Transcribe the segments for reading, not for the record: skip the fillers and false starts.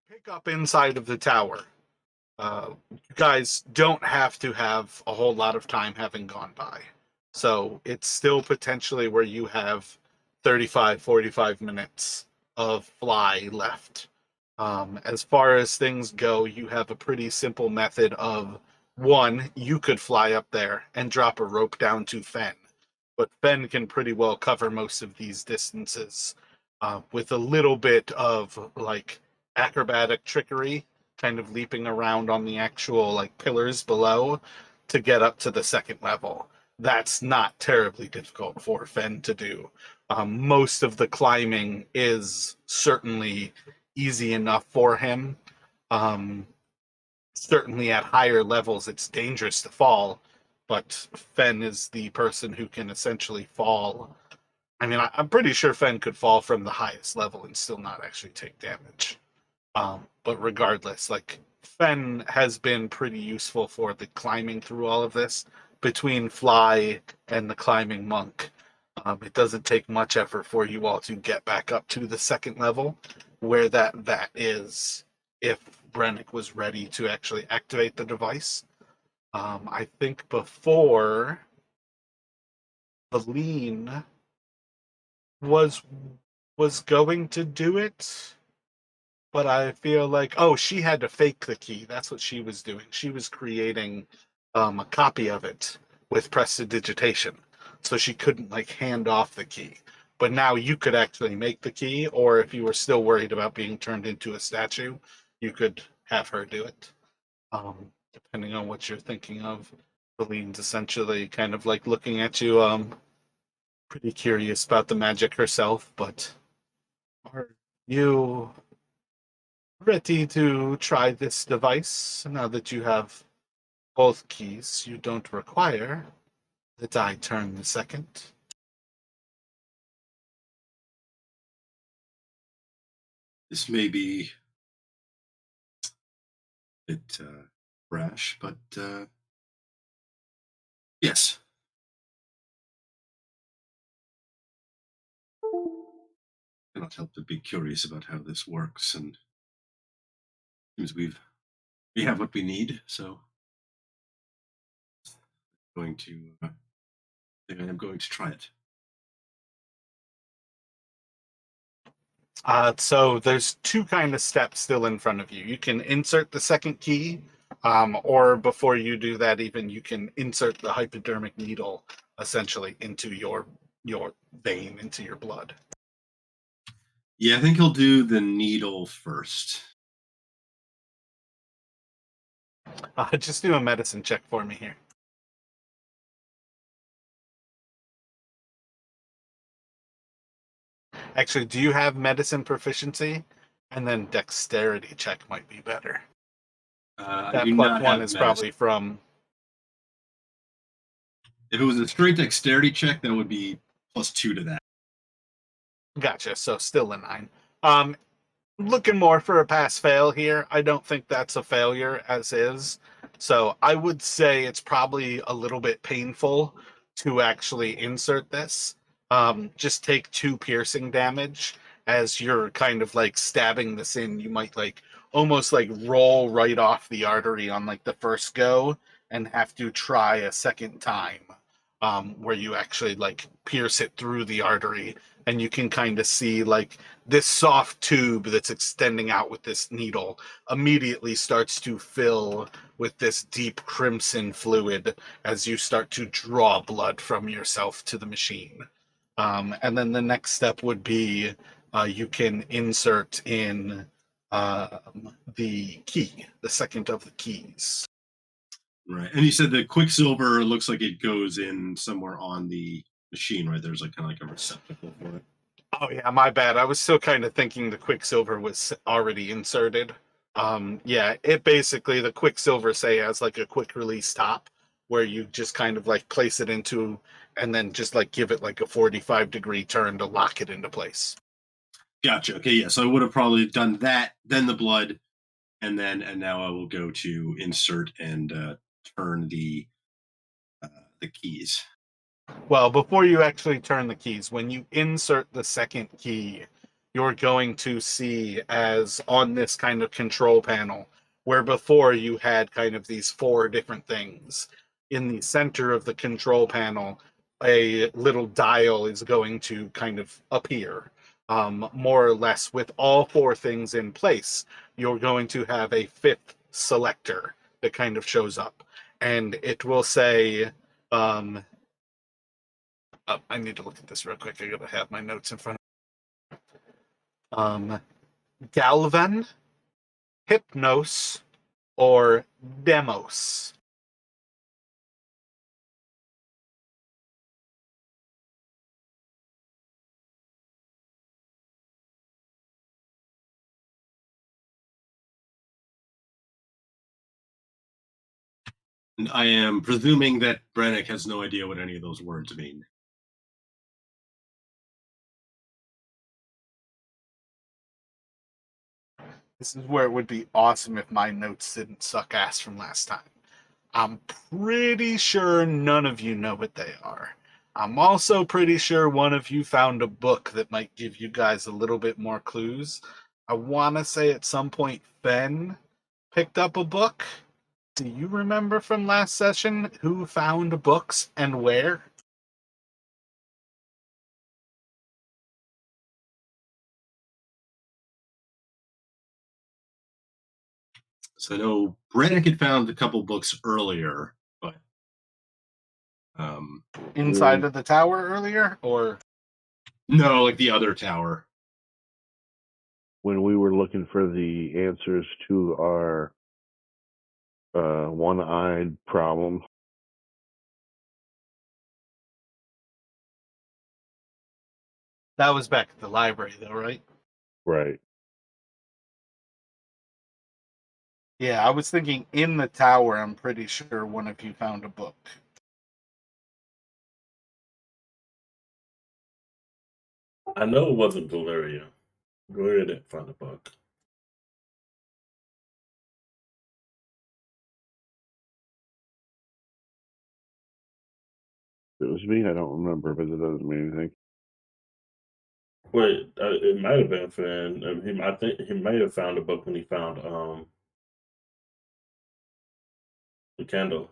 pick up inside of the tower, you guys don't have to have a whole lot of time having gone by. So it's still potentially where you have 35, 45 minutes of fly left. As far as things go, you have a pretty simple method of one, you could fly up there and drop a rope down to Fen, but Fen can pretty well cover most of these distances with a little bit of like acrobatic trickery, kind of leaping around on the actual like pillars below to get up to the second level. That's not terribly difficult for Fen to do. Most of the climbing is certainly easy enough for him. Um, Certainly at higher levels, it's dangerous to fall, but Fen is the person who can essentially fall. I mean, I'm pretty sure Fen could fall from the highest level and still not actually take damage. But regardless, like Fen has been pretty useful for the climbing through all of this. Between Fly and the climbing monk, it doesn't take much effort for you all to get back up to the second level, where that is if Brennick was ready to actually activate the device. I think before Vellynne was was going to do it, but I feel like, oh, she had to fake the key. That's what she was doing. She was creating a copy of it with prestidigitation, so she couldn't like hand off the key. But now you could actually make the key, or if you were still worried about being turned into a statue, you could have her do it. Depending on what you're thinking of. Vellynne's essentially kind of like looking at you, pretty curious about the magic herself, but are you ready to try this device now that you have both keys? You don't require that I turn the second. This may be a bit rash, but yes. Cannot help but be curious about how this works, and seems we have what we need. So going to I'm going to try it. So there's two kind of steps still in front of you. You can insert the second key, or before you do that, even you can insert the hypodermic needle essentially into your vein, into your blood. Yeah, I think he'll do the needle first. Just do a medicine check for me here. Actually, do you have medicine proficiency? And then dexterity check might be better. I That do plus not one have is medicine. probably from. If it was a straight dexterity check, that would be +2 to that. Gotcha. So still a 9. Um, Looking more for a pass fail here. I don't think that's a failure as is. So I would say it's probably a little bit painful to actually insert this. Just take 2 piercing damage as you're kind of like stabbing this in. You might like almost like roll right off the artery on like the first go and have to try a second time, where you actually like pierce it through the artery, and you can kind of see like this soft tube that's extending out with this needle immediately starts to fill with this deep crimson fluid as you start to draw blood from yourself to the machine. And then the next step would be you can insert in the key, the second of the keys. Right. And you said the quicksilver looks like it goes in somewhere on the machine, right? There's like kind of like a receptacle for it. Oh yeah, my bad. I was still kind of thinking the Quicksilver was already inserted. Yeah, it basically the Quicksilver say has like a quick release top where you just kind of like place it into and then just like give it like a 45-degree turn to lock it into place. Gotcha. Okay, yeah. So I would have probably done that, then the blood, and now I will go to insert and turn uh, the keys. Well, before you actually turn the keys, when you insert the second key, you're going to see as on this kind of control panel, where before you had kind of these four different things. In the center of the control panel, a little dial is going to kind of appear, more or less with all four things in place. You're going to have a fifth selector that kind of shows up, and it will say, I need to look at this real quick. I gotta have my notes in front of me. Galvan, Hypnos, or Demos. And I am presuming that Brennick has no idea what any of those words mean. This is where it would be awesome if my notes didn't suck ass from last time. I'm pretty sure none of you know what they are. I'm also pretty sure one of you found a book that might give you guys a little bit more clues. I want to say at some point Ben picked up a book. Do you remember from last session who found books and where? So I know Brennick had found a couple books earlier, but Inside of the tower earlier, or no, like the other tower. When we were looking for the answers to our one-eyed problem. that was back at the library though, right? Right. Yeah, I was thinking in the tower, I'm pretty sure one of you found a book. I know it wasn't Valeria. Valeria didn't find the book. If it was me, I don't remember, but it doesn't mean anything. Wait, it might have been Finn. I think he may have found a book when he found the candle.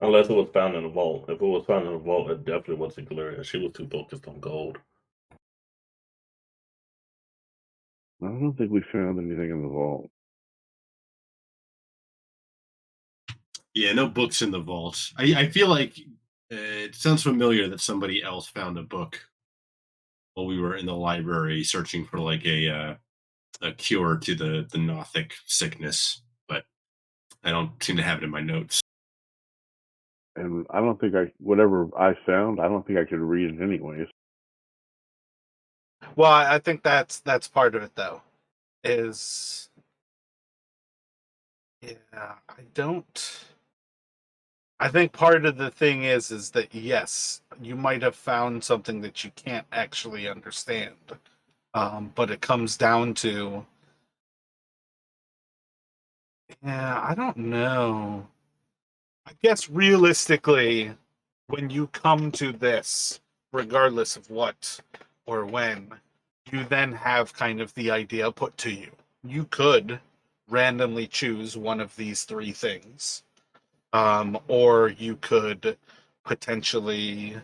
Unless it was found in the vault. If it was found in the vault, it definitely wasn't Valeria. She was too focused on gold. I don't think we found anything in the vault. Yeah, no books in the vault. I feel like it sounds familiar that somebody else found a book while we were in the library searching for like a cure to the Nothic sickness, but I don't seem to have it in my notes. And I don't think whatever I found, I don't think I could read it anyways. Well, I think that's part of it though. Is yeah, I think part of the thing is that yes, you might have found something that you can't actually understand. But it comes down to, yeah, I don't know. I guess realistically, when you come to this, regardless of what or when, you then have kind of the idea put to you. You could randomly choose one of these three things, or you could potentially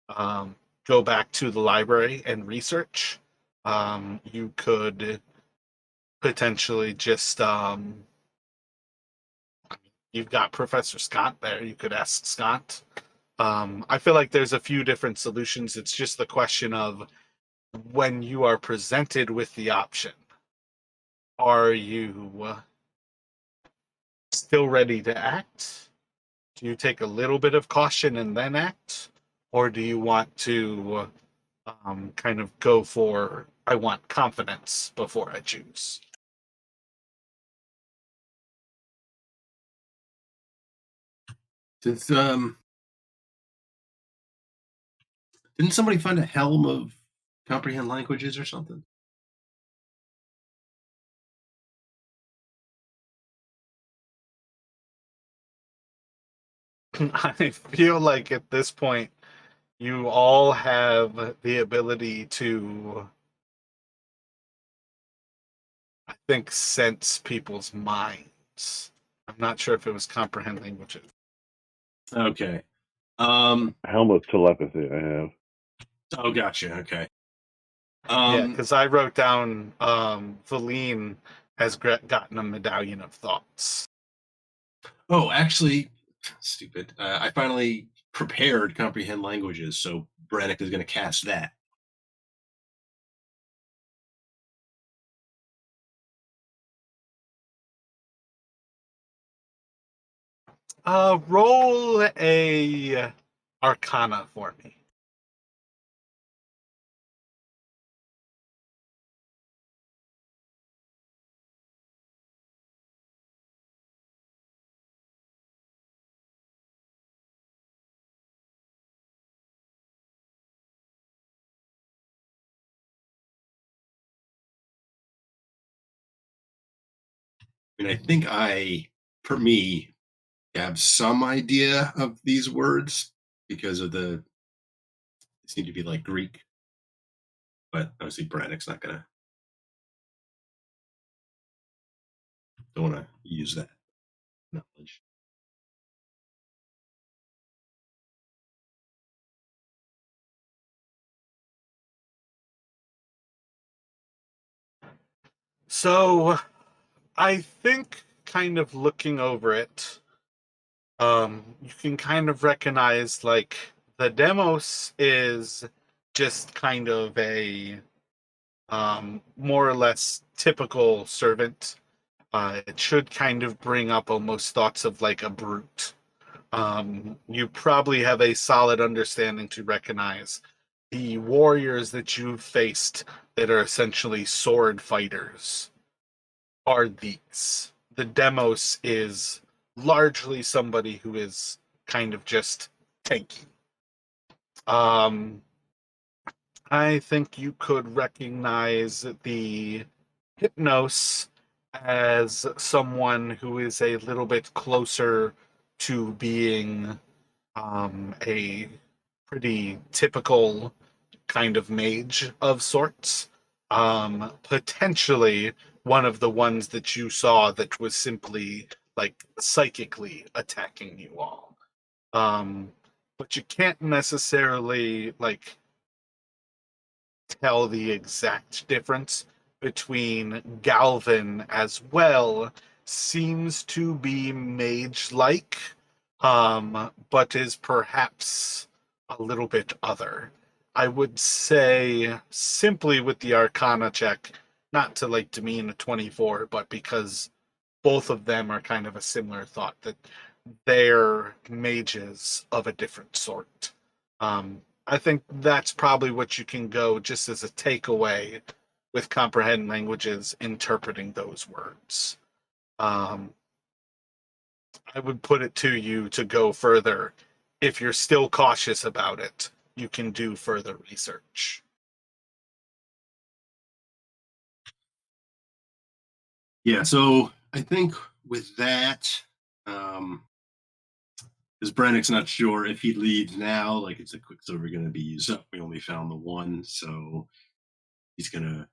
go back to the library and research. You could potentially just you've got Professor Scott there. You could ask Scott. I feel like there's a few different solutions. It's just the question of when you are presented with the option, are you still ready to act? Do you take a little bit of caution and then act? Or do you want to kind of go for, I want confidence before I choose? Since Didn't somebody find a helm of comprehend languages or something? I feel like at this point, you all have the ability to, I think, sense people's minds. I'm not sure if it was comprehend languages. Okay. Helm of telepathy I have. Oh, gotcha. Okay. Yeah, because I wrote down Vellynne has gotten a medallion of thoughts. Oh, actually, stupid. I finally prepared comprehend languages, so Brannick is going to cast that. Roll a Arcana for me. I mean, I think for me, have some idea of these words because of they seem to be like Greek, but obviously Brannick's not gonna don't want to use that knowledge. So I think kind of looking over it, you can kind of recognize like the demos is just kind of a more or less typical servant. It should kind of bring up almost thoughts of like a brute. You probably have a solid understanding to recognize the warriors that you've faced that are essentially sword fighters are these. The demos is largely somebody who is kind of just tanky. I think you could recognize the Hypnos as someone who is a little bit closer to being a pretty typical kind of mage of sorts. Potentially one of the ones that you saw that was simply like psychically attacking you all. But you can't necessarily like tell the exact difference between Galvin as well. Seems to be mage-like, but is perhaps a little bit other. I would say simply with the Arcana check, not to like demean a 24, but because both of them are kind of a similar thought that they're mages of a different sort. I think that's probably what you can go just as a takeaway with comprehend languages interpreting those words. Um, I would put it to you to go further. If you're still cautious about it, you can do further research. Yeah, so I think with that, because Brannick's not sure if he leaves now, like it's a quicksilver going to be used up. We only found the one, so he's gonna.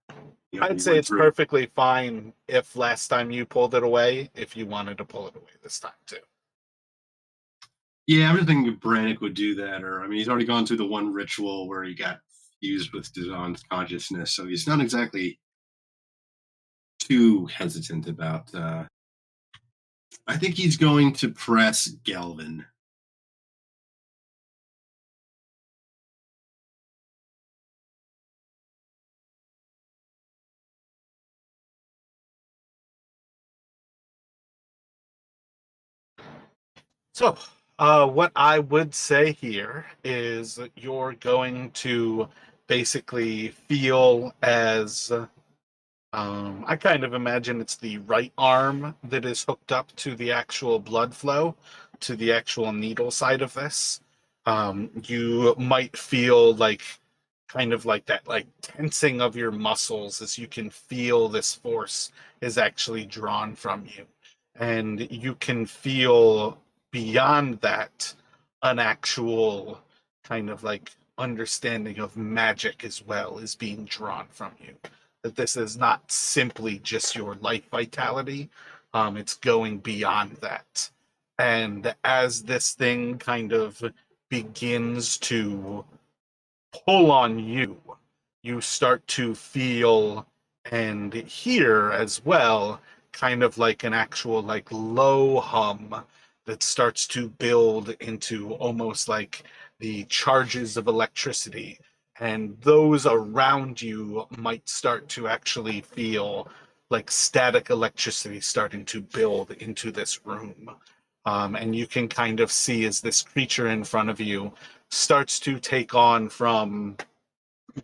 I'd say it's perfectly fine if last time you pulled it away, if you wanted to pull it away this time too. Yeah, I'm just thinking if Brannick would do that, or I mean, he's already gone through the one ritual where he got fused with Dazon's consciousness, so he's not exactly too hesitant about. I think he's going to press Galvin. So, what I would say here is that you're going to basically feel as I kind of imagine it's the right arm that is hooked up to the actual blood flow, to the actual needle side of this. You might feel like kind of like that, like tensing of your muscles as you can feel this force is actually drawn from you. And you can feel beyond that an actual kind of like understanding of magic as well is being drawn from you. That this is not simply just your life vitality, it's going beyond that. And as this thing kind of begins to pull on you, you start to feel and hear as well kind of like an actual like low hum that starts to build into almost like the charges of electricity, and those around you might start to actually feel like static electricity starting to build into this room. And you can kind of see as this creature in front of you starts to take on from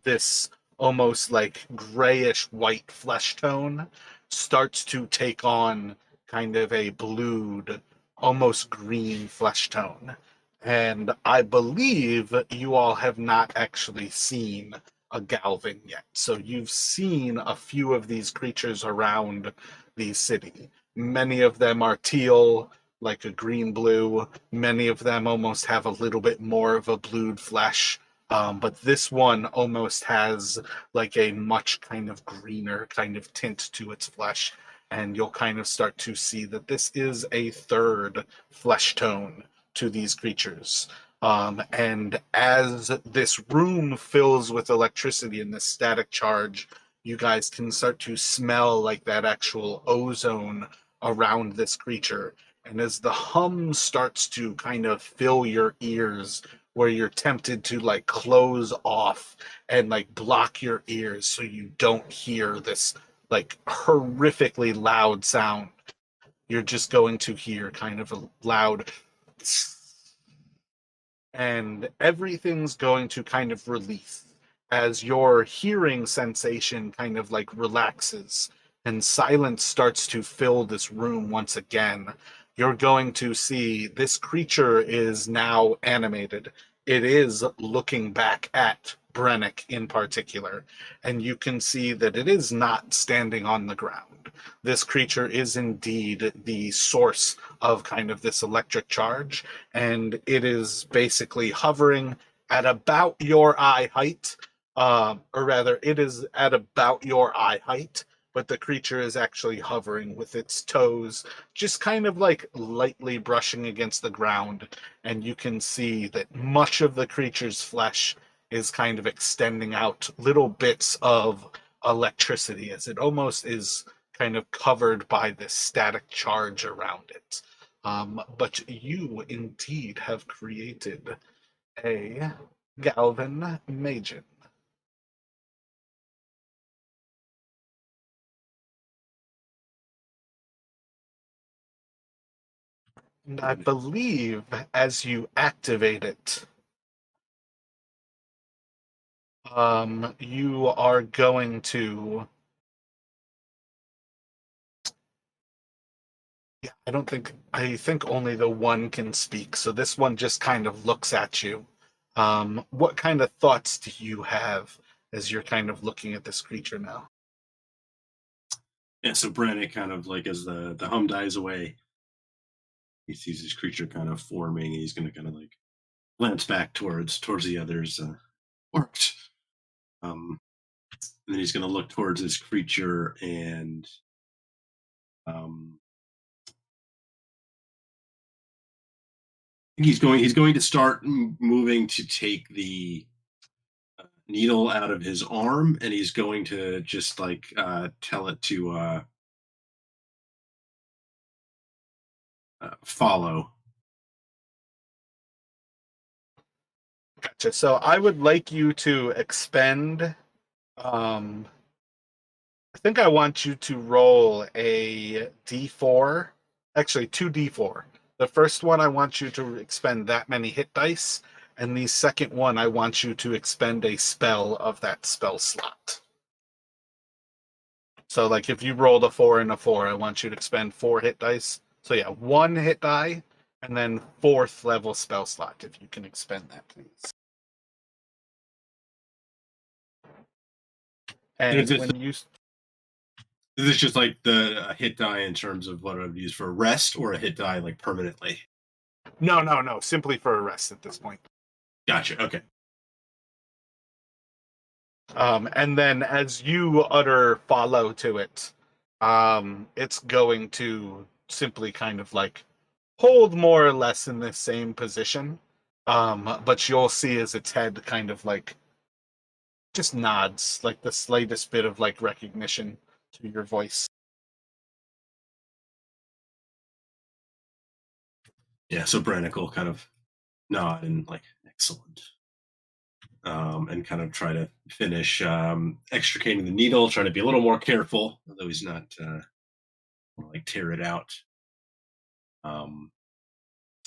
this almost like grayish white flesh tone, starts to take on kind of a blued, almost green flesh tone. And I believe you all have not actually seen a Galvin yet. So you've seen a few of these creatures around the city. Many of them are teal, like a green blue. Many of them almost have a little bit more of a blued flesh. But this one almost has like a much kind of greener kind of tint to its flesh. And you'll kind of start to see that this is a third flesh tone to these creatures. And as this room fills with electricity and this static charge, you guys can start to smell like that actual ozone around this creature. And as the hum starts to kind of fill your ears, where you're tempted to like close off and like block your ears so you don't hear this like horrifically loud sound, you're just going to hear kind of a loud and everything's going to kind of release as your hearing sensation kind of like relaxes and silence starts to fill this room once again. You're going to see this creature is now animated. It is looking back at Brennick in particular, and you can see that it is not standing on the ground. This creature is indeed the source of kind of this electric charge, and it is basically hovering at about your eye height, or rather, it is at about your eye height, but the creature is actually hovering with its toes, just kind of like lightly brushing against the ground, and you can see that much of the creature's flesh is kind of extending out little bits of electricity as it almost is kind of covered by this static charge around it. But you indeed have created a Galvin Magen. And I believe as you activate it, you are going to. Yeah, I think only the one can speak. So this one just kind of looks at you. What kind of thoughts do you have as you're kind of looking at this creature now? Yeah, so Brannick kind of like as the hum dies away, he sees this creature kind of forming, and he's going to kind of like glance back towards the others. Worked. And then he's going to look towards this creature, and um, he's going to start moving to take the needle out of his arm, and he's going to just like tell it to follow. Gotcha. So I would like you to expend. Um, I think I want you to roll a d4, actually 2d4. The first one, I want you to expend that many hit dice, and the second one, I want you to expend a spell of that spell slot. So, like, if you rolled a 4 and a 4, I want you to expend 4 hit dice. So, yeah, 1 hit die And then 4th level spell slot, if you can expend that, please. And And is when you this just like the hit die in terms of what I've used for rest, or a hit die like permanently? no, simply for a rest at this point. Gotcha. Okay. And then as you utter follow to it, it's going to simply kind of like hold more or less in the same position. But you'll see as its head kind of like just nods, like the slightest bit of like recognition to your voice. Yeah. So Brannick will kind of nod and like, excellent. And kind of try to finish extricating the needle, trying to be a little more careful, although he's not like tear it out. And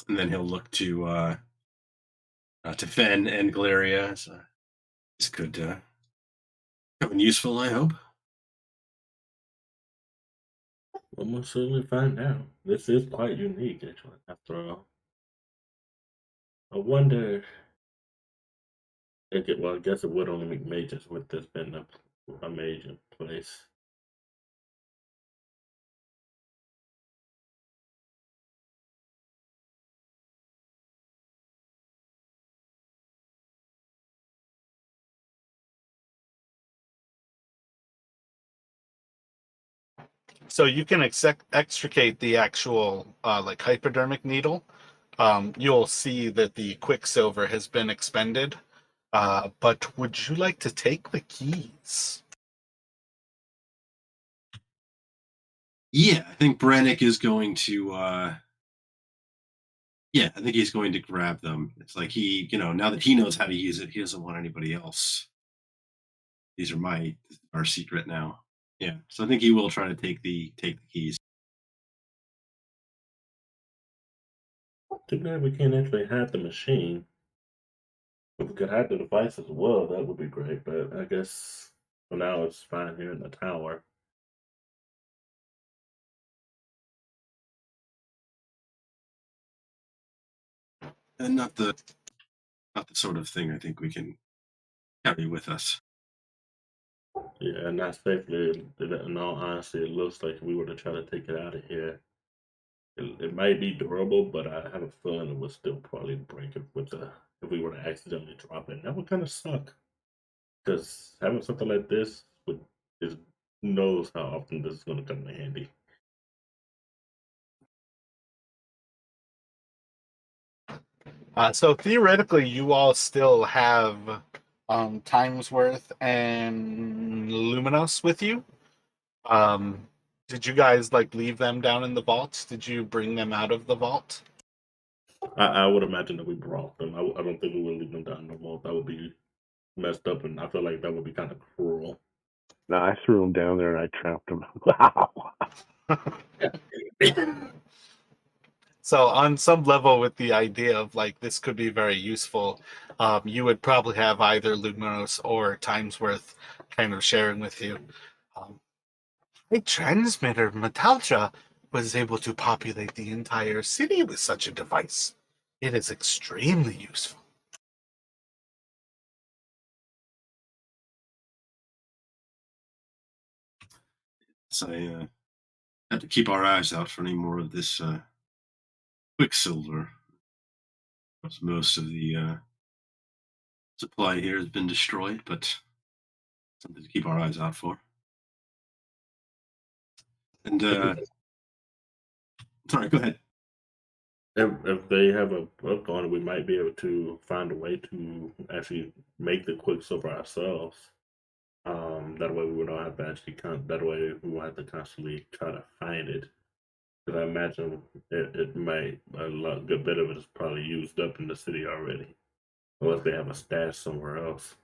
then he'll look to Fen and Galeria. So this could come in useful, I hope. We'll most certainly find out. This is quite unique, actually, after all. I wonder. Well, I guess it would only make mages with this being a major place. So you can extricate the actual like hypodermic needle. You'll see that the quicksilver has been expended. But would you like to take the keys? Yeah, I think Brannick is going to. Yeah, I think he's going to grab them. It's like now that he knows how to use it, he doesn't want anybody else. These are our secret now. Yeah, so I think he will try to take the keys. Too bad we can't actually hack the machine. If we could hack the device as well, that would be great. But I guess for now it's fine here in the tower. And not the sort of thing I think we can carry with us. Yeah, and not safely. In all honesty, it looks like if we were to try to take it out of here, it might be durable, but I have a feeling it would still probably break if we were to accidentally drop it. That would kind of suck because having something like this is who knows how often this is going to come in handy. So theoretically, you all still have Timesworth and Luminos with you. Did you guys like leave them down in the vault? Did you bring them out of the vault? I would imagine that we brought them. I don't think we would leave them down in the vault. That would be messed up, and I feel like that would be kind of cruel. No, I threw him down there and I trapped him. Wow. So on some level, with the idea of like this could be very useful, you would probably have either Luminos or Timesworth kind of sharing with you. A transmitter Metaltra was able to populate the entire city with such a device. It is extremely useful. So I have to keep our eyes out for any more of this quicksilver. Most of the supply here has been destroyed, but something to keep our eyes out for. And sorry, go ahead. If they have a book on it, we might be able to find a way to actually make the quicksilver ourselves. That way we don't have to actually that way we won't have to constantly try to find it. Because I imagine it might good bit of it is probably used up in the city already, unless they have a stash somewhere else.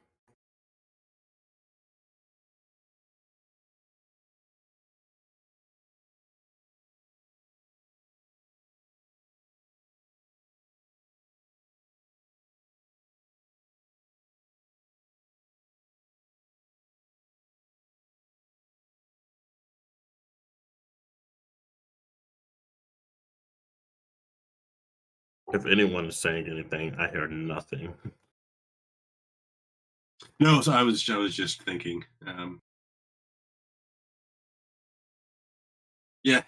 If anyone is saying anything, I hear nothing. No, so I was just thinking. Yeah,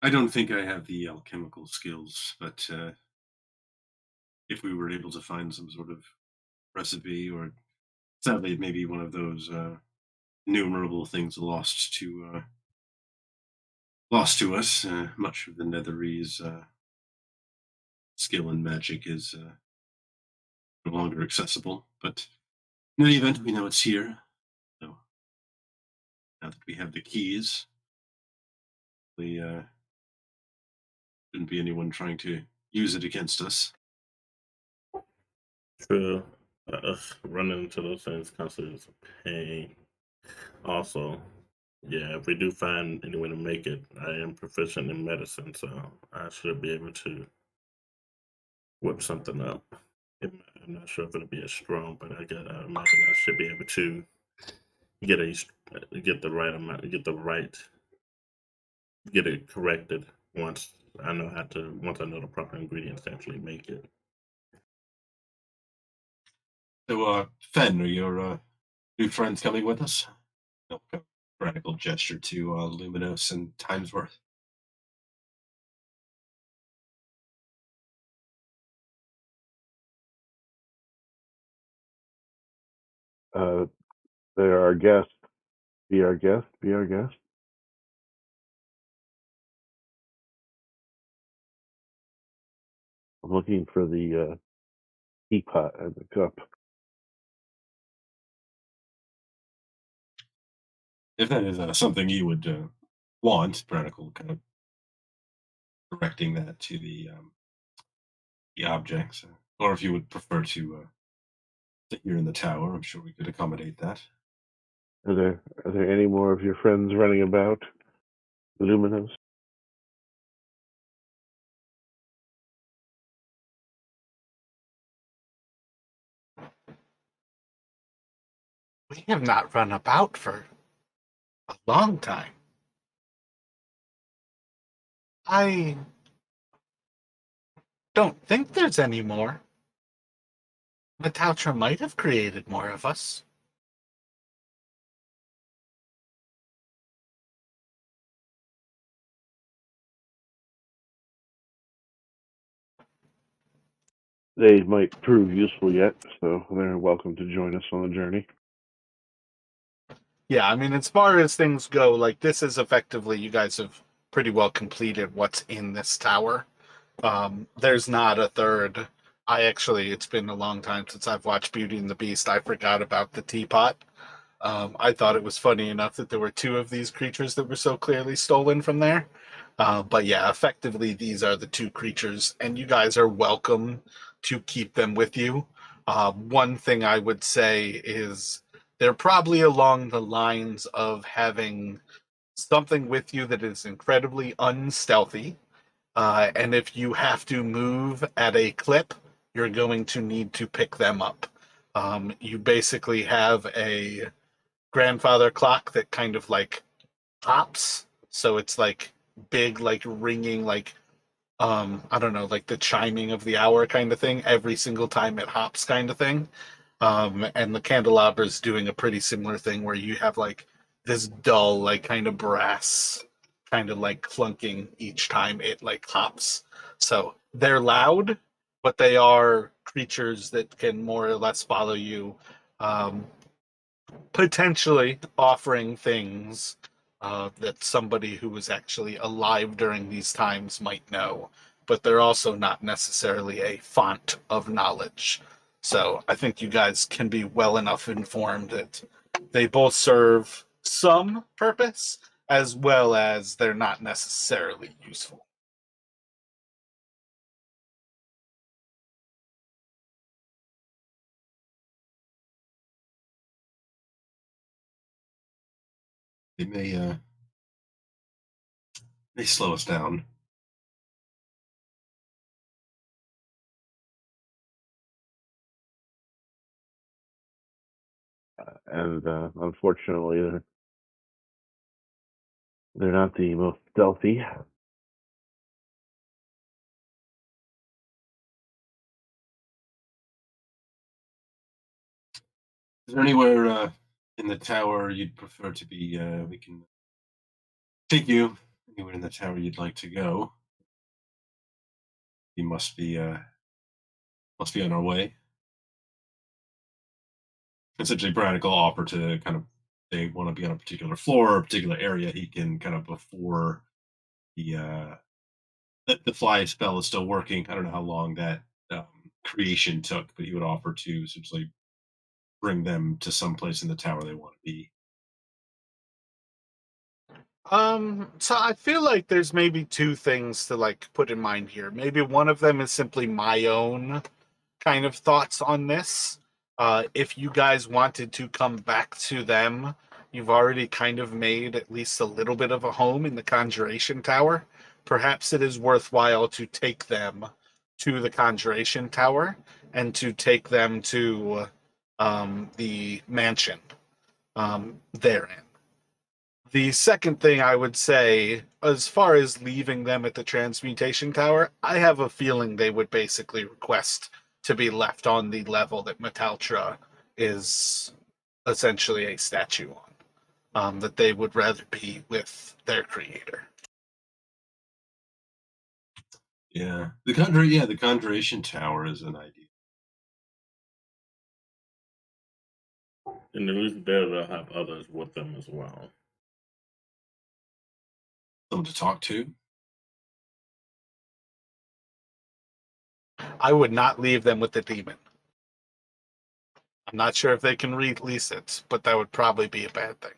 I don't think I have the alchemical skills, but if we were able to find some sort of recipe, or sadly, it may be one of those innumerable things lost to us. Much of the Netherese skill and magic is no longer accessible, but in any event, we know it's here. So now that we have the keys, we shouldn't be anyone trying to use it against us. True. Us running into those things constantly is a pain. Also, yeah, if we do find any way to make it, I am proficient in medicine, so I should be able to whip something up. I'm not sure if it'll be as strong, but I imagine I should be able to get get the right amount, get it corrected once once I know the proper ingredients to actually make it. So, Fen, are your new friends coming with us? No, radical gesture to Luminos and Timesworth. Uh, they're our guest. Be our guest. Be our guest. I'm looking for the teapot and the cup. If that is something you would want, Radical kind of directing that to the objects, or if you would prefer to sit here in the tower, I'm sure we could accommodate that. Are there any more of your friends running about, Luminous? We have not run about for a long time. I don't think there's any more. Metoutra might have created more of us. They might prove useful yet, so they're welcome to join us on the journey. Yeah, I mean, as far as things go, like this is effectively, you guys have pretty well completed what's in this tower. There's not a third. It's been a long time since I've watched Beauty and the Beast. I forgot about the teapot. I thought it was funny enough that there were two of these creatures that were so clearly stolen from there. But yeah, effectively, these are the two creatures, and you guys are welcome to keep them with you. One thing I would say is they're probably along the lines of having something with you that is incredibly unstealthy. And if you have to move at a clip, you're going to need to pick them up. You basically have a grandfather clock that kind of like pops. So it's like big, like ringing, like I don't know, like the chiming of the hour kind of thing every single time it hops kind of thing. And the candelabra is doing a pretty similar thing where you have like this dull, like kind of brass, kind of like clunking each time it like hops. So they're loud, but they are creatures that can more or less follow you. Um, Potentially offering things that somebody who was actually alive during these times might know, but they're also not necessarily a font of knowledge. So I think you guys can be well enough informed that they both serve some purpose as well as they're not necessarily useful. They may slow us down. And unfortunately, they're not the most stealthy. Is there anywhere in the tower you'd prefer to be? We can take you anywhere in the tower you'd like to go. You must be on our way. Essentially, Branick will offer to kind of they want to be on a particular floor or a particular area. He can kind of before the the fly spell is still working. I don't know how long that creation took, but he would offer to essentially bring them to some place in the tower they want to be. So I feel like there's maybe two things to like put in mind here. Maybe one of them is simply my own kind of thoughts on this. If you guys wanted to come back to them, you've already kind of made at least a little bit of a home in the Conjuration Tower. Perhaps it is worthwhile to take them to the Conjuration Tower and to take them to the mansion therein. The second thing I would say, as far as leaving them at the Transmutation Tower, I have a feeling they would basically request to be left on the level that Metaltra is essentially a statue on. That they would rather be with their creator. Yeah, the Conjuration Tower is an idea. And at least there they'll have others with them as well. Someone to talk to. I would not leave them with the demon. I'm not sure if they can release it, but that would probably be a bad thing.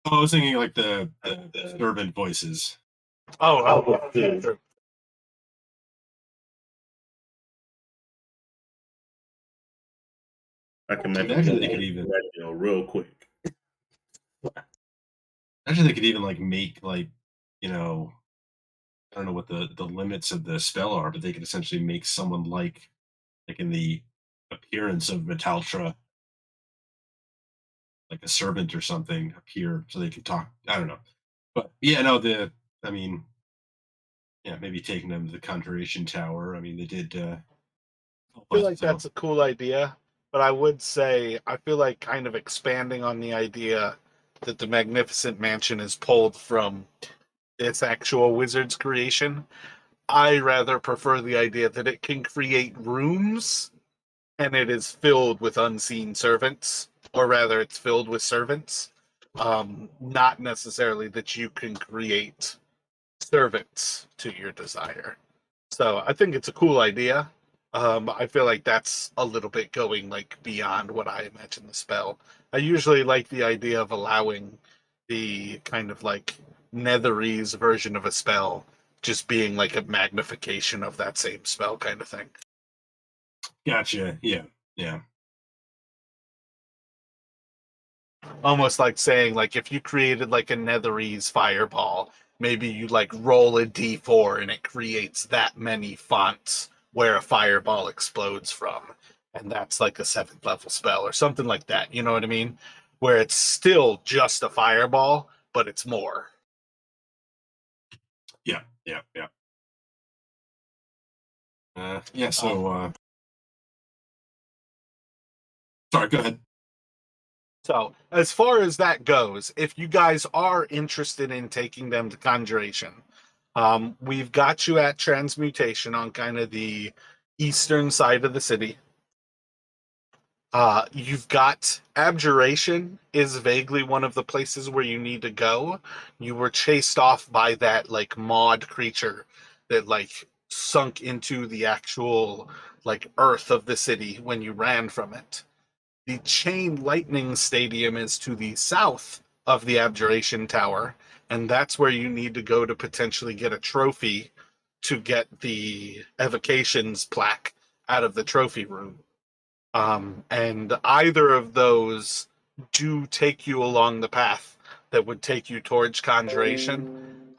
Oh, I was thinking like the servant voices. Oh, true. I can imagine Actually, they could even real quick. Actually, they could even like make like I don't know what the limits of the spell are, but they could essentially make someone like in the appearance of Metaltra, like a servant or something, appear so they could talk. I don't know, but yeah, no, I mean, yeah, maybe taking them to the Conjuration Tower. I mean, they did. I feel like that's a cool idea, but I would say I feel like kind of expanding on the idea that the Magnificent Mansion is pulled from its actual wizard's creation. I rather prefer the idea that it can create rooms and it is filled with unseen servants, or rather, it's filled with servants. Not necessarily that you can create servants to your desire. So I think it's a cool idea. I feel like that's a little bit going like beyond what I imagine the spell. I usually like the idea of allowing the kind of like Netherese version of a spell just being like a magnification of that same spell kind of thing. Gotcha. Yeah. Yeah. Almost like saying like if you created like a Netherese fireball, maybe you like roll a d4 and it creates that many fonts where a fireball explodes from, and that's like a 7th level spell or something like that. You know what I mean? Where it's still just a fireball, but it's more. Yeah. Yeah. Yeah. Yeah. So, sorry. Go ahead. So, as far as that goes, if you guys are interested in taking them to Conjuration, we've got you at Transmutation on kind of the eastern side of the city. You've got Abjuration is vaguely one of the places where you need to go. You were chased off by that like mod creature that like sunk into the actual like earth of the city when you ran from it. The Chain Lightning Stadium is to the south of the Abjuration Tower, and that's where you need to go to potentially get a trophy to get the Evocations plaque out of the trophy room. And either of those do take you along the path that would take you towards Conjuration.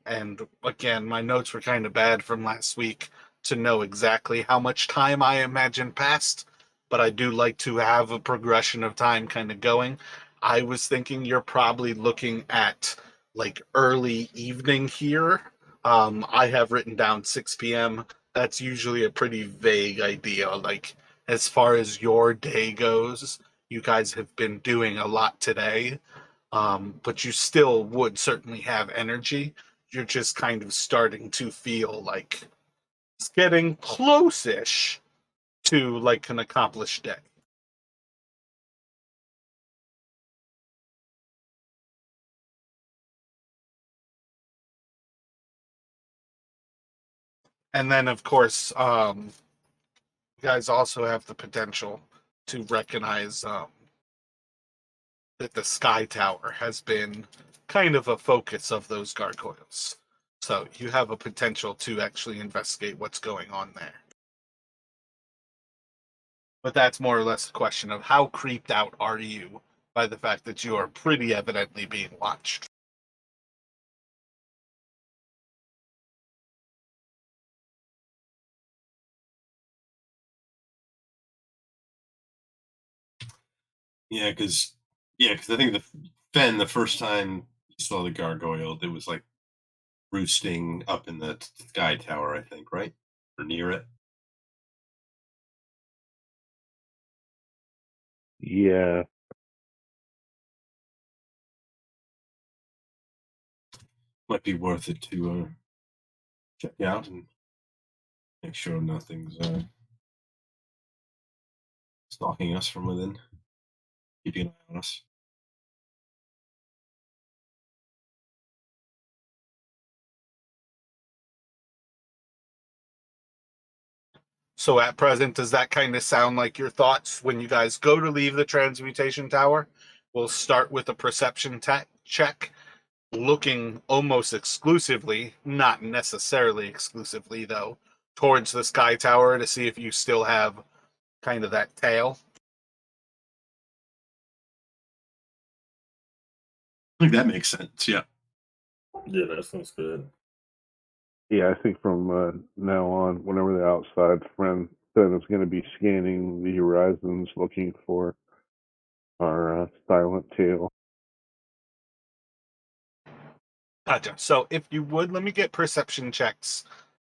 And again, my notes were kind of bad from last week to know exactly how much time I imagine passed, but I do like to have a progression of time kind of going. I was thinking you're probably looking at like early evening here. I have written down 6 p.m. That's usually a pretty vague idea. Like as far as your day goes, you guys have been doing a lot today, but you still would certainly have energy. You're just kind of starting to feel like it's getting close-ish to like an accomplished day. And then, of course, you guys also have the potential to recognize that the Sky Tower has been kind of a focus of those gargoyles. So you have a potential to actually investigate what's going on there. But that's more or less a question of how creeped out are you by the fact that you are pretty evidently being watched. Yeah, because I think the first time you saw the gargoyle, it was like roosting up in the sky tower, I think, right? Or near it. Yeah. Might be worth it to check out and make sure nothing's stalking us from within, keeping an eye on us. So at present, does that kind of sound like your thoughts when you guys go to leave the transmutation tower? We'll start with a perception check, looking almost exclusively, not necessarily exclusively though, towards the Sky Tower to see if you still have kind of that tail. I think that makes sense. Yeah. Yeah, that sounds good. Yeah, I think from now on, whenever the outside friend said is going to be scanning the horizons looking for our silent tail. Gotcha. So if you would, let me get perception checks.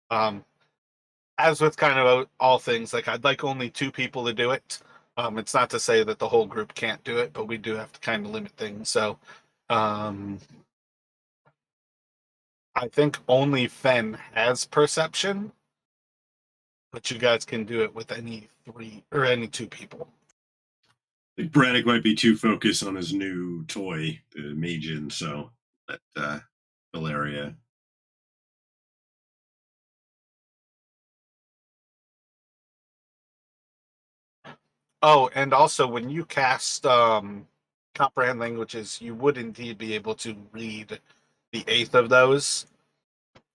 As with kind of all things, like I'd like only 2 people to do it. It's not to say that the whole group can't do it, but we do have to kind of limit things. So I think only Fen has perception, but you guys can do it with any 3 or any 2 people. I think Braddock might be too focused on his new toy, the Majin, so that Valeria. Oh, and also when you cast comprehend languages, you would indeed be able to read the 8th of those.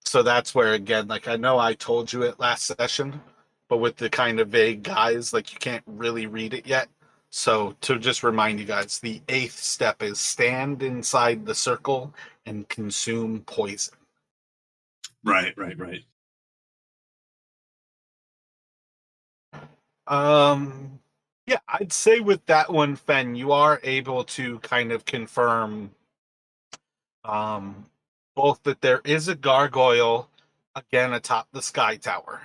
So that's where, again, like I know I told you it last session, but with the kind of vague guys, like you can't really read it yet. So to just remind you guys, the 8th step is stand inside the circle and consume poison. Right. Yeah, I'd say with that one, Fen, you are able to kind of confirm both that there is a gargoyle again atop the Sky Tower.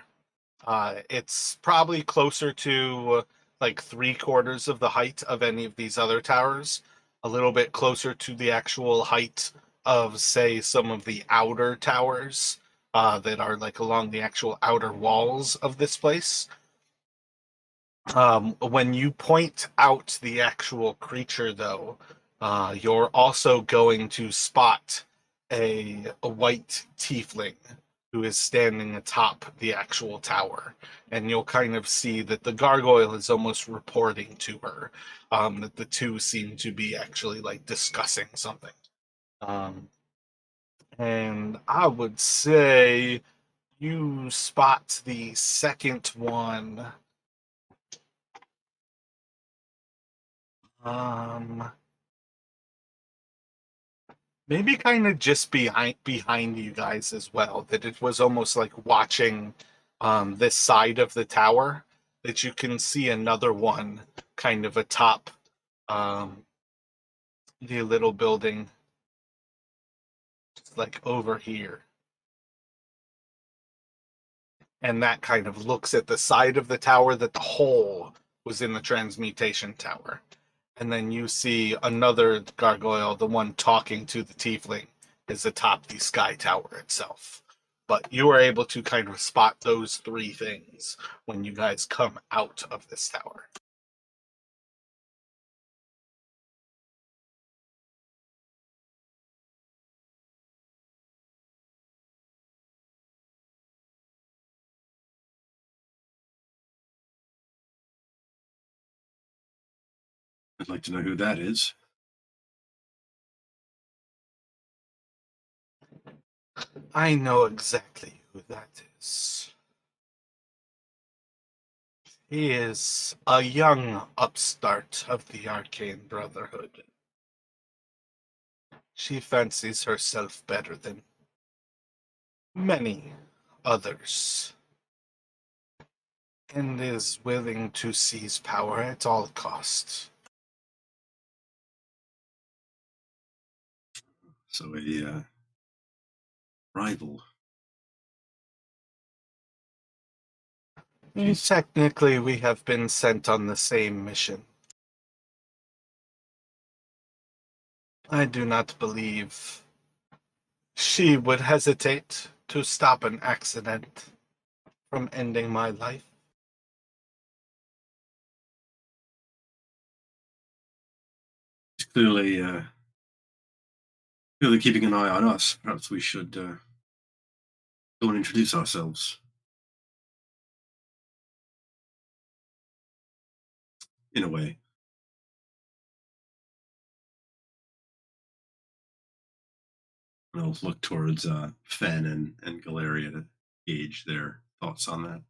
It's probably closer to like 3/4 of the height of any of these other towers, a little bit closer to the actual height of, say, some of the outer towers that are like along the actual outer walls of this place. When you point out the actual creature, though, you're also going to spot a white tiefling who is standing atop the actual tower. And you'll kind of see that the gargoyle is almost reporting to her, that the two seem to be actually like discussing something. And I would say you spot the second one. Maybe kind of just behind you guys as well. That it was almost like watching this side of the tower. That you can see another one kind of atop the little building, just like over here. and that kind of looks at the side of the tower that the hole was in the transmutation tower. And then you see another gargoyle, the one talking to the tiefling, is atop the sky tower itself. But you are able to kind of spot those three things when you guys come out of this tower. I'd like to know who that is. I know exactly who that is. He is a young upstart of the Arcane Brotherhood. She fancies herself better than many others, and is willing to seize power at all costs. So a rival. Technically, we have been sent on the same mission. I do not believe she would hesitate to stop an accident from ending my life. He's clearly keeping an eye on us. Perhaps we should go and introduce ourselves. In a way. And I'll look towards Fen and Galeria to gauge their thoughts on that.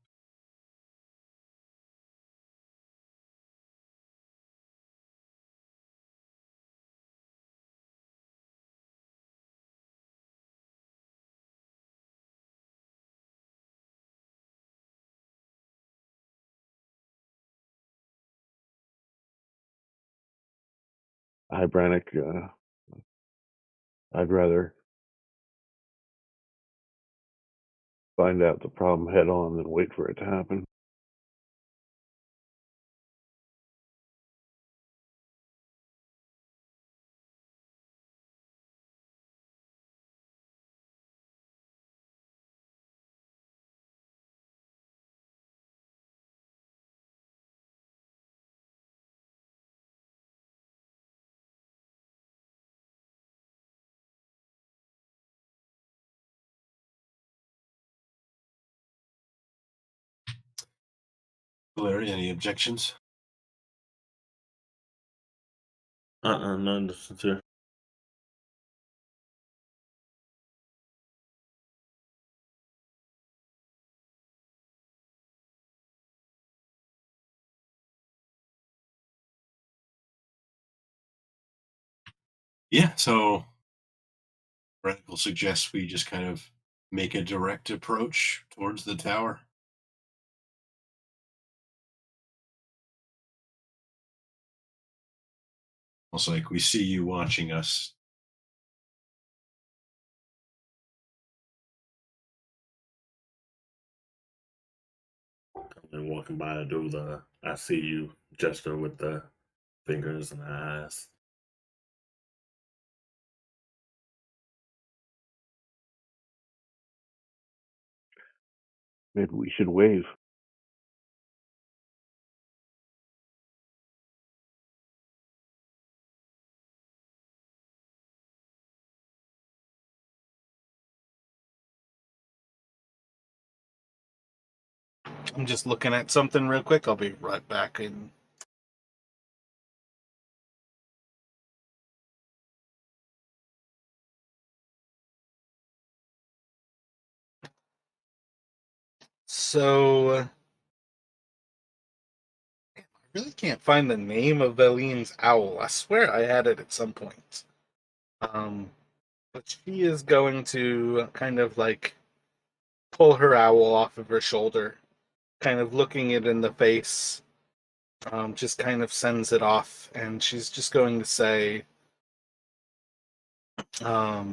Hi, Brannick. I'd rather find out the problem head on than wait for it to happen. Galeria, any objections? None to sincere. Yeah, so Radical suggests we just kind of make a direct approach towards the tower. Almost like we see you watching us. And walking by to do the I see you gesture with the fingers and the eyes. Maybe we should wave. I'm just looking at something real quick. I'll be right back in. So, I really can't find the name of Vellynne's owl. I swear I had it at some point. But she is going to kind of like pull her owl off of her shoulder, kind of looking it in the face, just kind of sends it off, and she's just going to say, I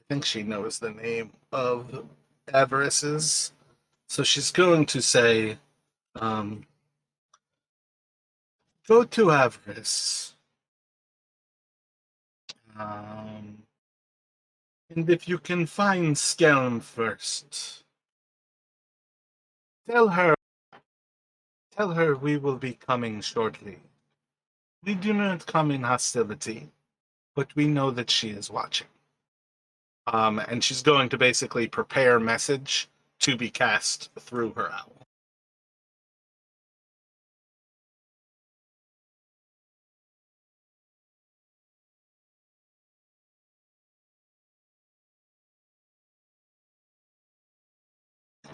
think she knows the name of Avarice is. So she's going to say, go to Avarice. And if you can find Skelm first, tell her we will be coming shortly. We do not come in hostility, but we know that she is watching. And she's going to basically prepare a message to be cast through her owl.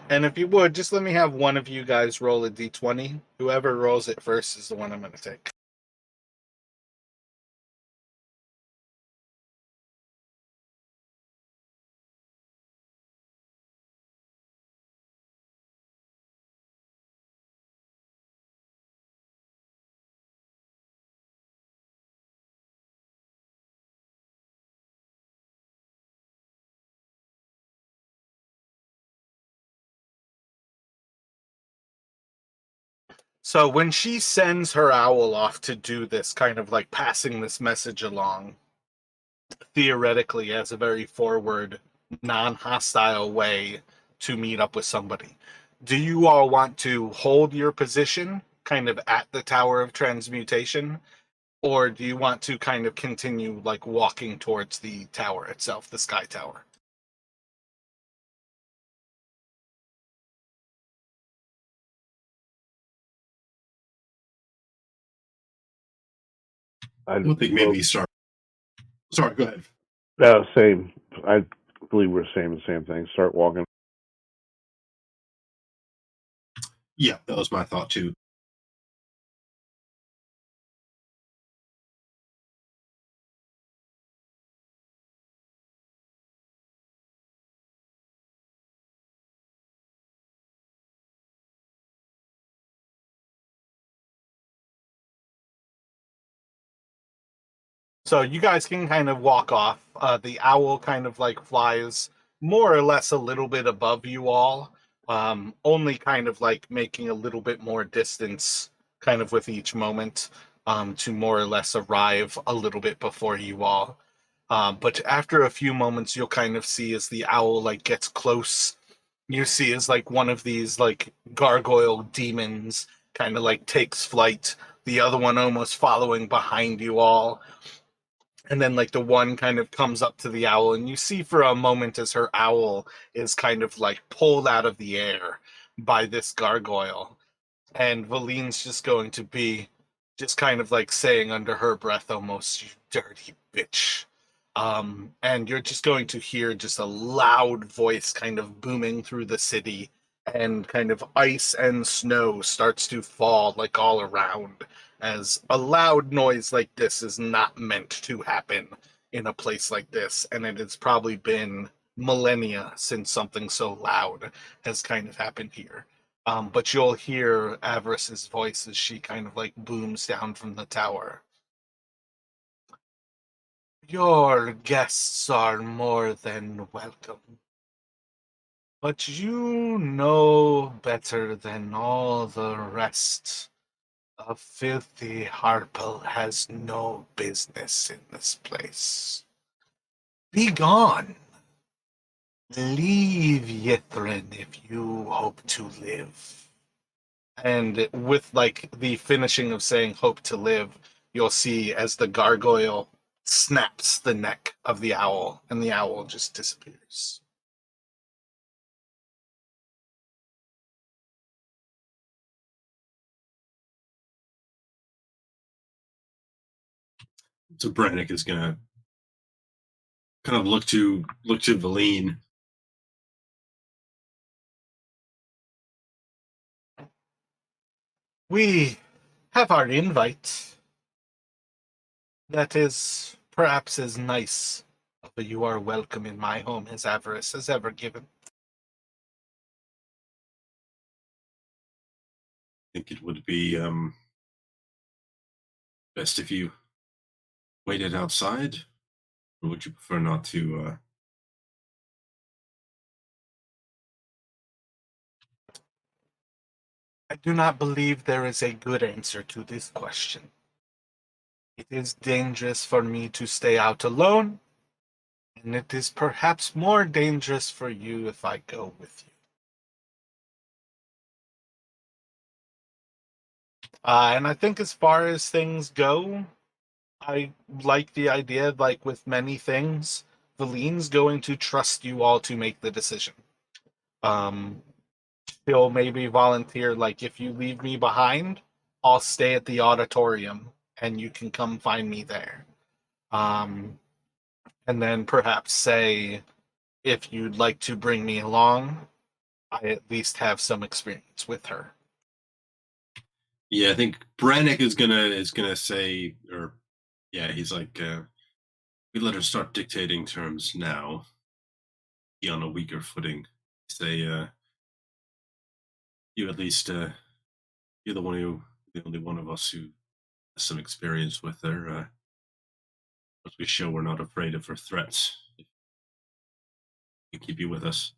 And if you would, just let me have one of you guys roll a d20. Whoever rolls it first is the one I'm going to take. So when she sends her owl off to do this, kind of like passing this message along, theoretically as a very forward, non-hostile way to meet up with somebody, do you all want to hold your position kind of at the Tower of Transmutation, or do you want to kind of continue like walking towards the tower itself, the Sky Tower? I would think maybe start. Sorry, go ahead. Same. I believe we're saying the same thing. Start walking. Yeah, that was my thought too. So you guys can kind of walk off. The owl kind of like flies more or less a little bit above you all, only kind of like making a little bit more distance kind of with each moment, to more or less arrive a little bit before you all. But after a few moments, you'll kind of see as the owl like gets close, you see as like one of these like gargoyle demons kind of like takes flight, the other one almost following behind you all. And then like the one kind of comes up to the owl, and you see for a moment as her owl is kind of like pulled out of the air by this gargoyle. And Vellynne's just going to be just kind of like saying under her breath almost, you dirty bitch. And you're just going to hear just a loud voice kind of booming through the city, and kind of ice and snow starts to fall like all around, as a loud noise like this is not meant to happen in a place like this, and it has probably been millennia since something so loud has kind of happened here. But you'll hear Avarice's voice as she kind of like booms down from the tower. Your guests are more than welcome. But you know better than all the rest. A filthy Harpell has no business in this place. Be gone. Leave Yithrin if you hope to live. And with like the finishing of saying hope to live, you'll see as the gargoyle snaps the neck of the owl, and the owl just disappears. So Brannick is gonna kind of look to Vellynne. We have our invite. That is perhaps as nice, but you are welcome in my home as Avarice has ever given. I think it would be best if you waited outside, or would you prefer not to I do not believe there is a good answer to this question. It is dangerous for me to stay out alone, and it is perhaps more dangerous for you if I go with you. And I think as far as things go, I like the idea, like with many things, Vellyne's going to trust you all to make the decision. Um, she'll maybe volunteer, like, if you leave me behind, I'll stay at the auditorium and you can come find me there. And then perhaps say, if you'd like to bring me along, I at least have some experience with her. Yeah, I think Brannick is gonna say, or yeah, he's like, we let her start dictating terms now. Be on a weaker footing. Say, you at least, you're the only one of us who has some experience with her. But we show we're not afraid of her threats. We keep you with us.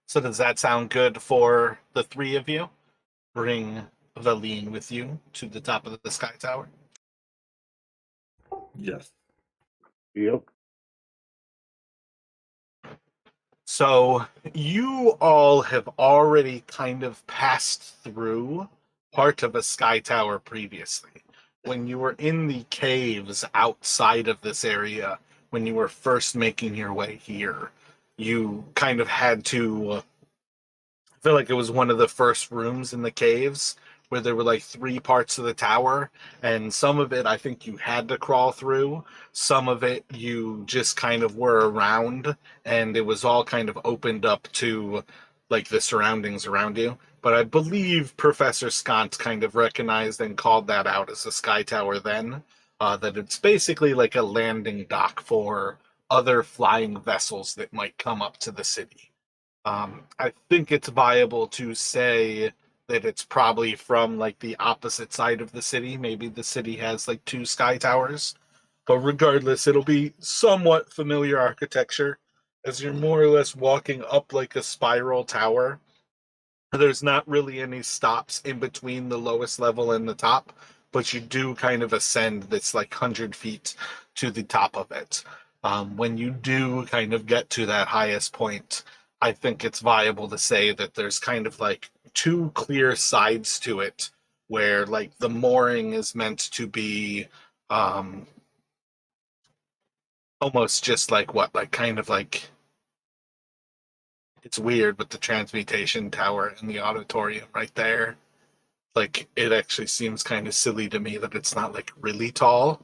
So does that sound good for the three of you? Bring Vellynne with you to the top of the Sky Tower? Yes. Yep. So you all have already kind of passed through part of a Sky Tower previously. When you were in the caves outside of this area, when you were first making your way here, you kind of had to I feel like it was one of the first rooms in the caves where there were like three parts of the tower, and some of it I think you had to crawl through. Some of it you just kind of were around, and it was all kind of opened up to like the surroundings around you. But I believe Professor Scott kind of recognized and called that out as a Sky Tower then. That it's basically like a landing dock for other flying vessels that might come up to the city. I think it's viable to say that it's probably from like the opposite side of the city. Maybe the city has like two sky towers, but regardless, it'll be somewhat familiar architecture as you're more or less walking up like a spiral tower. There's not really any stops in between the lowest level and the top, but you do kind of ascend this like 100 feet to the top of it. When you do kind of get to that highest point, I think it's viable to say that there's kind of like two clear sides to it where like the mooring is meant to be um almost just like what, like kind of like it's weird with the transmutation tower and the auditorium right there. Like it actually seems kind of silly to me that it's not like really tall.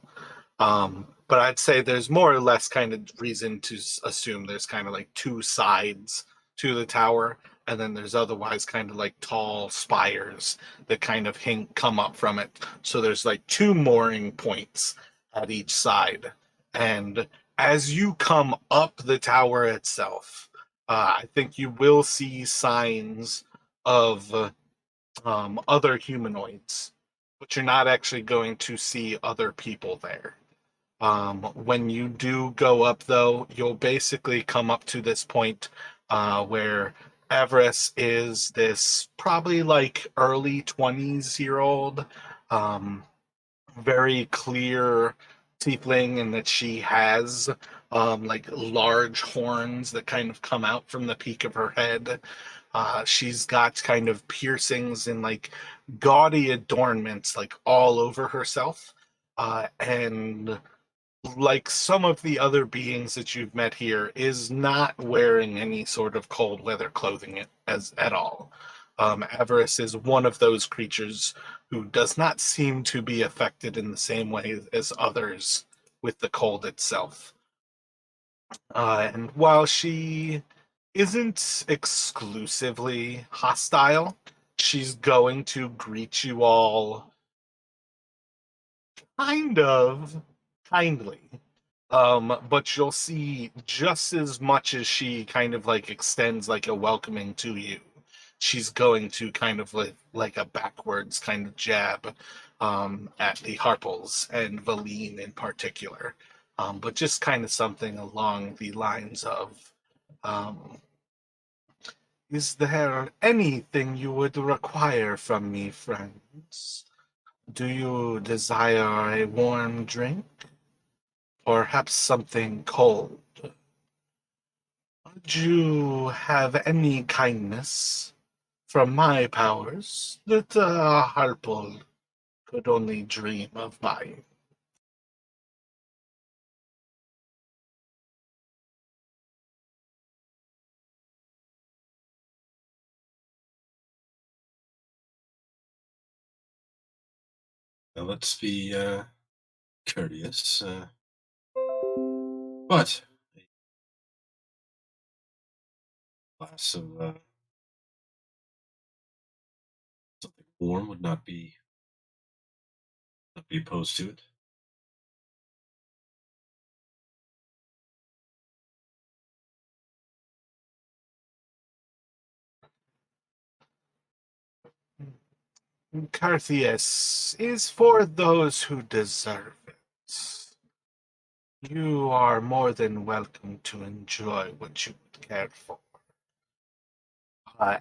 But I'd say there's more or less kind of reason to assume there's kind of like two sides to the tower, and then there's otherwise kind of like tall spires that kind of come up from it. So there's like two mooring points at each side. And as you come up the tower itself, I think you will see signs of other humanoids, but you're not actually going to see other people there. When you do go up, though, you'll basically come up to this point where Everest is this probably like early 20s year old, um, very clear tiefling, in that she has like large horns that kind of come out from the peak of her head. She's got kind of piercings and like gaudy adornments like all over herself. And like some of the other beings that you've met here, is not wearing any sort of cold weather clothing at all. Everest is one of those creatures who does not seem to be affected in the same way as others with the cold itself. And while she isn't exclusively hostile, she's going to greet you all kind of kindly. But you'll see, just as much as she kind of like extends like a welcoming to you, she's going to kind of like a backwards kind of jab at the Harpels and Vellynne in particular. but just kind of something along the lines of, um, is there anything you would require from me, friends? Do you desire a warm drink? Or perhaps something cold? Would you have any kindness from my powers that Harpel could only dream of buying? Now let's be courteous. But a glass of something warm would not be opposed to it. Carthius is for those who deserve it. You are more than welcome to enjoy what you would care for.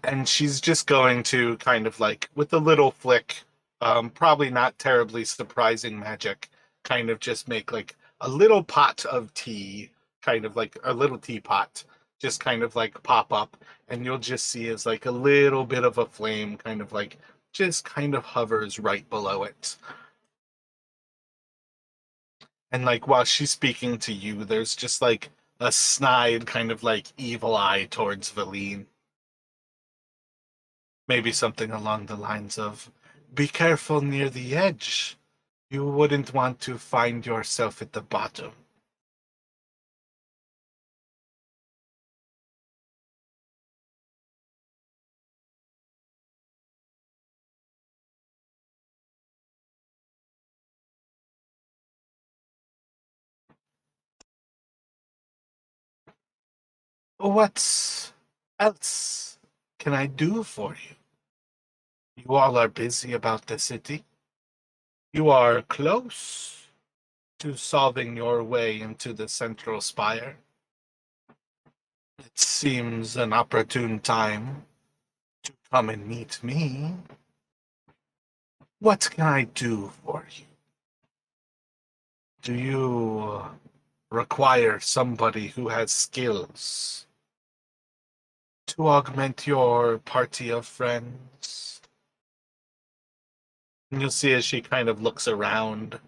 And she's just going to kind of like, with a little flick, probably not terribly surprising magic, kind of just make like a little pot of tea, kind of like a little teapot, just kind of like pop up, and you'll just see as like a little bit of a flame kind of like just kind of hovers right below it. And like while she's speaking to you, there's just like a snide kind of like evil eye towards Vellynne. Maybe something along the lines of, be careful near the edge. You wouldn't want to find yourself at the bottom. What else can I do for you? You all are busy about the city. You are close to solving your way into the central spire. It seems an opportune time to come and meet me. What can I do for you? Do you require somebody who has skills to augment your party of friends? And you'll see as she kind of looks around,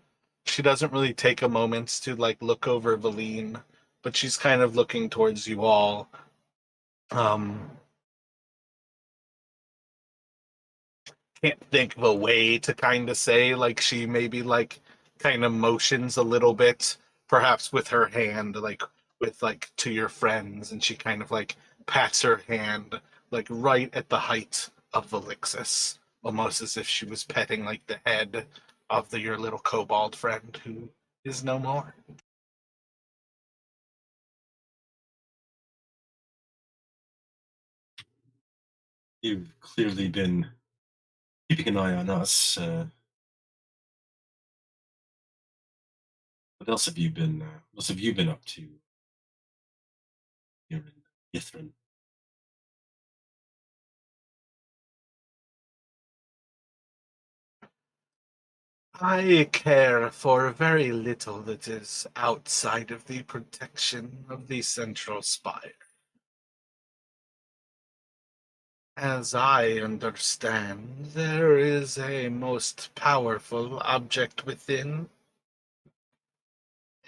she doesn't really take a moment to like look over Vellynne, but she's kind of looking towards you all. Um, can't think of a way to kind of say, like, she maybe like kind of motions a little bit, perhaps with her hand, like with like to your friends, and she kind of like pats her hand like right at the height of Velixis, almost as if she was petting like the head of your little kobold friend who is no more. You've clearly been keeping an eye on us. What else have you been? What else have you been up to here in Yithrin? I care for very little that is outside of the protection of the central spire. As I understand, there is a most powerful object within,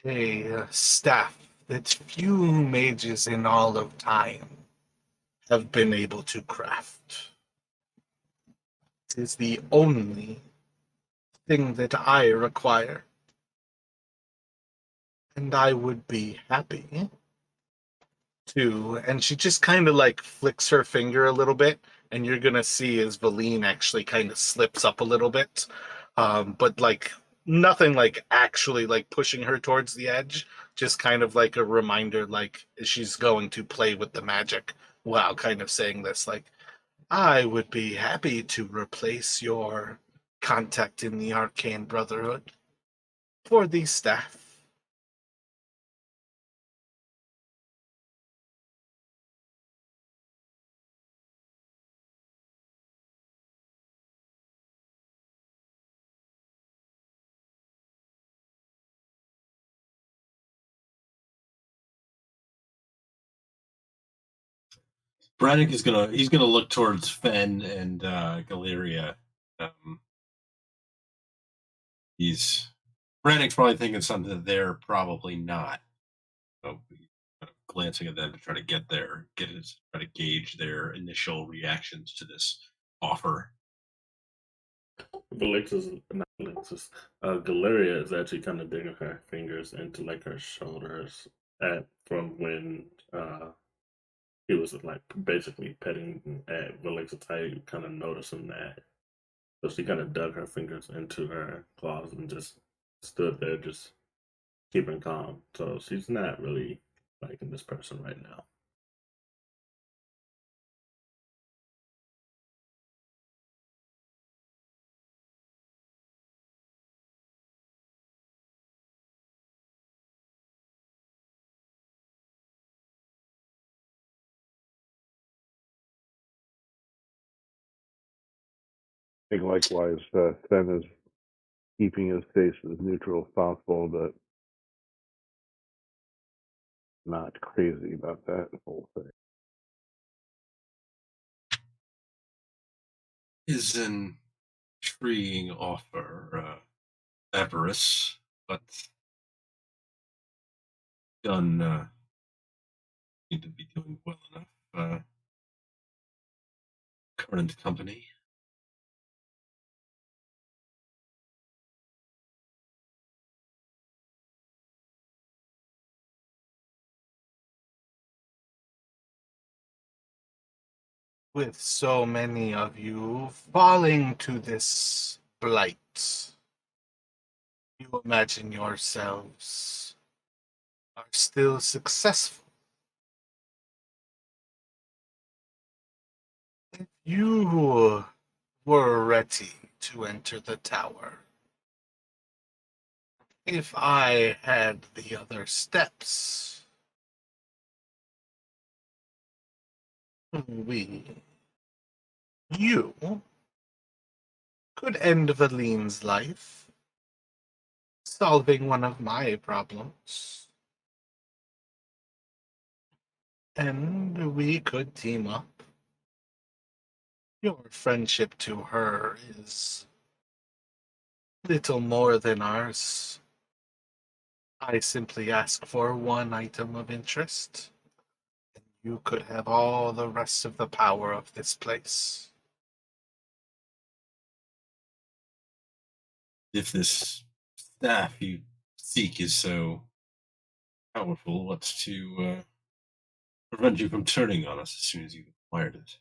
a staff that few mages in all of time have been able to craft. It is the only thing that I require, and I would be happy to. And she just kind of like flicks her finger a little bit, and you're gonna see as Vellynne actually kind of slips up a little bit, but like nothing like actually like pushing her towards the edge, just kind of like a reminder, like she's going to play with the magic while kind of saying this, like, I would be happy to replace your contact in the Arcane Brotherhood for the staff. Braddock is he's gonna look towards Fen and Galeria. He's Braddock's probably thinking something that they're probably not. So he's kind of glancing at them to try to try to gauge their initial reactions to this offer. Not Alexis. Galeria is actually kind of digging her fingers into like her shoulders from when he was like basically petting at Vellynne's height, kind of noticing that. So she kind of dug her fingers into her claws and just stood there, just keeping calm. So she's not really liking this person right now. I think likewise, Fen is keeping his face as neutral as possible, but not crazy about that whole thing. Is an intriguing offer, avarice, but done. Need to be doing well enough. Current company. With so many of you falling to this blight, you imagine yourselves are still successful. If you were ready to enter the tower, if I had the other steps, you could end Vellynne's life, solving one of my problems. And we could team up. Your friendship to her is little more than ours. I simply ask for one item of interest, and you could have all the rest of the power of this place. If this staff you seek is so powerful, what's to prevent you from turning on us as soon as you've acquired it?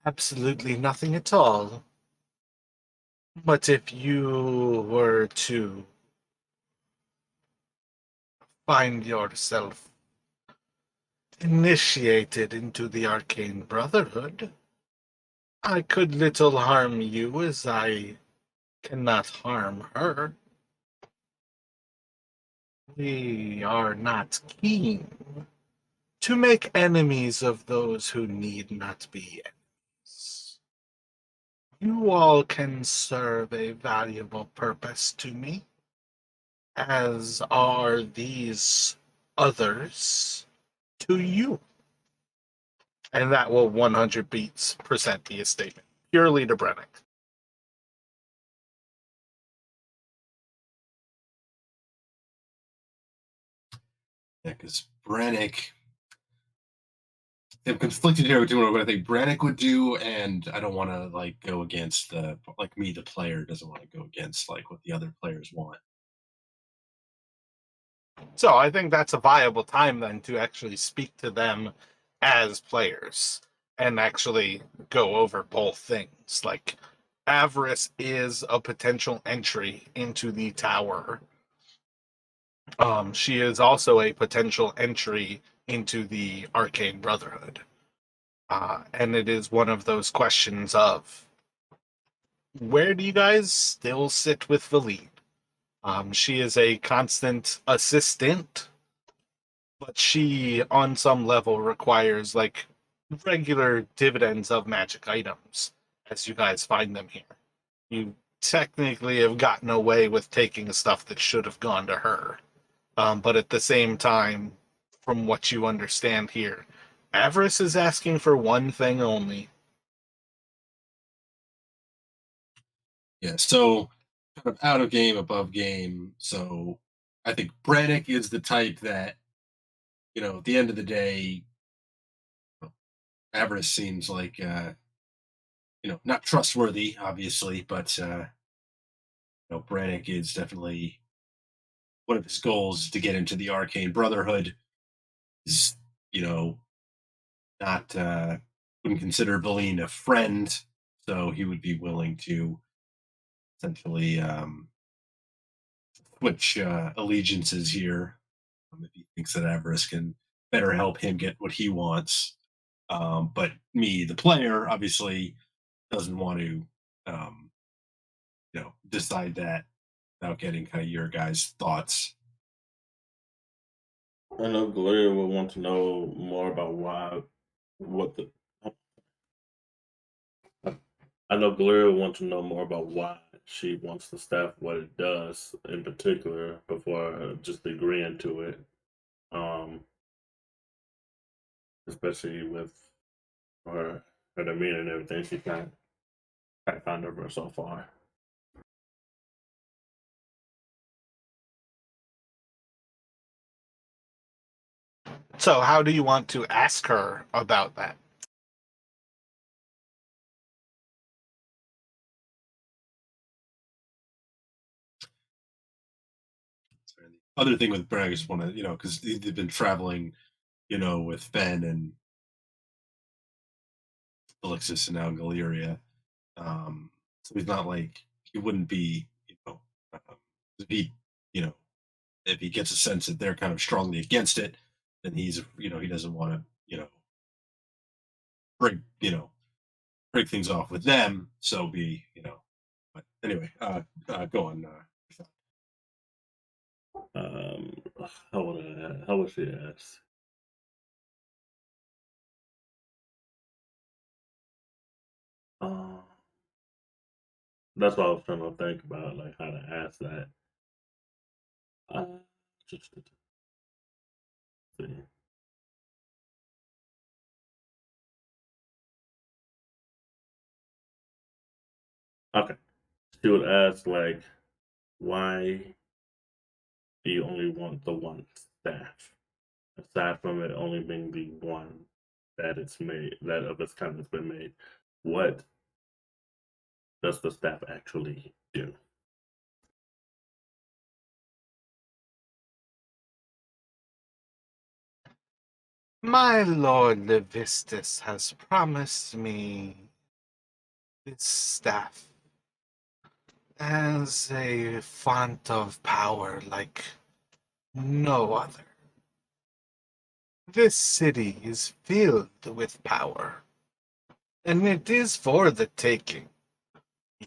Absolutely nothing at all. But if you were to find yourself initiated into the Arcane Brotherhood, I could little harm you as I cannot harm her. We are not keen to make enemies of those who need not be enemies. You all can serve a valuable purpose to me, as are these others to you. And that will 100% be a statement, purely to Brennick. Yeah, because Brannick, I'm conflicted here between what I think Brannick would do, and I don't want to like go against the player doesn't want to go against like what the other players want. So I think that's a viable time then to actually speak to them as players and actually go over both things. Like, Avarice is a potential entry into the tower. She is also a potential entry into the Arcane Brotherhood. And it is one of those questions of, where do you guys still sit with Vellynne? She is a constant assistant, but she, on some level, requires like regular dividends of magic items as you guys find them here. You technically have gotten away with taking stuff that should have gone to her. But at the same time, from what you understand here. Avarice is asking for one thing only. Yeah, so kind of out of game, above game. So I think Brannick is the type that, at the end of the day, Avarice seems like, not trustworthy, obviously, but, Brannick is definitely one of his goals is to get into the Arcane Brotherhood. Is, you know, not, wouldn't consider Vellynne a friend, so he would be willing to essentially switch allegiances here if he thinks that Avarice can better help him get what he wants. But me, the player, obviously doesn't want to, um, decide that without getting kind of your guys' thoughts. I know Gloria would want to know more about what the. I know Gloria would want to know more about why she wants the staff, what it does in particular, before just agreeing to it. Um, Especially with her demeanor and everything she can't find over her so far. So, how do you want to ask her about that? The other thing with Bragg, I just want to, because they've been traveling, with Ben and Alexis and now Galeria. So he's not like he wouldn't be, if he, you know, if he gets a sense that they're kind of strongly against it, then he's, he doesn't want to, break, break things off with them. So but anyway, go on. Um, how would she ask? Uh, that's what I was trying to think about, like how to ask that. Uh, just to see. Okay, she would ask like, why do you only want the one staff? Aside from it only being the one that it's made, that of its kind that's been made, what does the staff actually do? My Lord Levistus has promised me this staff as a font of power like no other. This city is filled with power, and it is for the taking.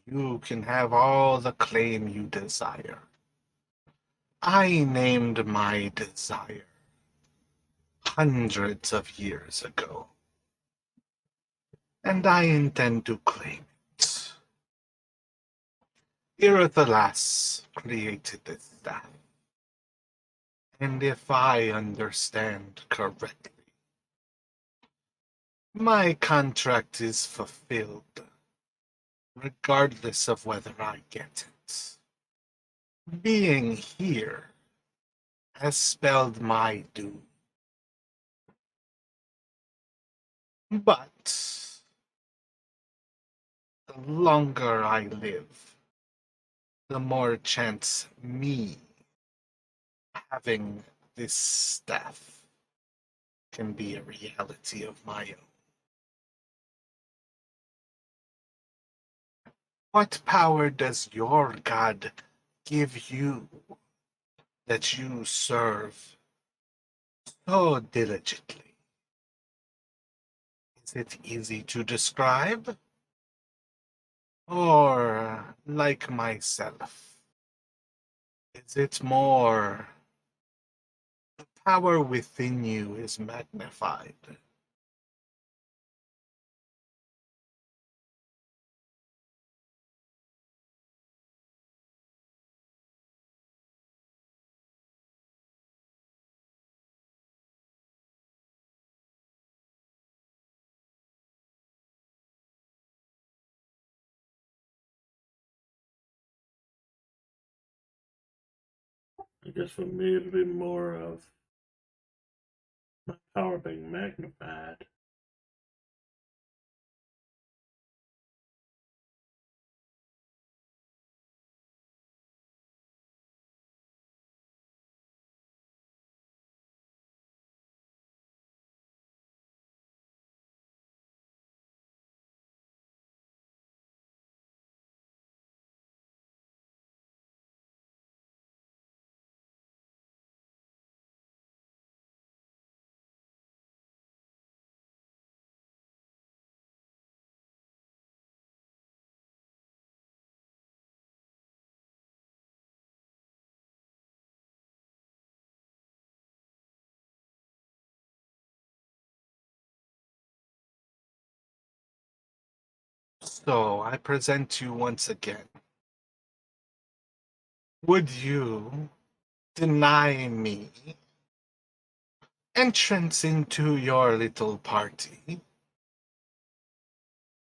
You can have all the claim you desire. I named my desire hundreds of years ago, and I intend to claim it. Irathalas created this staff, and if I understand correctly, my contract is fulfilled, regardless of whether I get it. Being here has spelled my doom. But the longer I live, the more chance me having this staff can be a reality of my own. What power does your God give you that you serve so diligently? Is it easy to describe? Or, like myself, is it more the power within you is magnified? I guess for me it'd be more of my power being magnified. So I present you once again. Would you deny me entrance into your little party?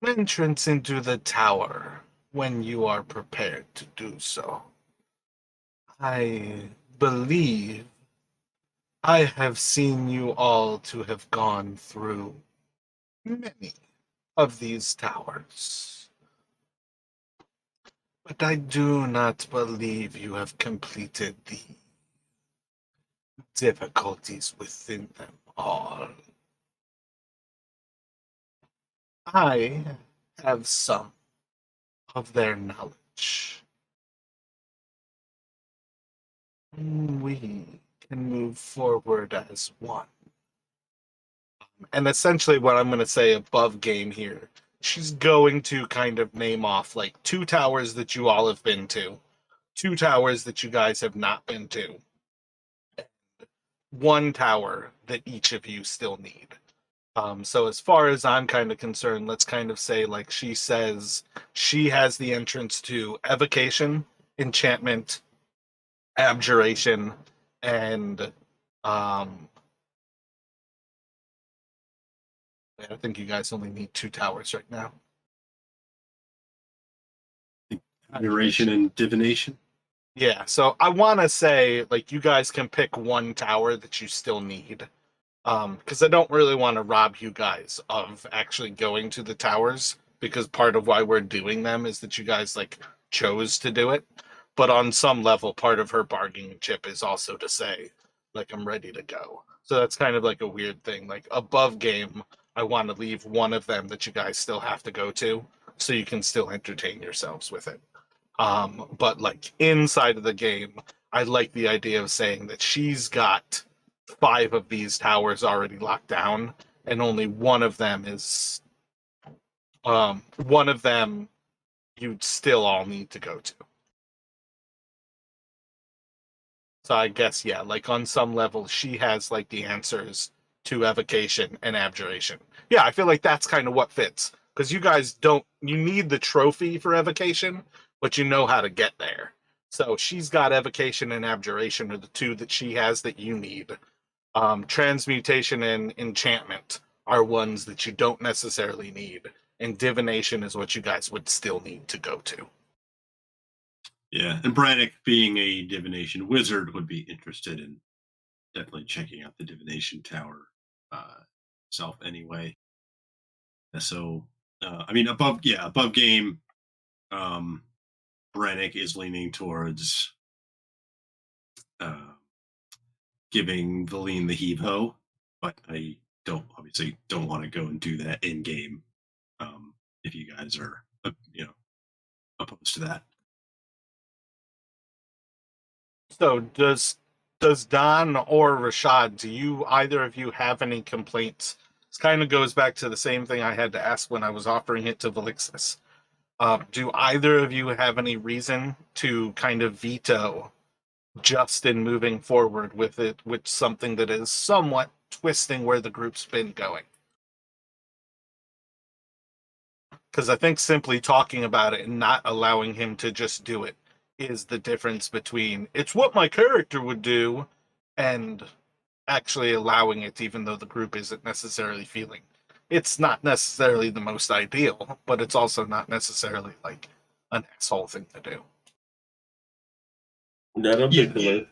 Entrance into the tower when you are prepared to do so. I believe I have seen you all to have gone through many of these towers, but I do not believe you have completed the difficulties within them all. I have some of their knowledge. We can move forward as one. And essentially, what I'm going to say above game here, she's going to kind of name off like 2 towers that you all have been to, 2 towers that you guys have not been to, 1 tower that each of you still need. So as far as I'm kind of concerned, let's kind of say like she says she has the entrance to evocation, enchantment, abjuration, and I think you guys only need 2 towers right now. Abjuration and divination. Yeah, so I want to say like you guys can pick 1 tower that you still need. Because I don't really want to rob you guys of actually going to the towers, because part of why we're doing them is that you guys like chose to do it. But on some level, part of her bargaining chip is also to say, like, I'm ready to go. So that's kind of like a weird thing. Like above game, I want to leave 1 of them that you guys still have to go to, so you can still entertain yourselves with it. But like inside of the game, I like the idea of saying that she's got 5 of these towers already locked down, and only 1 of them is 1 of them you'd still all need to go to. So I guess yeah, like on some level she has like the answers to evocation and abjuration. Yeah, I feel like that's kind of what fits, because you guys don't, you need the trophy for evocation, but you know how to get there. So she's got evocation and abjuration are the 2 that she has that you need. Transmutation and enchantment are ones that you don't necessarily need, and divination is what you guys would still need to go to. Yeah, and Brannick, being a divination wizard, would be interested in definitely checking out the divination tower uh, itself anyway. So, I mean, above game, um, Brannick is leaning towards uh, giving Vellynne the heave ho, but I don't want to go and do that in game. If you guys are, opposed to that. So does Don or Rashad, do you either of you have any complaints? This kind of goes back to the same thing I had to ask when I was offering it to Valixis. Do either of you have any reason to kind of veto Justin moving forward with it, with something that is somewhat twisting where the group's been going? Because I think simply talking about it and not allowing him to just do it is the difference between it's what my character would do and actually allowing it, even though the group isn't necessarily feeling. It's not necessarily the most ideal, but it's also not necessarily like an asshole thing to do. That'll be Yeah, clear.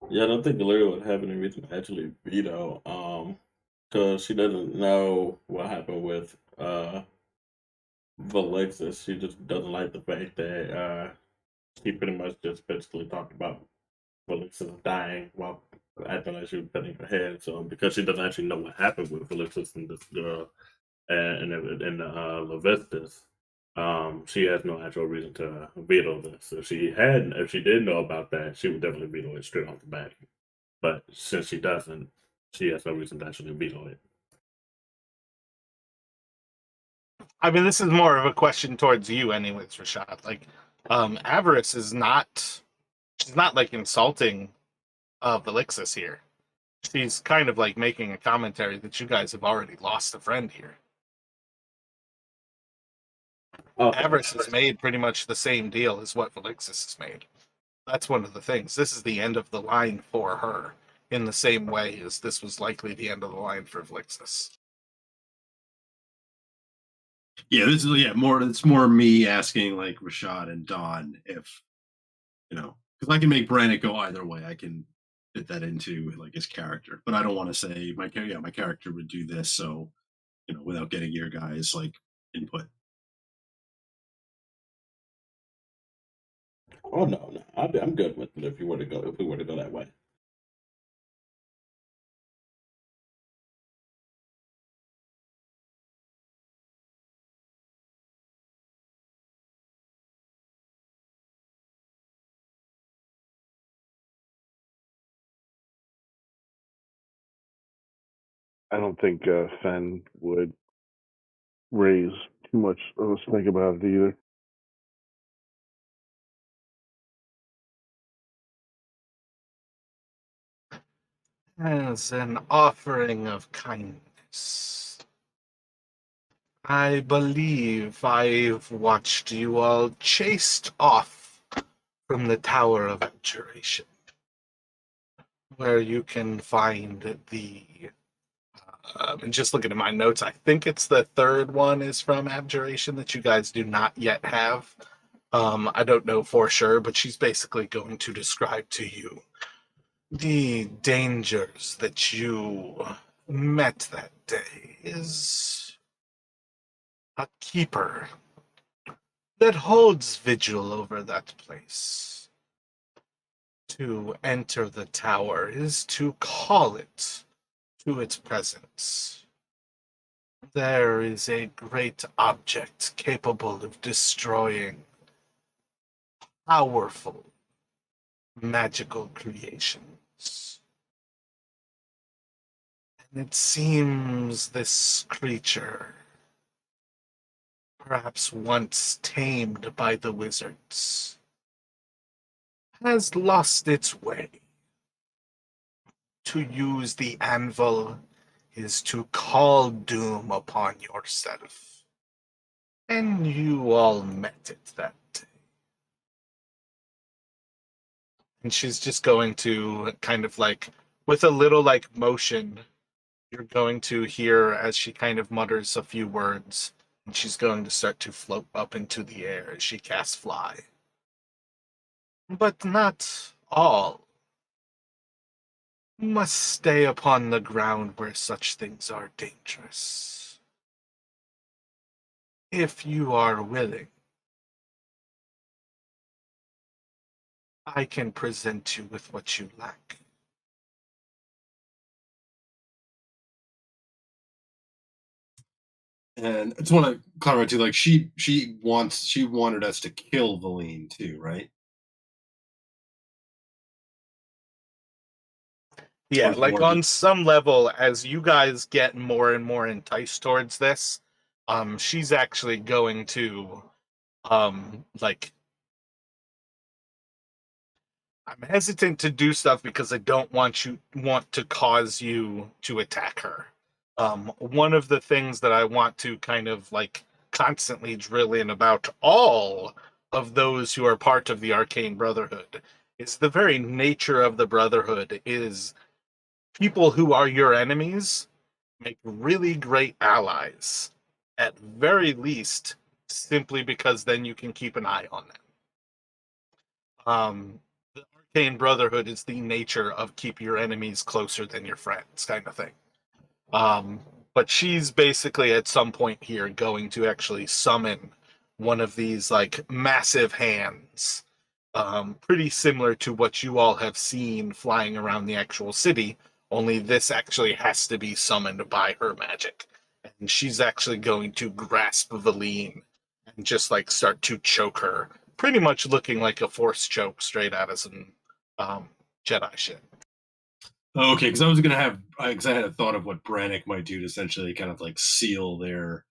Yeah, I don't think Galera would have any reason to actually veto, because she doesn't know what happened with Valexis. She just doesn't like the fact that he pretty much just basically talked about Valexis dying while acting like she was petting her head. So because she doesn't actually know what happened with Valexis and this girl and Levistus, she has no actual reason to veto this. If she did know about that, she would definitely veto it straight off the bat. But since she doesn't, she has no reason to actually veto it. I mean, this is more of a question towards you, anyways, Rashad. Like, Avarice is not. She's not like insulting Velixis here. She's kind of like making a commentary that you guys have already lost a friend here. Okay. Avarice has made pretty much the same deal as what Velixis has made. That's one of the things. This is the end of the line for her, in the same way as this was likely the end of the line for Velixis. Yeah, this is more. It's more me asking like Rashad and Don if because I can make Brannick go either way. I can fit that into like his character, but I don't want to say my character would do this. So without getting your guys like input. Oh no. I'm good with it if you were to go if we were to go that way. I don't think Fen would raise too much of a stink about it either. As an offering of kindness, I believe I've watched you all chased off from the Tower of Abjuration, where you can find the. And just looking at my notes, I think it's the third one is from Abjuration that you guys do not yet have. I don't know for sure, but she's basically going to describe to you the dangers that you met that day. Is a keeper that holds vigil over that place. To enter the tower is to call it to its presence. There is a great object capable of destroying powerful magical creations. And it seems this creature, perhaps once tamed by the wizards, has lost its way. To use the anvil is to call doom upon yourself. And you all met it that day. And she's just going to kind of like, with a little like motion, you're going to hear as she kind of mutters a few words, and she's going to start to float up into the air as she casts fly. But not all must stay upon the ground where such things are dangerous. If you are willing, I can present you with what you lack. And I just want to clarify too. Like she wanted us to kill Vellynne too, right? Yeah, Or is like more on some level, as you guys get more and more enticed towards this, she's actually going to, like, I'm hesitant to do stuff because I don't want to cause you to attack her. One of the things that I want to kind of like constantly drill in about all of those who are part of the Arcane Brotherhood is the very nature of the Brotherhood is people who are your enemies make really great allies, at very least, simply because then you can keep an eye on them. The Arcane Brotherhood is the nature of keep your enemies closer than your friends kind of thing. But she's basically at some point here going to actually summon one of these like massive hands, pretty similar to what you all have seen flying around the actual city, only this actually has to be summoned by her magic. And she's actually going to grasp Vellynne and just like start to choke her, pretty much looking like a force choke straight out of some Jedi shit. Okay, because I was gonna have, because I had a thought of what Brannick might do to essentially kind of like seal their,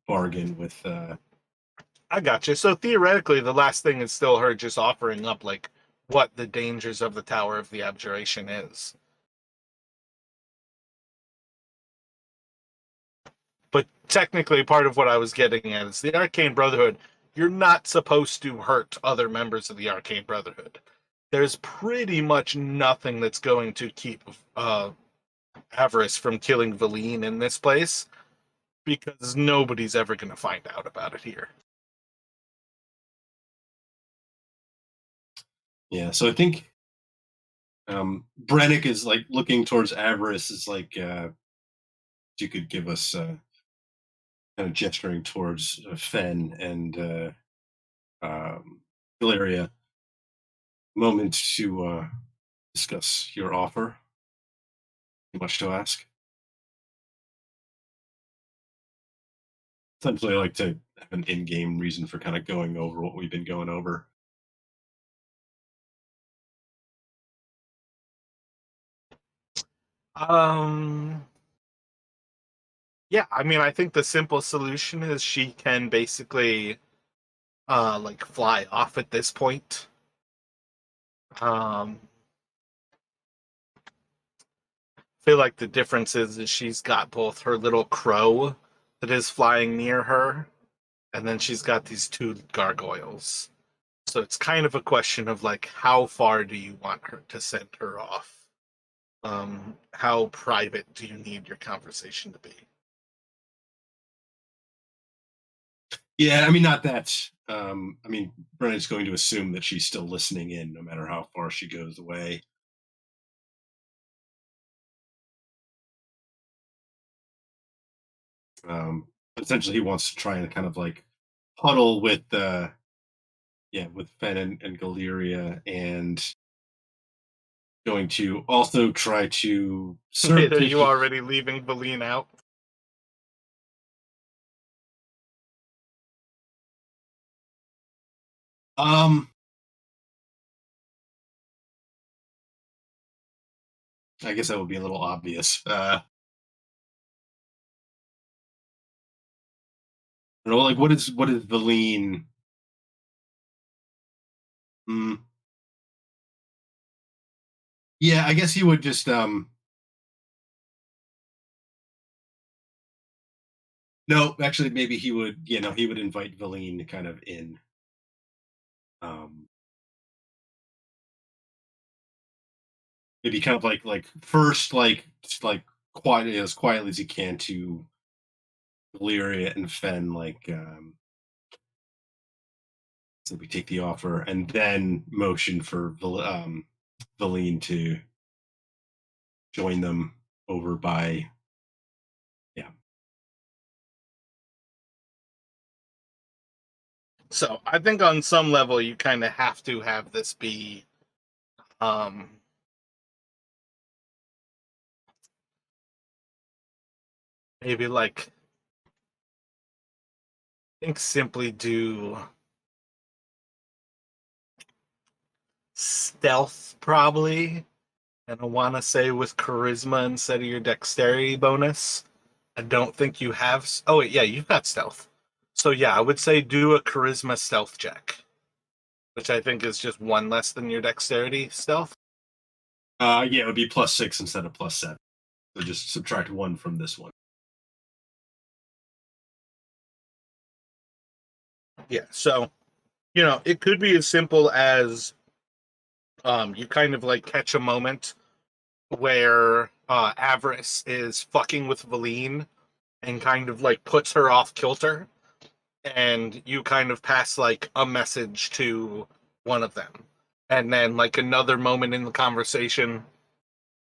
bargain with. I gotcha. So theoretically, the last thing is still her just offering up like what the dangers of the Tower of the Abjuration is. But technically, part of what I was getting at is the Arcane Brotherhood. You're not supposed to hurt other members of the Arcane Brotherhood. There's pretty much nothing that's going to keep Avarice from killing Vellynne in this place, because nobody's ever going to find out about it here. Yeah, so I think Brannick is like looking towards Avarice. Is like you could give us kind of gesturing towards Fen and Valeria moment to discuss your offer. Too much to ask. Essentially, I like to have an in-game reason for kind of going over what we've been going over. Yeah, I mean, I think the simple solution is she can basically like fly off at this point. Feel like the difference is she's got both her little crow that is flying near her, and then she's got these two gargoyles. So it's kind of a question of like, how far do you want her to send her off? How private do you need your conversation to be? Yeah, I mean, not that. I mean, Brennan's going to assume that she's still listening in, no matter how far she goes away. Essentially, he wants to try and kind of like huddle with, with Fen and Galeria, and going to also try to Wait, are you already leaving Vellynne out? I guess that would be a little obvious. I don't know, like what is Vellynne? Mm, yeah, I guess he would just no, actually maybe he would, he would invite Vellynne kind of in. Um Maybe kind of like first like quietly as he can to Valyria and Fen, like so we take the offer, and then motion for Vellynne to join them over by, yeah. So I think on some level you kind of have to have this be maybe like, I think simply do stealth probably, and I want to say with charisma instead of your dexterity bonus. I don't think you have. Oh wait, yeah, you've got stealth. So yeah, I would say do a charisma stealth check, which I think is just one less than your dexterity stealth. Yeah, it would be +6 instead of +7. So just subtract 1 from this one. Yeah, so it could be as simple as you kind of like catch a moment where Avarice is fucking with Vellynne and kind of like puts her off kilter, and you kind of pass like a message to one of them. and then like another moment in the conversation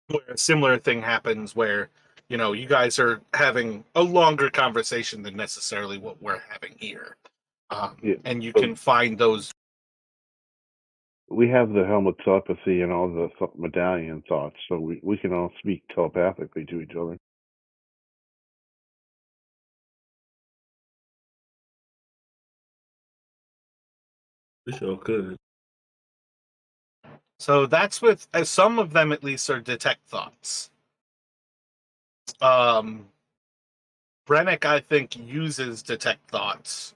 where a similar thing happens where you guys are having a longer conversation than necessarily what we're having here, Yeah, and you but can find those. we have the helmet telepathy and all the medallion thoughts, so we can all speak telepathically to each other. We sure could. So that's with some of them at least are detect thoughts. um Brennick, I think, uses detect thoughts,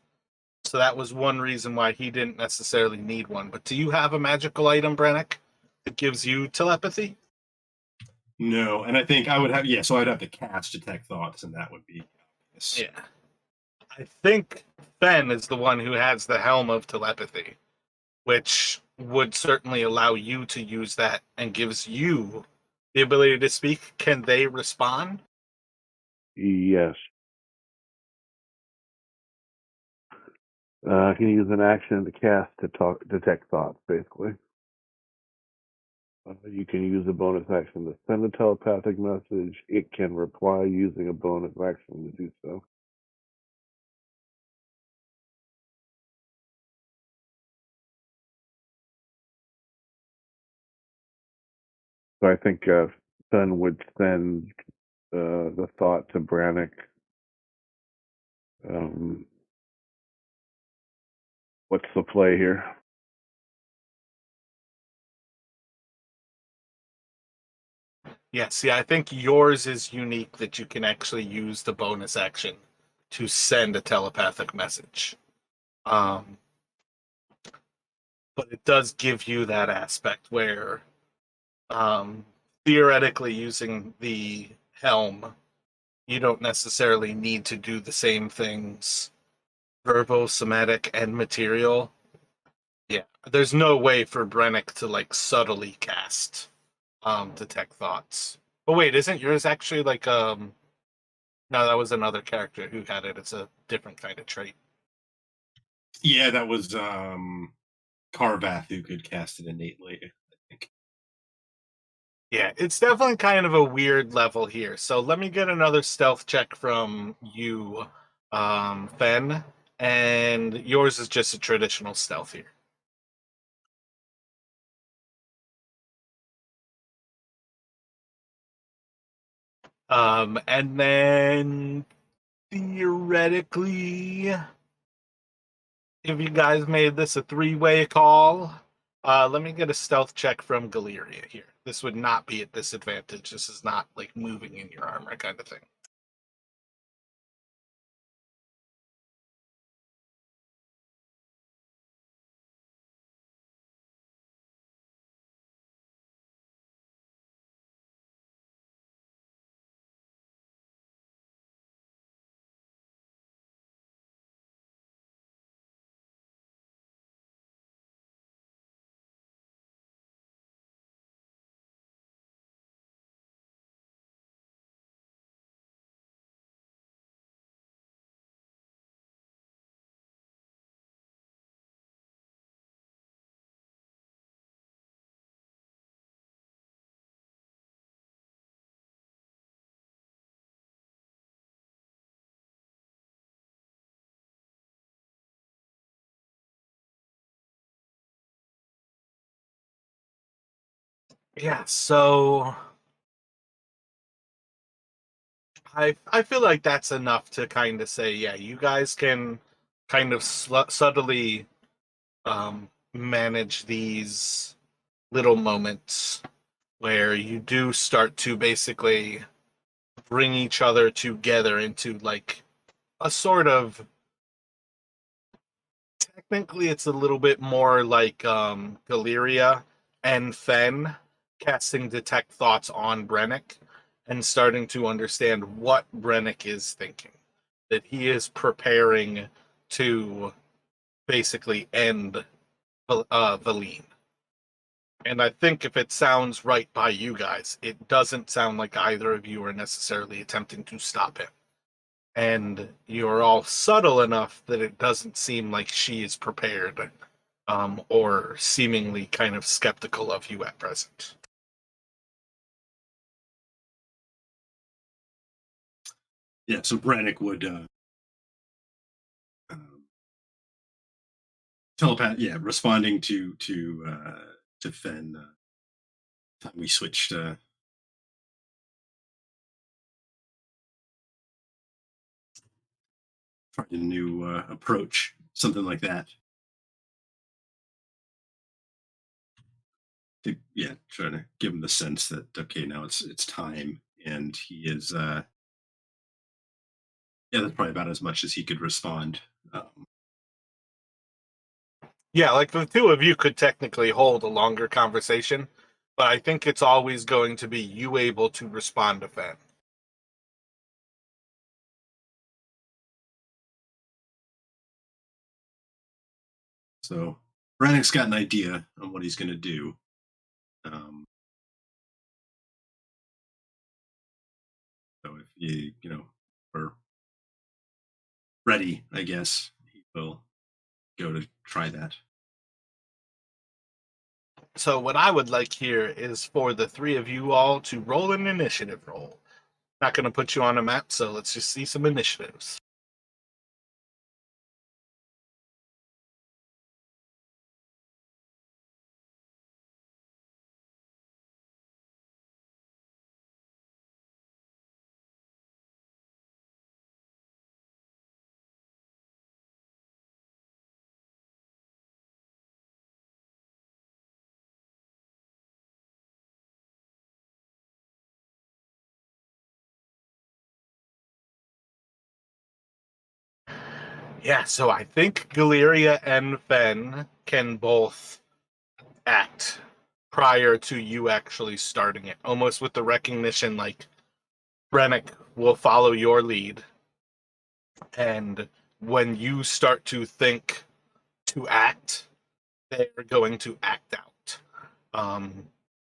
so that was one reason why he didn't necessarily need one. But do you have a magical item, Brennick, that gives you telepathy? No, and I think I would have so I'd have to cast detect thoughts, and that would be Yeah. I think Fen is the one who has the helm of telepathy, which would certainly allow you to use that and gives you the ability to speak. Can they respond? Yes. I can use an action to cast to detect thoughts, basically. You can use a bonus action to send a telepathic message. It can reply using a bonus action to do so. So I think Sun would send the thought to Brannick. What's the play here? Yeah, see, I think yours is unique that you can actually use the bonus action to send a telepathic message. But it does give you that aspect where theoretically using the helm, you don't necessarily need to do the same things, verbal, somatic, and material. Yeah, there's no way for Brennick to like subtly cast detect thoughts. But wait, isn't yours actually like no, that was another character who had it. It's a different kind of trait. yeah, that was Carvath who could cast it innately, I think. Yeah, it's definitely kind of a weird level here. So let me get another stealth check from you, Fen, and yours is just a traditional stealth here. And then theoretically, if you guys made this a three-way call, let me get a stealth check from Galeria here. This would not be at disadvantage. This is not like moving in your armor kind of thing. Yeah, so I feel like that's enough to kind of say, yeah, you guys can kind of subtly manage these little moments where you do start to basically bring each other together into like a sort of, technically it's a little bit more like Galeria and Fen casting detect thoughts on Brennick and starting to understand what Brennick is thinking, that he is preparing to basically end Vellynne. And I think if it sounds right by you guys, it doesn't sound like either of you are necessarily attempting to stop him. And you're all subtle enough that it doesn't seem like she is prepared or seemingly kind of skeptical of you at present. Yeah, so Brannick would telepath, responding to Fen. Time we switched. Tried a new approach, something like that. Trying to give him the sense that okay, now it's time, and he is. That's probably about as much as he could respond. Yeah, like the two of you could technically hold a longer conversation, but I think it's always going to be you able to respond to Fen. So Brannick's got an idea on what he's going to do. So if you are ready, I guess he will go to try that. So what I would like here is for the three of you all to roll an initiative roll. Not going to put you on a map, so let's just see some initiatives. Yeah, so I think Galeria and Fen can both act prior to you actually starting it, almost with the recognition like Brennick will follow your lead, and when you start to think to act, they're going to act out.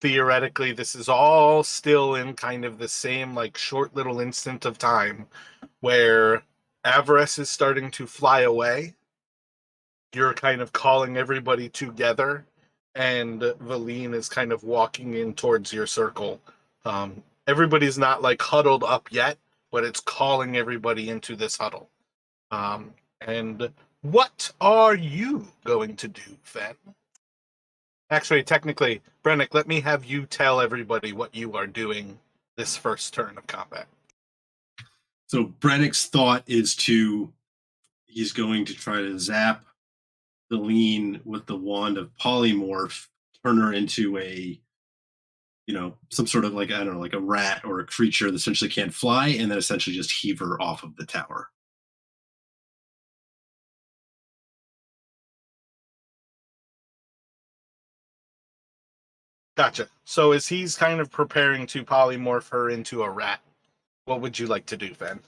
Theoretically, this is all still in kind of the same like short little instant of time where Avarice is starting to fly away. You're kind of calling everybody together, and Vellynne is kind of walking in towards your circle. Everybody's not like huddled up yet, but it's calling everybody into this huddle. And what are you going to do, Fen? Actually, technically, Brennick, let me have you tell everybody what you are doing this first turn of combat. So Brannick's thought is he's going to try to zap Vellynne with the wand of polymorph, turn her into some sort of like, I don't know, like a rat or a creature that essentially can't fly, and then essentially just heave her off of the tower. Gotcha. So as he's kind of preparing to polymorph her into a rat, what would you like to do, Fen?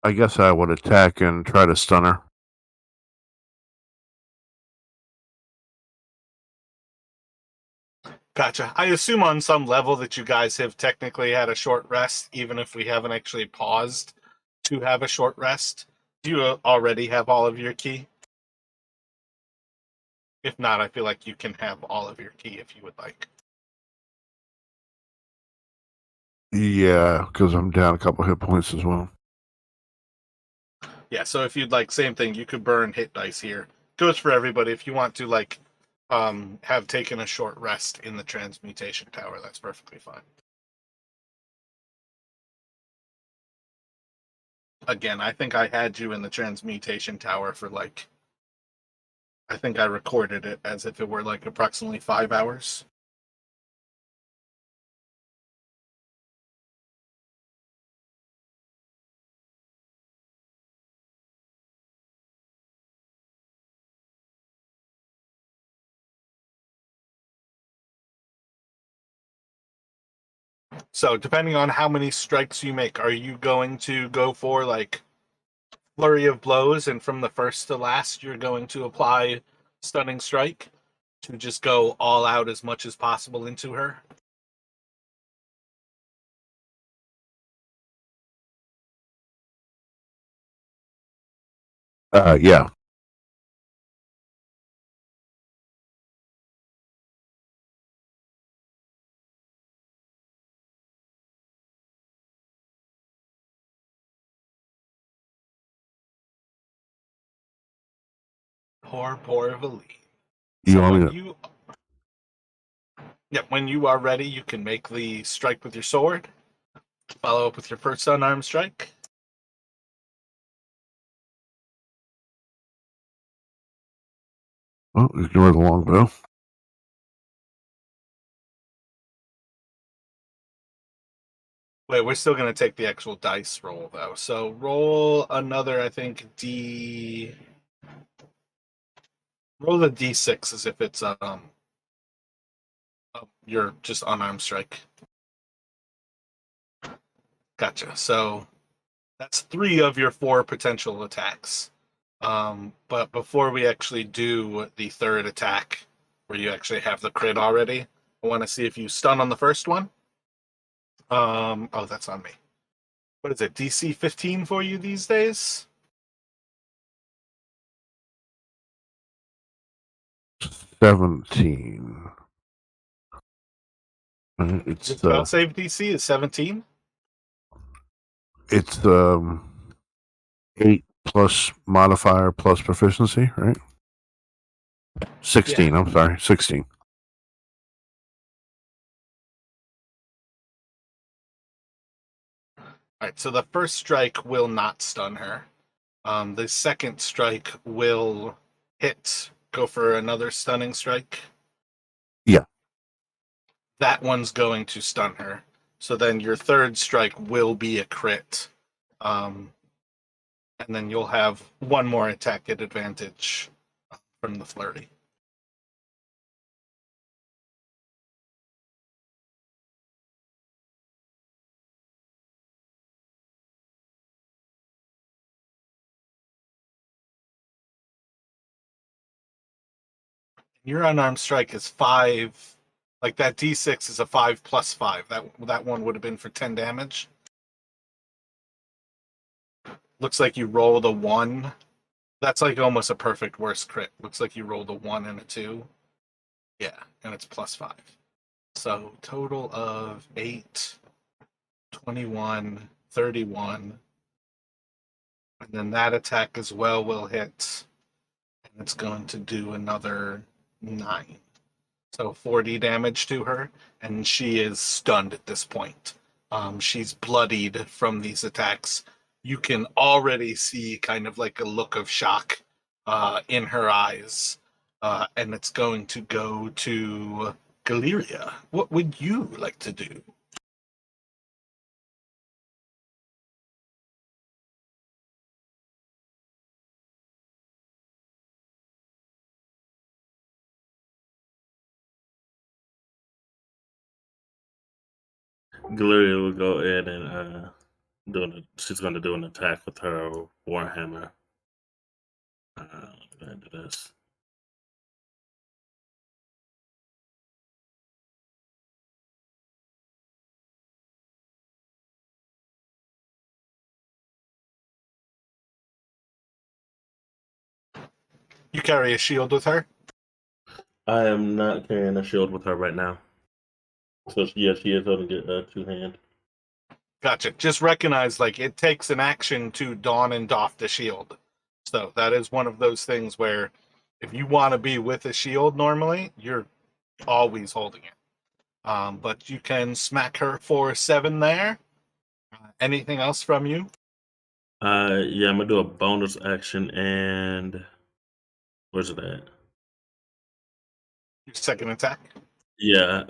I guess I would attack and try to stun her. Gotcha. I assume on some level that you guys have technically had a short rest, even if we haven't actually paused to have a short rest. Do you already have all of your ki? If not, I feel like you can have all of your ki if you would like. Yeah, because I'm down a couple hit points as well. Yeah, so if you'd like, same thing, you could burn hit dice here. Goes for everybody. If you want to have taken a short rest in the transmutation tower, that's perfectly fine. Again, I think I had you in the transmutation tower for I think I recorded it as if it were like approximately 5 hours. So depending on how many strikes you make, are you going to go for flurry of blows, and from the first to last, you're going to apply stunning strike? to just go all out as much as possible into her? Yeah. Poor Vellynne. You So want when me to? you, yeah, when you are ready, you can make the strike with your sword. Follow up with your first unarmed strike. Oh, ignore the longbow. Wait, we're still going to take the actual dice roll, though. So roll another, I think, roll the D6 as if it's your just unarmed strike. Gotcha. So that's 3 of your 4 potential attacks. But before we actually do the third attack, where you actually have the crit already, I want to see if you stun on the first one. Oh, that's on me. What is it? DC 15 for you these days? 17. It's Your spell save DC is 17. it's 8 plus modifier plus proficiency, right? 16. I'm sorry, 16. All right, so the first strike will not stun her. The second strike will hit. Go for another stunning strike. Yeah. That one's going to stun her. So then your third strike will be a crit. And then you'll have one more attack at advantage from the flurry. Your unarmed strike is 5. Like that D6 is a 5 plus 5. That one would have been for 10 damage. Looks like you rolled a 1. That's like almost a perfect worst crit. Looks like you rolled a 1 and a 2. Yeah, and it's plus 5. So total of 8, 21, 31. And then that attack as well will hit. And it's going to do another 9. So 40 damage to her. And she is stunned at this point. She's bloodied from these attacks. You can already see kind of like a look of shock in her eyes. And it's going to go to Galeria. What would you like to do? Galeria will go ahead and she's going to do an attack with her warhammer. Go ahead and do this. You carry a shield with her? I am not carrying a shield with her right now. So yeah, she is going to get 2-hand. Gotcha. Just recognize, like, it takes an action to don and doff the shield. So that is one of those things where if you want to be with a shield normally, you're always holding it. But you can smack her for 7 there. Anything else from you? Yeah, I'm gonna do a bonus action and where's it at? Your second attack? Yeah,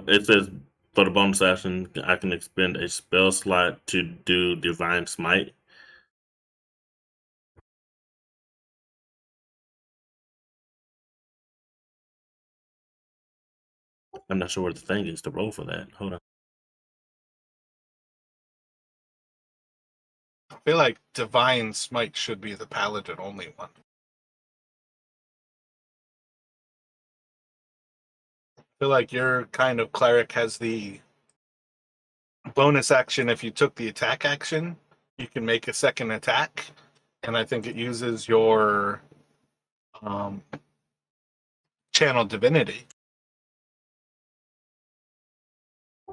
it says for the bonus action, I can expend a spell slot to do Divine Smite. I'm not sure where the thing is to roll for that. Hold on. I feel like Divine Smite should be the paladin only one. feel like your kind of cleric has the bonus action. If you took the attack action, you can make a second attack, and I think it uses your channel divinity.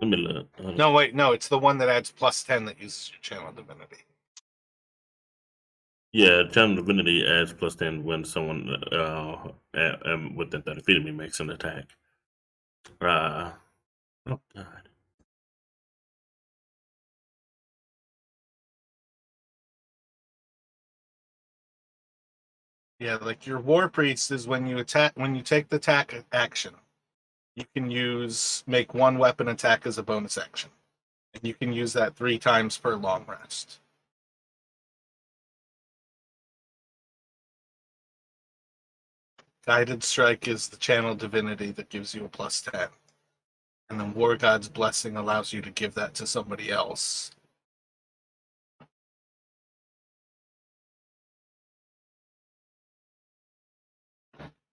Let me look. Hold on. No, wait, no, it's the one that adds +10 that uses your channel divinity. Yeah, channel divinity adds +10 when someone within 30 feet of me makes an attack. Oh god. Yeah, like your war priest is when you take the attack action, you can make one weapon attack as a bonus action. And you can use that 3 times per long rest. Guided strike is the channel divinity that gives you a +10. And then War God's Blessing allows you to give that to somebody else.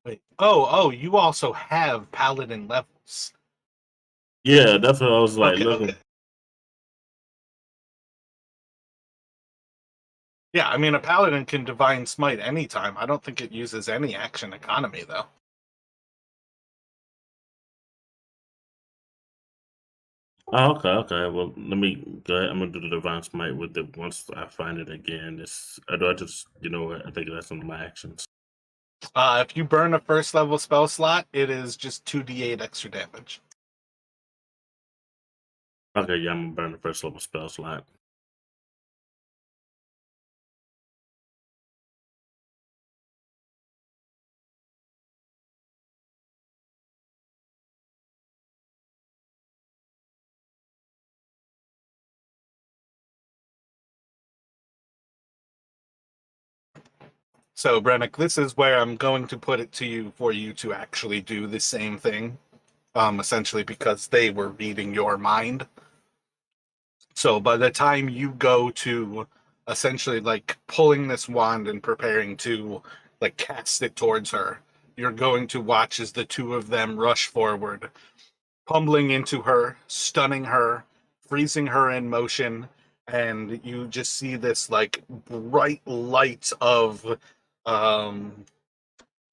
Wait. Oh, you also have paladin levels. Yeah, that's what I was like Okay, looking. okay. Yeah, I mean, a paladin can divine smite anytime. I don't think it uses any action economy, though. Oh, okay. Well, let me go ahead. I'm gonna do the divine smite with it once I find it again. Or do I just, I think that's one of my actions. If you burn a first level spell slot, it is just 2d8 extra damage. Okay, yeah, I'm gonna burn the first level spell slot. So, Brennick, this is where I'm going to put it to you for you to actually do the same thing, essentially because they were reading your mind. So by the time you go to essentially like pulling this wand and preparing to like cast it towards her, you're going to watch as the two of them rush forward, pummeling into her, stunning her, freezing her in motion, and you just see this like bright light of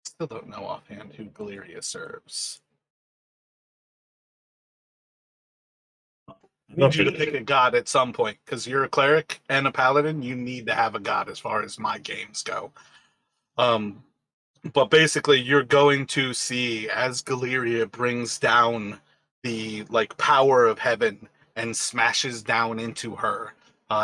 still don't know offhand who Galeria serves. I need you to pick a god at some point because you're a cleric and a paladin. You need to have a god as far as my games go. But basically, you're going to see as Galeria brings down the like power of heaven and smashes down into her.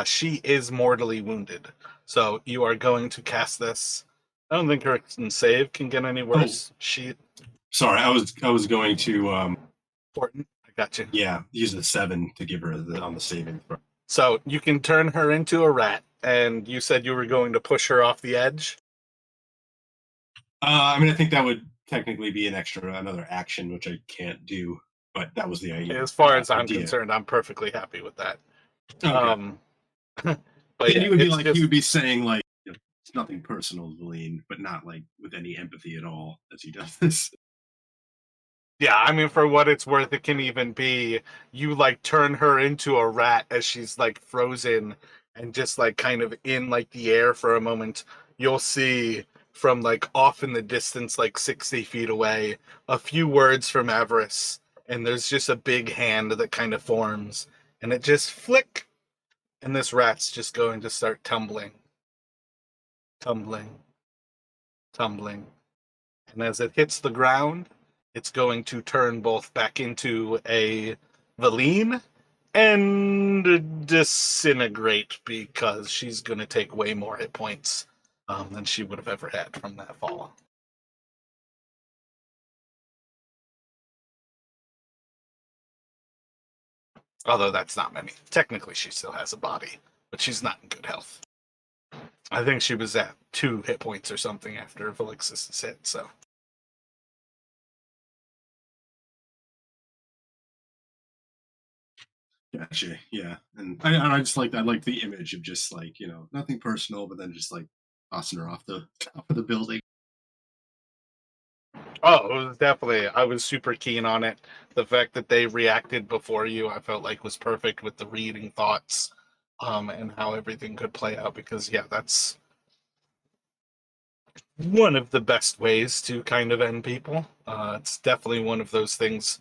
She is mortally wounded, so you are going to cast this. I don't think her save can get any worse. Sorry, I was going to Important. I got you. yeah, use the 7 to give her on the saving throw. So you can turn her into a rat, and you said you were going to push her off the edge. I mean, I think that would technically be another action, which I can't do. But that was the idea. As far as I'm concerned, I'm perfectly happy with that. Okay. But yeah, yeah, he would be saying like, it's nothing personal, Vellynne, but not like with any empathy at all as he does this. Yeah, I mean, for what it's worth, it can even be you like turn her into a rat as she's like frozen and just like kind of in like the air for a moment. You'll see from like off in the distance, like 60 feet away, a few words from Avarice, and there's just a big hand that kind of forms, and it just flick, and this rat's just going to start tumbling. And as it hits the ground, it's going to turn both back into a Vellynne and disintegrate because she's going to take way more hit points than she would have ever had from that fall. Although that's not many. Technically, she still has a body, but she's not in good health. I think she was at 2 hit points or something after Velixis' hit, so. Gotcha. Yeah, and I just like the image of just like nothing personal, but then just like tossing her off the top of the building. Oh, it was definitely. I was super keen on it. The fact that they reacted before you, I felt like was perfect with the reading thoughts, and how everything could play out. Because yeah, that's one of the best ways to kind of end people. It's definitely one of those things.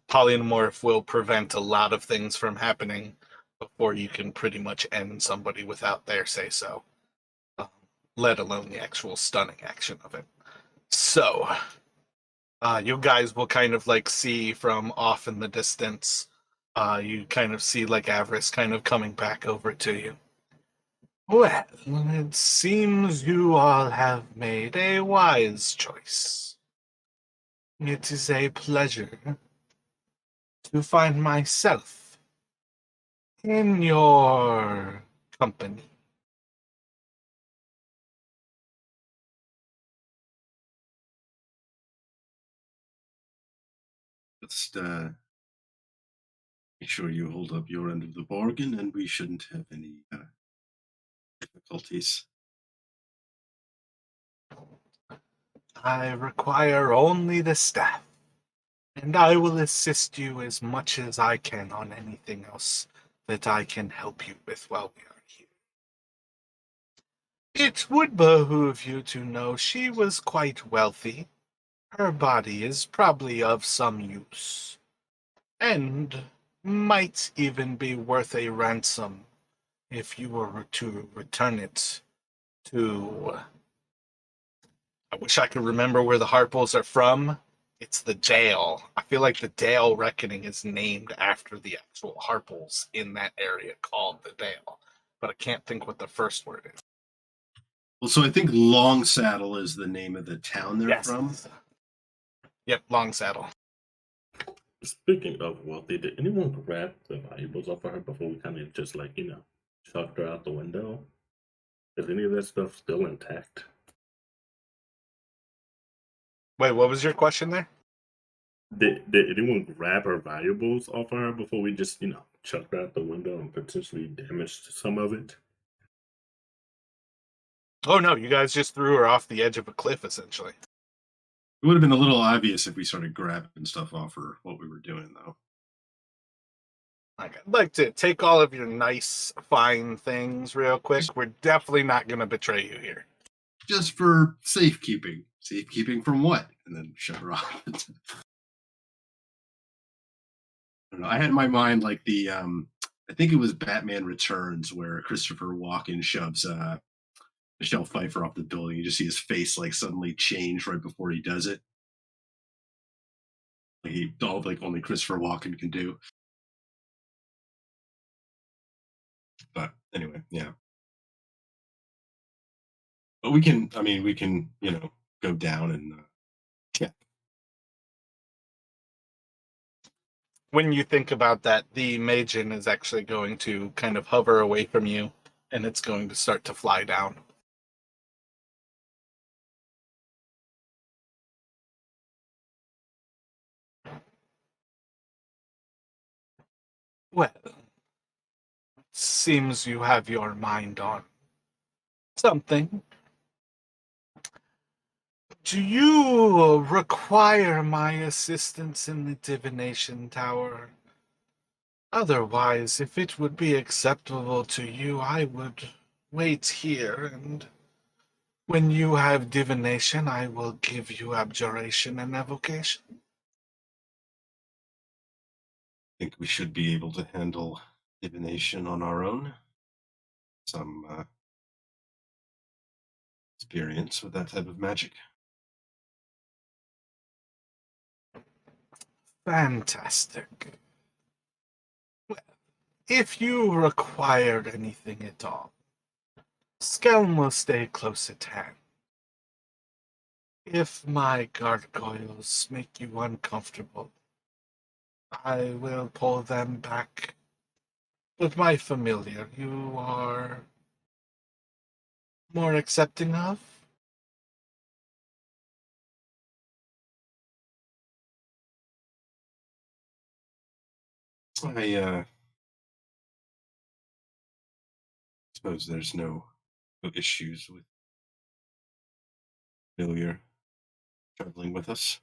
Polymorph will prevent a lot of things from happening before you can pretty much end somebody without their say so, um, let alone the actual stunning action of it. So, you guys will kind of like see from off in the distance. You kind of see like Avarice kind of coming back over to you. Well, it seems you all have made a wise choice. It is a pleasure to find myself in your company. Just make sure you hold up your end of the bargain, and we shouldn't have any difficulties. I require only the staff, and I will assist you as much as I can on anything else that I can help you with while we are here. It would behoove you to know she was quite wealthy. Her body is probably of some use, and might even be worth a ransom if you were to return it to. I wish I could remember where the Harpels are from. It's the jail. I feel like the Dale Reckoning is named after the actual Harpels in that area called the Dale, but I can't think what the first word is. Well, so I think Long Saddle is the name of the town they're Yes. from. Yep, Long Saddle. Speaking of wealthy, did anyone grab the valuables off of her before we kind of just like chucked her out the window? Is any of that stuff still intact? Wait, what was your question there? Did anyone grab her valuables off of her before we just chucked her out the window and potentially damaged some of it? Oh no, you guys just threw her off the edge of a cliff, essentially. It would have been a little obvious if we started grabbing stuff off her what we were doing, though. Like, I'd like to take all of your nice, fine things real quick. We're definitely not going to betray you here. Just for safekeeping. Safekeeping from what? And then shut her off. I don't know. I had in my mind like the I think it was Batman Returns where Christopher Walken shoves Michelle Pfeiffer off the building. You just see his face like suddenly change right before he does it. Like he all like only Christopher Walken can do. But anyway, yeah. But we can, I mean, we can, go down and yeah. When you think about that, the Majin is actually going to kind of hover away from you, and it's going to start to fly down. Well, seems you have your mind on something. Do you require my assistance in the divination tower? Otherwise, if it would be acceptable to you, I would wait here, and when you have divination, I will give you abjuration and evocation. I think we should be able to handle divination on our own. Some experience with that type of magic. Fantastic. Well, if you required anything at all, Skelm will stay close at hand. If my gargoyles make you uncomfortable, I will pull them back. But my familiar, you are more accepting of? I suppose there's no issues with failure. traveling with us.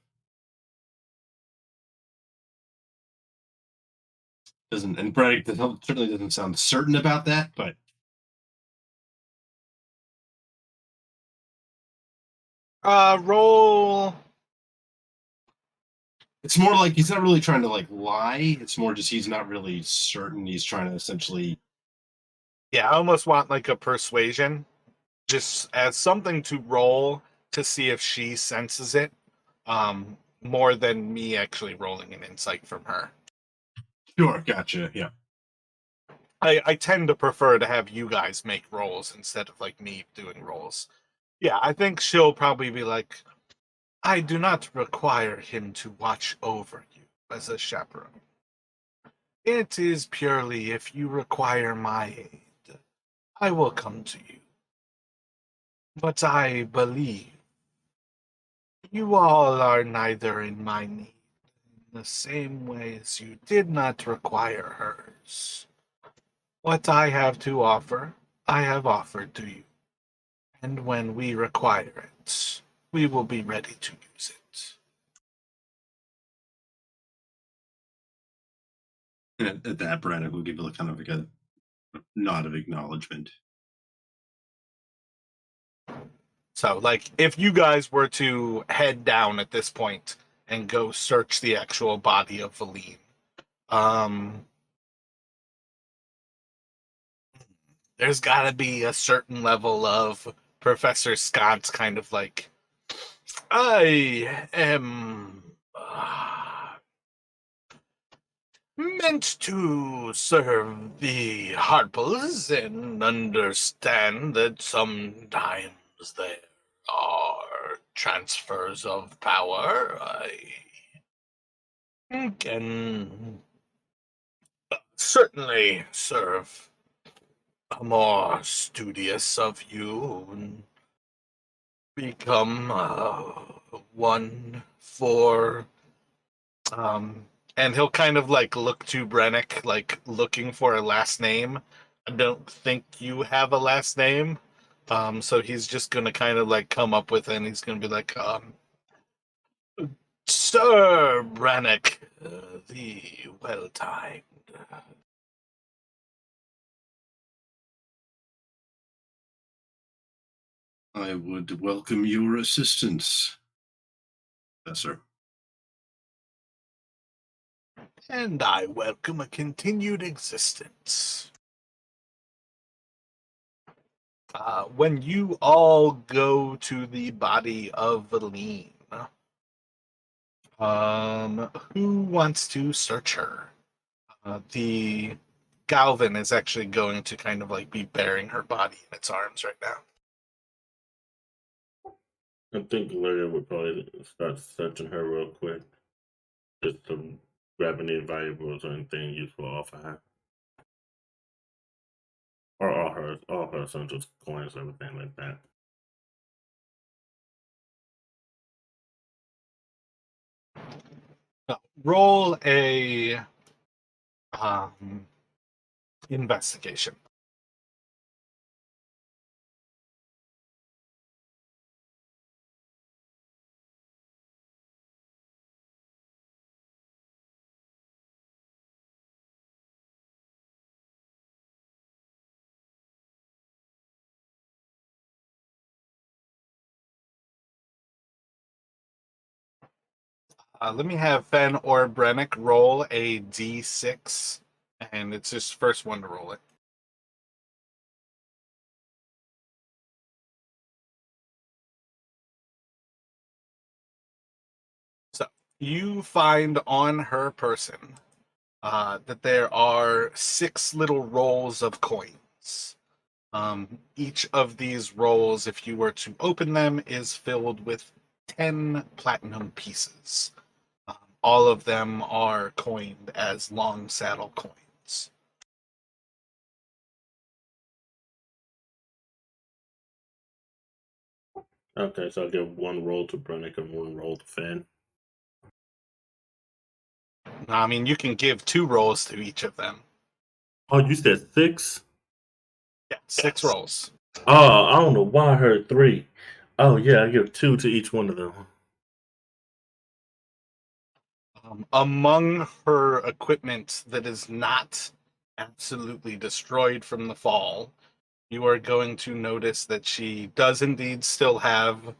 And Braddock certainly doesn't sound certain about that, but Roll. it's more like he's not really trying to like lie. It's more just he's not really certain. He's trying to essentially. Yeah, I almost want like a persuasion, just as something to roll to see if she senses it, more than me actually rolling an insight from her. Sure, gotcha. Yeah. I tend to prefer to have you guys make rolls instead of like me doing rolls. Yeah, I think she'll probably be like, I do not require him to watch over you as a chaperone. It is purely if you require my aid, I will come to you. But I believe you all are neither in my need in the same way as you did not require hers. What I have to offer, I have offered to you. And when we require it, we will be ready to use it. And at that, Braddock will give a kind of like a nod of acknowledgement. So, like, if you guys were to head down at this point and go search the actual body of Vellynne, there's got to be a certain level of Professor Scott's kind of like, I am meant to serve the Harpels and understand that sometimes there are transfers of power. I can certainly serve a more studious of you and become one for and he'll kind of like look to Brennick like looking for a last name. I don't think you have a last name. So he's just gonna kind of like come up with it and he's gonna be like, Sir Brennick, the well-timed. I would welcome your assistance, Professor. And I welcome a continued existence. When you all go to the body of Vellynne, who wants to search her? The Galvin is actually going to kind of like be bearing her body in its arms right now. I think Gloria would probably start searching her real quick, just to grab any valuables or anything useful off of her, or all her essentials, coins, everything like that. Roll a investigation. Let me have Fen or Brennick roll a d6, and it's just first one to roll it. So you find on her person that there are 6 little rolls of coins. Each of these rolls, if you were to open them, is filled with 10 platinum pieces. All of them are coined as long saddle coins. Okay, so I'll give one roll to Brennick and one roll to Finn. I mean, you can give 2 rolls to each of them. Oh, you said 6? Yeah, 6 rolls. Oh, I don't know why I heard 3. Oh yeah, I give 2 to each one of them. Among her equipment that is not absolutely destroyed from the fall, you are going to notice that she does indeed still have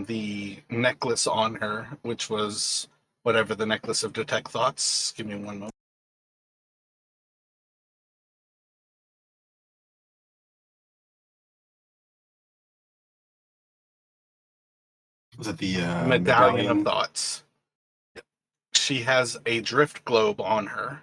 the necklace on her, which was whatever the necklace of detect thoughts. Give me one moment. Was it the Medallion of Thoughts. She has a drift globe on her.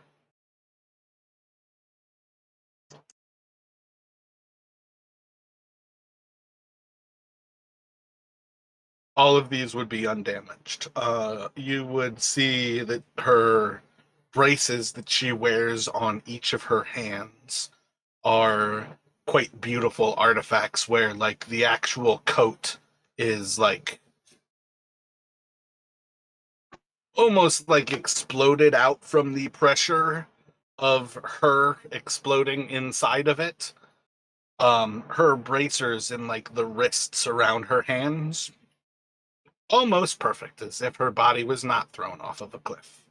All of these would be undamaged. You would see that her braces that she wears on each of her hands are quite beautiful artifacts where like the actual coat is like almost like exploded out from the pressure of her exploding inside of it. Her bracers and like the wrists around her hands almost perfect, as if her body was not thrown off of a cliff.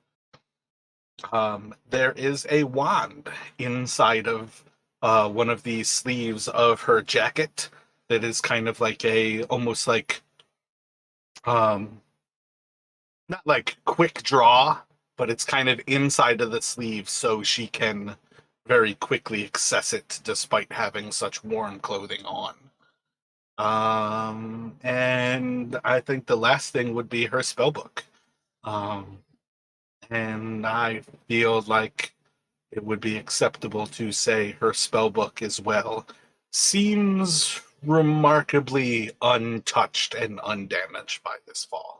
There is a wand inside of one of the sleeves of her jacket that is kind of like a almost like not like quick draw, but it's kind of inside of the sleeve so she can very quickly access it despite having such warm clothing on. And I think the last thing would be her spellbook. And I feel like it would be acceptable to say her spellbook as well seems remarkably untouched and undamaged by this fall.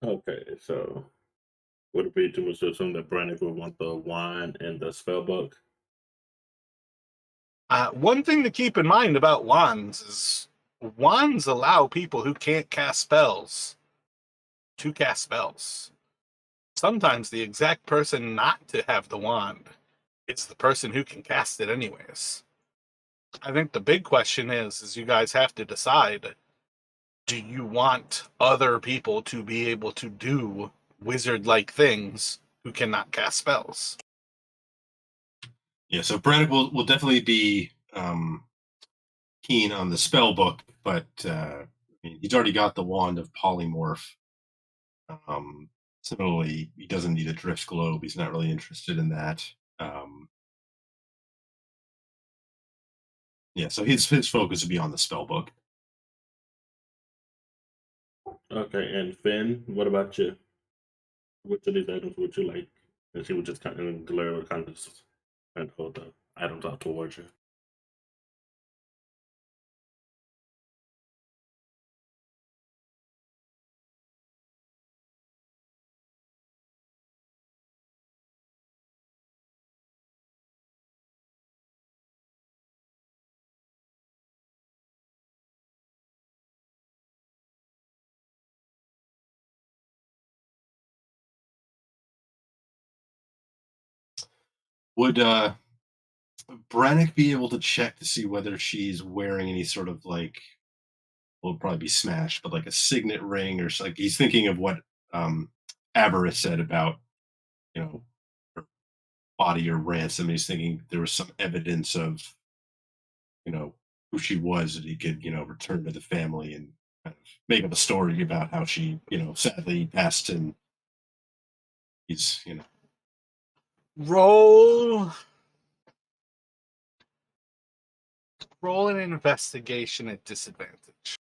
Okay, so would it be too much to assume that Brannick would want the wine and the spell book? One thing to keep in mind about wands is wands allow people who can't cast spells to cast spells. Sometimes the exact person not to have the wand is the person who can cast it anyways. I think the big question is you guys have to decide, do you want other people to be able to do wizard-like things who cannot cast spells? Yeah, so Brannick will definitely be keen on the spell book, but I mean, he's already got the wand of polymorph. Um, Similarly, he doesn't need a drift globe. He's not really interested in that. Um, yeah, so his focus would be on the spell book. Okay, and Finn, what about you? Which of these items would you like? And she would just kind of glare or kind of just kind of hold the items out towards you. Would Brannick be able to check to see whether she's wearing any sort of like, will probably be smashed, but like a signet ring or like he's thinking of what Avarice said about, you know, her body or ransom. He's thinking there was some evidence of, you know, who she was that he could, you know, return to the family and kind of make up a story about how she, you know, sadly passed and he's, you know. Roll an investigation at disadvantage.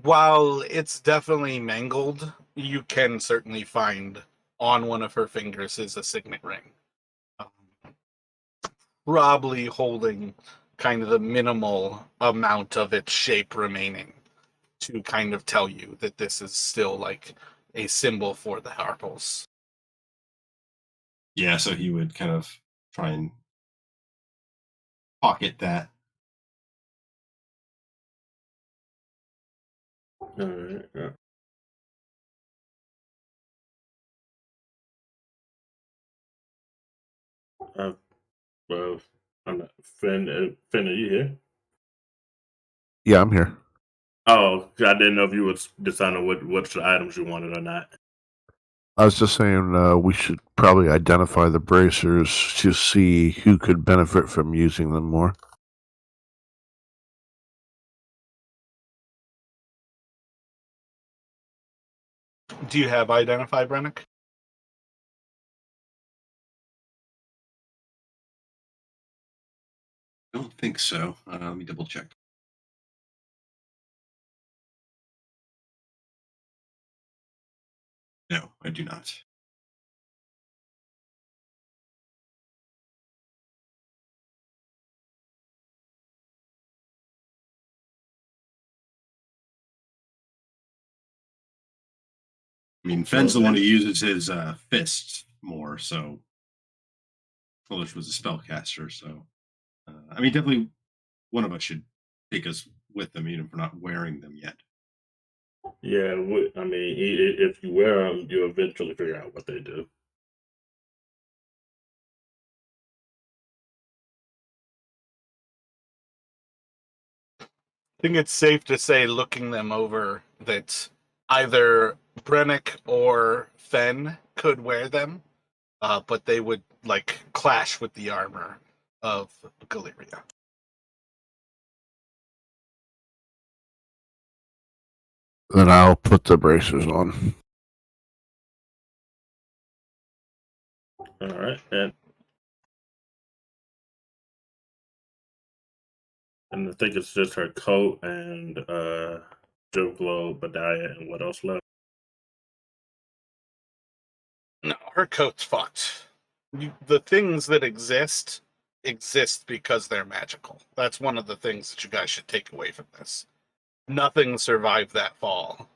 While it's definitely mangled, you can certainly find on one of her fingers is a signet ring. Um, Probably holding kind of the minimal amount of its shape remaining to kind of tell you that this is still like a symbol for the Harpels. Yeah, so he would kind of try and pocket that. All right. Yeah. Uh, well, I'm not, Finn, are you here? Yeah, I'm here. Oh, I didn't know if you was deciding which items you wanted or not. I was just saying we should probably identify the bracers to see who could benefit from using them more. Do you have identify, Brennick? I don't think so. Let me double check. No, I do not. I mean, Fenn's the one who uses his fists more, so Polish was a spellcaster. So, I mean, definitely one of us should take us with them, even if we're not wearing them yet. Yeah, I mean, if you wear them, you eventually figure out what they do. I think it's safe to say, looking them over, that either Brennick or Fenn could wear them, but they would like clash with the armor of Galeria. Then I'll put the bracers on. All right, and I think it's just her coat and Joe Globe, medallion, and what else left? No, her coat's fucked. The things that exist because they're magical. That's one of the things that you guys should take away from this. Nothing survived that fall.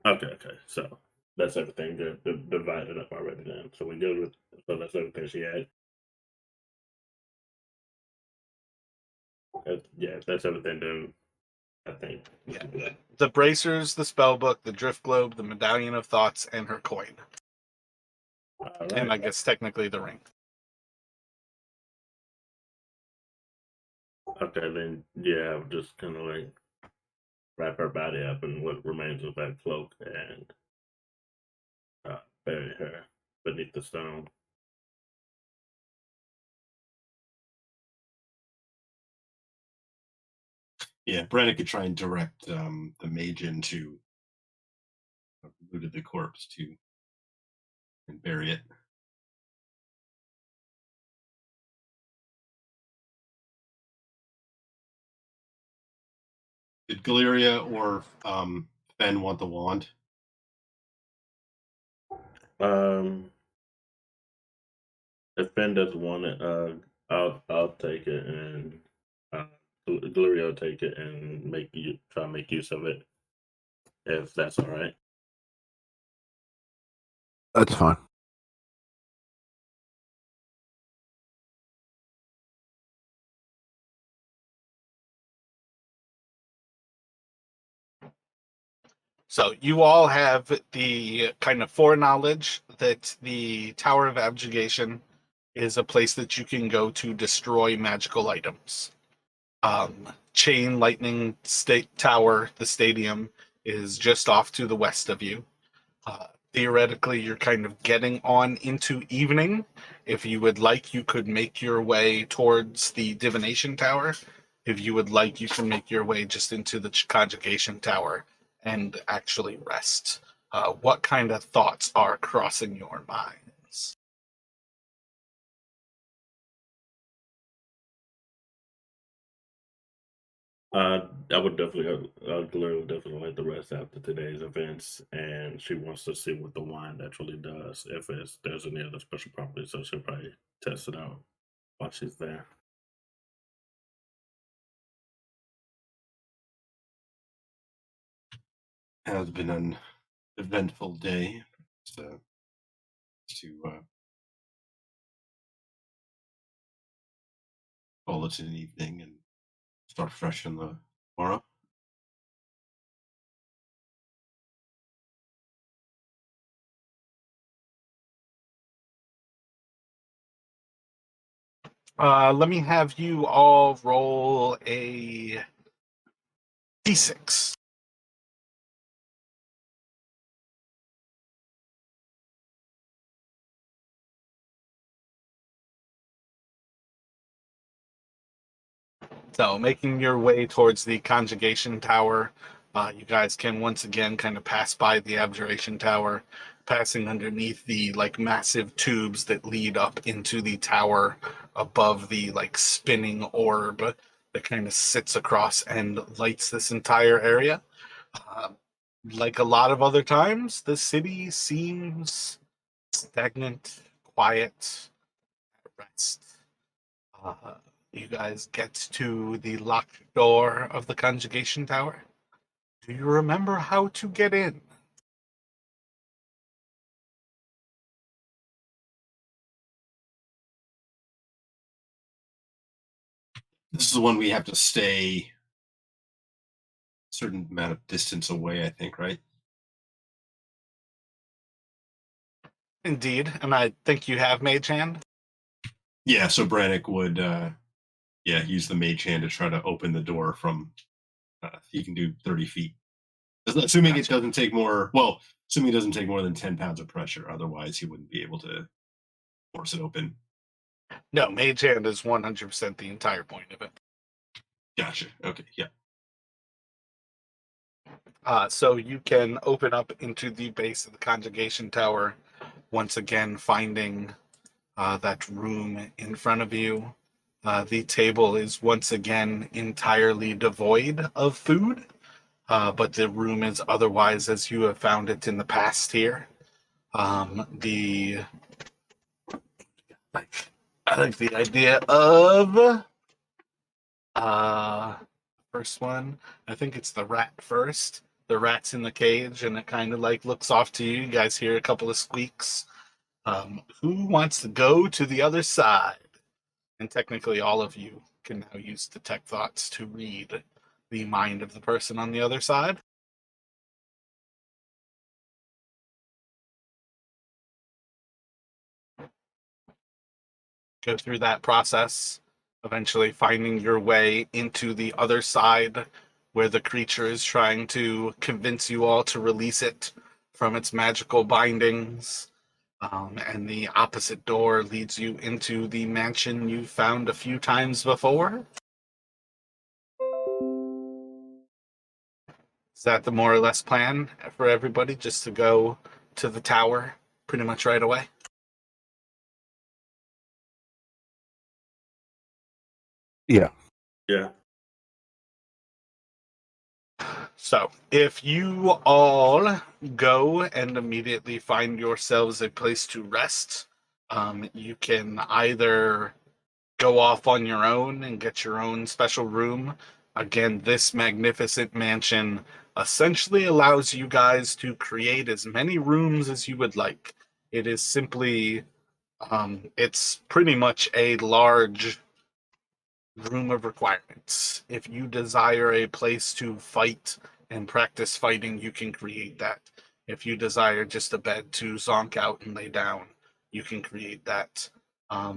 Okay, so that's everything. They're divided up already then. So we good with, so that's everything she had. Yeah, that's everything then. I think. Yeah. The bracers, the spellbook, the drift globe, the medallion of thoughts, and her coin. All right. And I guess technically the ring. Okay, then yeah, I'll just kind of like wrap her body up in what remains of that cloak and bury her beneath the stone. Yeah, Brennan could try and direct the mage into looted the corpse to and bury it. Did Galeria or Fenn want the wand? If Ben doesn't want it, I'll take it, and Gloria will take it and try to make use of it, if that's all right. That's fine. So you all have the kind of foreknowledge that the Tower of Abjuration is a place that you can go to destroy magical items. Chain Lightning State Tower, the stadium, is just off to the west of you. Theoretically, you're kind of getting on into evening. If you would like, you could make your way towards the Divination Tower. If you would like, you can make your way just into the Conjugation Tower and actually rest. What kind of thoughts are crossing your minds? I would definitely, Gloria would definitely like the rest after today's events, and she wants to see what the wine actually does. If there's any other special properties, so she'll probably test it out while she's there. Has been an eventful day. So to call it an evening and start fresh in the morrow. Let me have you all roll a d6. So, making your way towards the conjugation tower, you guys can once again kind of pass by the abjuration tower, passing underneath the massive tubes that lead up into the tower above the spinning orb that kind of sits across and lights this entire area. Uh, like a lot of other times, the city seems stagnant, quiet, at rest. Uh, you guys get to the locked door of the conjugation tower. Do you remember how to get in? This is the one we have to stay a certain amount of distance away, I think, right? Indeed, and I think you have Mage Hand. Yeah, so Brannick would use the mage hand to try to open the door from he can do 30 feet. Assuming it doesn't take more assuming it doesn't take more than 10 pounds of pressure, otherwise he wouldn't be able to force it open. No, Mage Hand is 100% the entire point of it. Gotcha. Okay, yeah. So you can open up into the base of the conjugation tower, once again finding that room in front of you. The table is once again entirely devoid of food, but the room is otherwise as you have found it in the past here. The I like the idea of first one. I think it's the rat first. The rat's in the cage, and it kind of looks off to you. You guys hear a couple of squeaks. Who wants to go to the other side? And technically, all of you can now use detect thoughts to read the mind of the person on the other side. Go through that process, eventually finding your way into the other side where the creature is trying to convince you all to release it from its magical bindings. And the opposite door leads you into the mansion you found a few times before. Is that the more or less plan for everybody, just to go to the tower pretty much right away? Yeah. Yeah. So, if you all go and immediately find yourselves a place to rest, you can either go off on your own and get your own special room. Again, this magnificent mansion essentially allows you guys to create as many rooms as you would like. It is simply, it's pretty much a large room of requirements. If you desire a place to fight and practice fighting, you can create that. If you desire just a bed to zonk out and lay down, you can create that.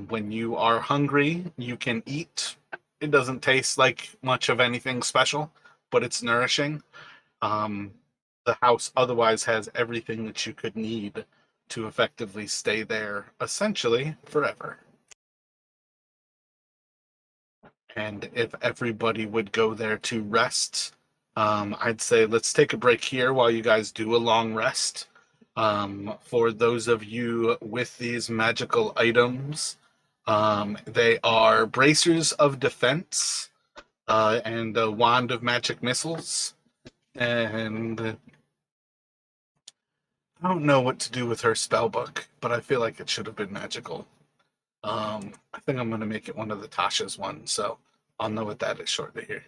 When you are hungry, you can eat. It doesn't taste like much of anything special, but it's nourishing. The house otherwise has everything that you could need to effectively stay there essentially forever. And if everybody would go there to rest, I'd say let's take a break here while you guys do a long rest. For those of you with these magical items, they are bracers of defense and a wand of magic missiles. And I don't know what to do with her spell book, but I feel like it should have been magical. I think I'm going to make it one of the Tasha's ones, so I'll know what that is shortly here.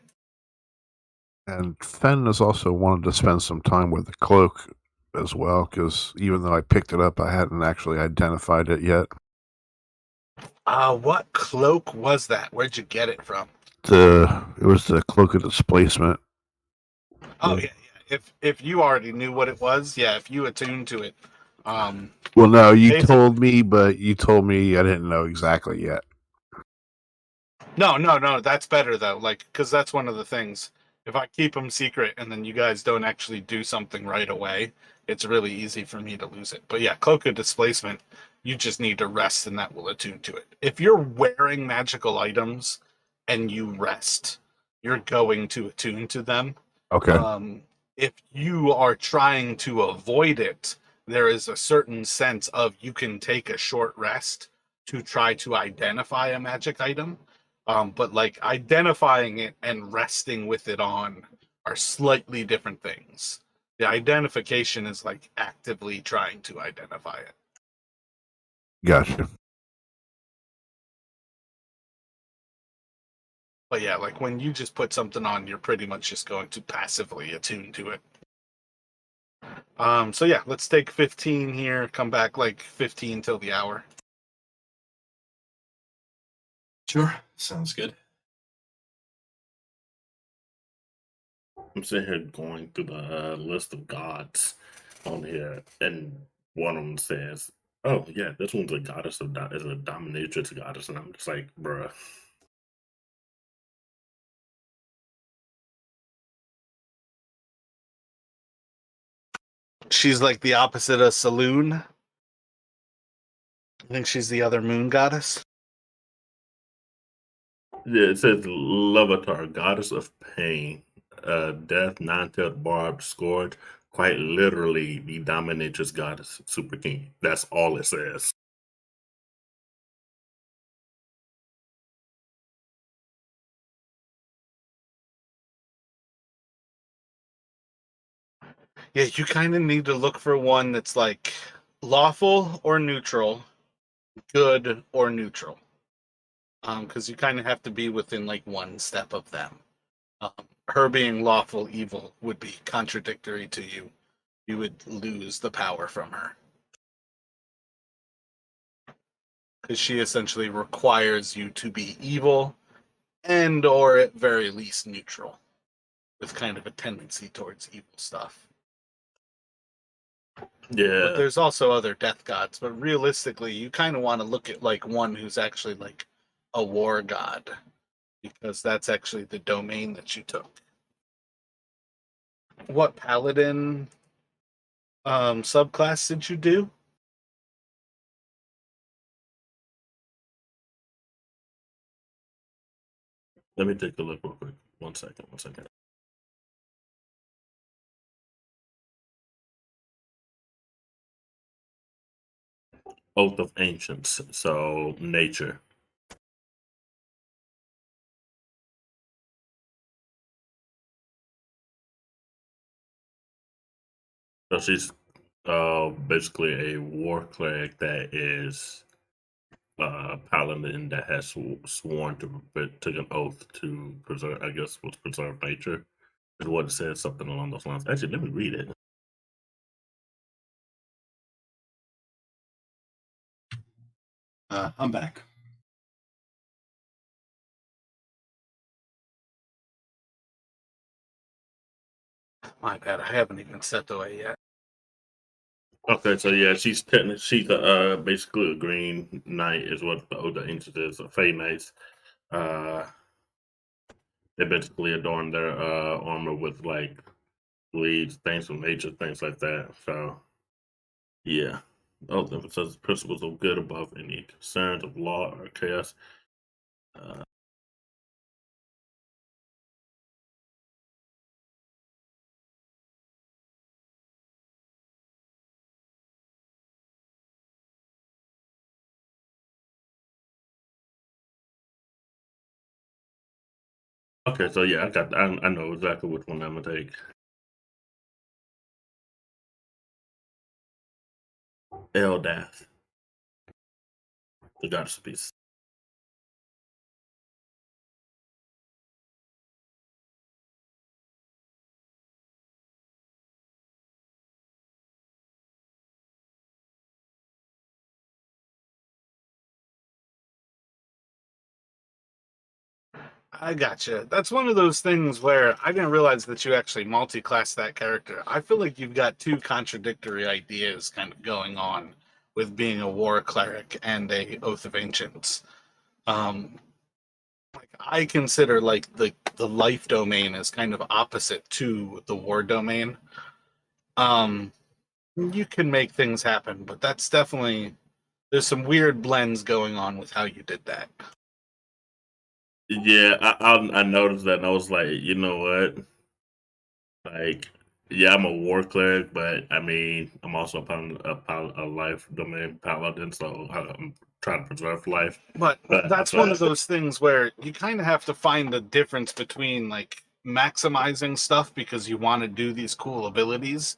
And Fen has also wanted to spend some time with the cloak as well, because even though I picked it up, I hadn't actually identified it yet. What cloak was that? Where'd you get it from? It was the cloak of displacement. Oh yeah. If you already knew what it was, yeah. If you attuned to it, well, no, you told me, but you told me I didn't know exactly yet. No. That's better though. Like, because that's one of the things. If I keep them secret and then you guys don't actually do something right away, it's really easy for me to lose it. But yeah, Cloak of Displacement, you just need to rest and that will attune to it. If you're wearing magical items and you rest, you're going to attune to them. Okay. If you are trying to avoid it, there is a certain sense of you can take a short rest to try to identify a magic item. But like identifying it and resting with it on are slightly different things. The identification is like actively trying to identify it. Gotcha. But yeah, like when you just put something on, you're pretty much just going to passively attune to it. So yeah, let's take 15 here, come back like 15 till the hour. Sure, sounds good. I'm sitting here going through the list of gods on here, and one of them says, "Oh yeah, this one's a goddess of is a dominatrix goddess," and I'm just like, "Bruh." She's like the opposite of Saloon. I think she's the other moon goddess. Yeah, it says Levatar, goddess of pain, death, nine-tailed barb, scourge. Quite literally, the dominatrix goddess, Super King. That's all it says. Yeah, you kind of need to look for one that's like lawful or neutral, good or neutral. Because you kind of have to be within like one step of them. Her being lawful evil would be contradictory to you. You would lose the power from her. Because she essentially requires you to be evil and or at very least neutral with kind of a tendency towards evil stuff. But Yeah, there's also other death gods, but realistically you kind of want to look at like one who's actually like a war god, because that's actually the domain that you took. What paladin subclass did you do? let me take a look real quick. One second. Oath of Ancients, so nature. So she's basically a war cleric that is paladin that has sworn to took an oath to preserve, I guess, was preserve nature. Is what it says, something along those lines. Actually, let me read it. I'm back. My bad, I haven't even stepped away yet. Okay, so yeah, she's basically a green knight is what the Oath of Ancients is, a Fey Knights. Uh, they basically adorn their armor with like leaves, things from nature, things like that. So yeah. Oh, emphasizes principles of good above any concerns of law or chaos. Uh, okay, so yeah, I know exactly which one I'm gonna take. Eldath, the goddess of peace. I gotcha. That's one of those things where I didn't realize that you actually multi-class that character. I feel like you've got two contradictory ideas kind of going on with being a war cleric and a Oath of Ancients. Um, like I consider like the life domain as kind of opposite to the war domain. You can make things happen, but that's definitely there's some weird blends going on with how you did that. Yeah, I noticed that, and I was like, you know what? Like, yeah, I'm a war cleric, but I mean, I'm also a life domain paladin, so I'm trying to preserve life. But But that's so one of those things where you kind of have to find the difference between like maximizing stuff because you want to do these cool abilities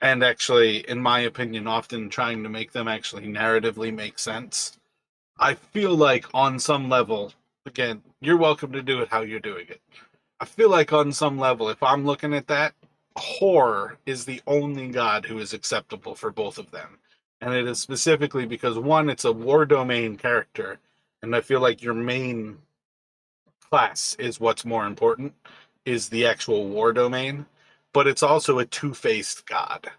and actually, in my opinion, often trying to make them actually narratively make sense. I feel like on some level, again, you're welcome to do it how you're doing it. I feel like on some level, if I'm looking at that, horror is the only god who is acceptable for both of them. And it is specifically because one, it's a war domain character, and I feel like your main class is what's more important, is the actual war domain, but it's also a two-faced god.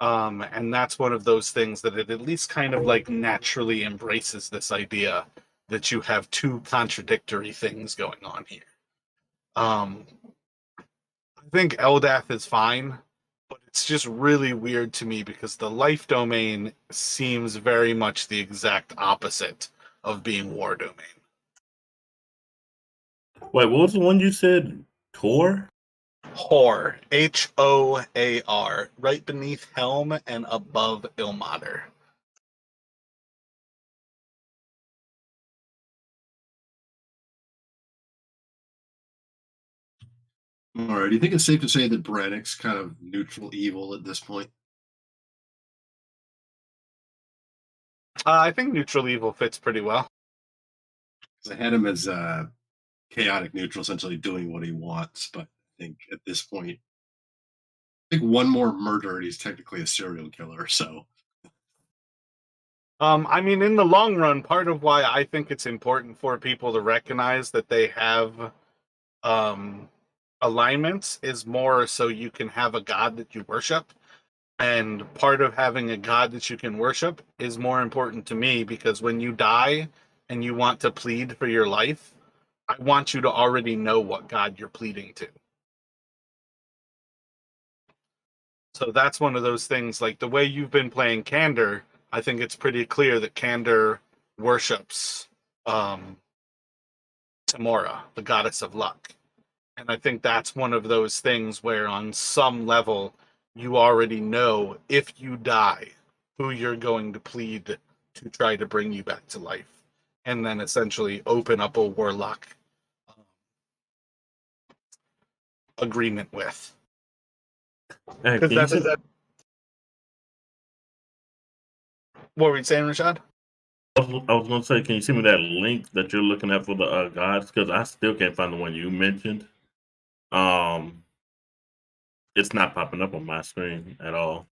And that's one of those things that it at least kind of like naturally embraces this idea that you have two contradictory things going on here. I think Eldath is fine, but it's just really weird to me because the life domain seems very much the exact opposite of being war domain. wait, what was the one you said? Tor? Hor, Hoar, right beneath Helm and above Ilmater. All right. Do you think it's safe to say that Brannick's kind of neutral evil at this point? I think neutral evil fits pretty well. Because I had him as chaotic neutral, essentially doing what he wants. But I think at this point, I think one more murder and he's technically a serial killer. So I mean, in the long run, part of why I think it's important for people to recognize that they have um, alignments is more so you can have a god that you worship. And part of having a god that you can worship is more important to me because when you die and you want to plead for your life, I want you to already know what god you're pleading to. So that's one of those things, like the way you've been playing Candor, I think it's pretty clear that Candor worships um, Tamora, the goddess of luck. And I think that's one of those things where, on some level, you already know if you die who you're going to plead to try to bring you back to life. And then essentially open up a warlock agreement with. Hey, Because that's that. What were you saying, Rashad? I was gonna say, can you send me that link that you're looking at for the gods? Because I still can't find the one you mentioned. Um, it's not popping up on my screen at all.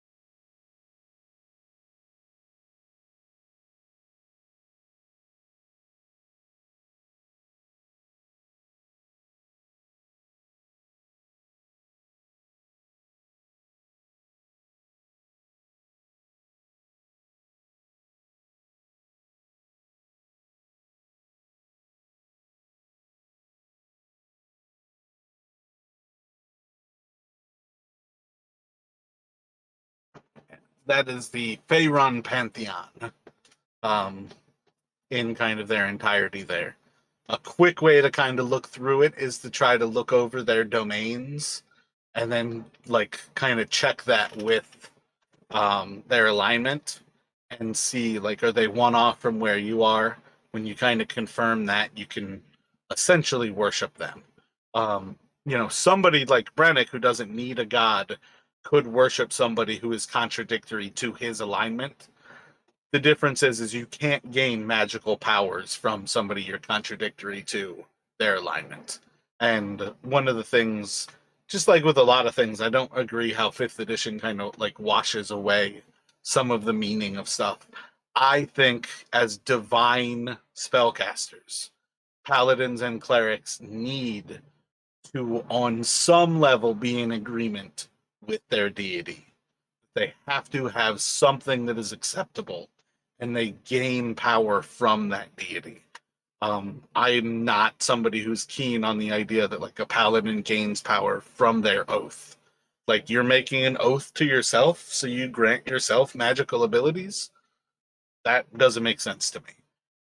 That is the Faerun Pantheon um, in kind of their entirety there. A quick way to kind of look through it is to try to look over their domains and then like kind of check that with their alignment and see like are they one off from where you are. When you kind of confirm that, you can essentially worship them. Somebody like Brennick who doesn't need a god could worship somebody who is contradictory to his alignment. The difference is you can't gain magical powers from somebody you're contradictory to their alignment. And one of the things, just like with a lot of things, I don't agree how 5th edition kind of like washes away some of the meaning of stuff. I think as divine spellcasters, paladins and clerics need to, on some level, be in agreement with their deity. They have to have something that is acceptable, and they gain power from that deity. I'm not somebody who's keen on the idea that like a paladin gains power from their oath. Like you're making an oath to yourself, so you grant yourself magical abilities. That doesn't make sense to me.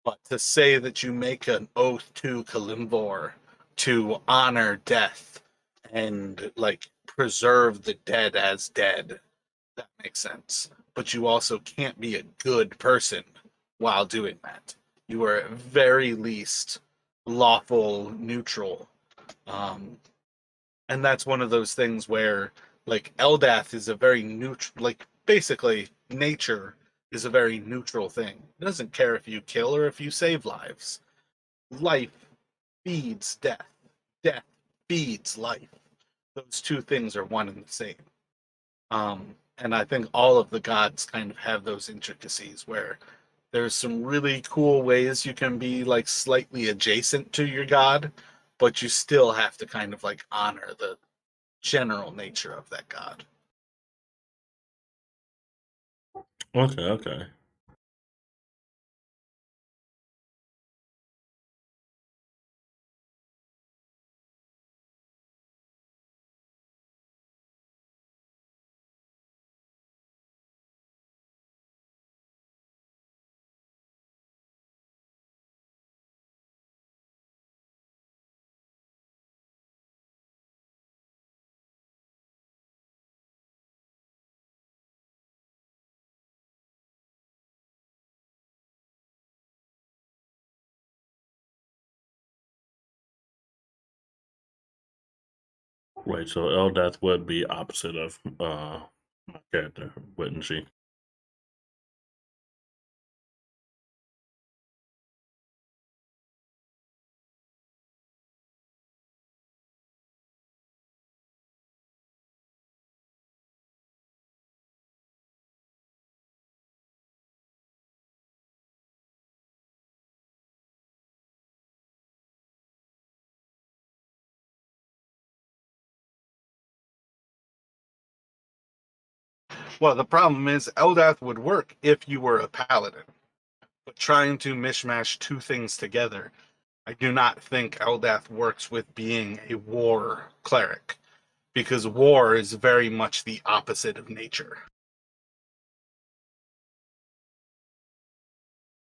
But to say that you make an oath to Kalimvor to honor death and like preserve the dead as dead, that makes sense. But you also can't be a good person while doing that. You are at very least lawful neutral. Um, and that's one of those things where like Eldath is a very neutral, like basically nature is a very neutral thing. It doesn't care if you kill or if you save lives. Life feeds death. Death feeds life. Those two things are one and the same. And I think all of the gods kind of have those intricacies where there's some really cool ways you can be like slightly adjacent to your god, but you still have to kind of like honor the general nature of that god. Okay, okay. Right, so Eldath would be opposite of my character, wouldn't she? Well, the problem is Eldath would work if you were a paladin, but trying to mishmash two things together, I do not think Eldath works with being a war cleric, because war is very much the opposite of nature.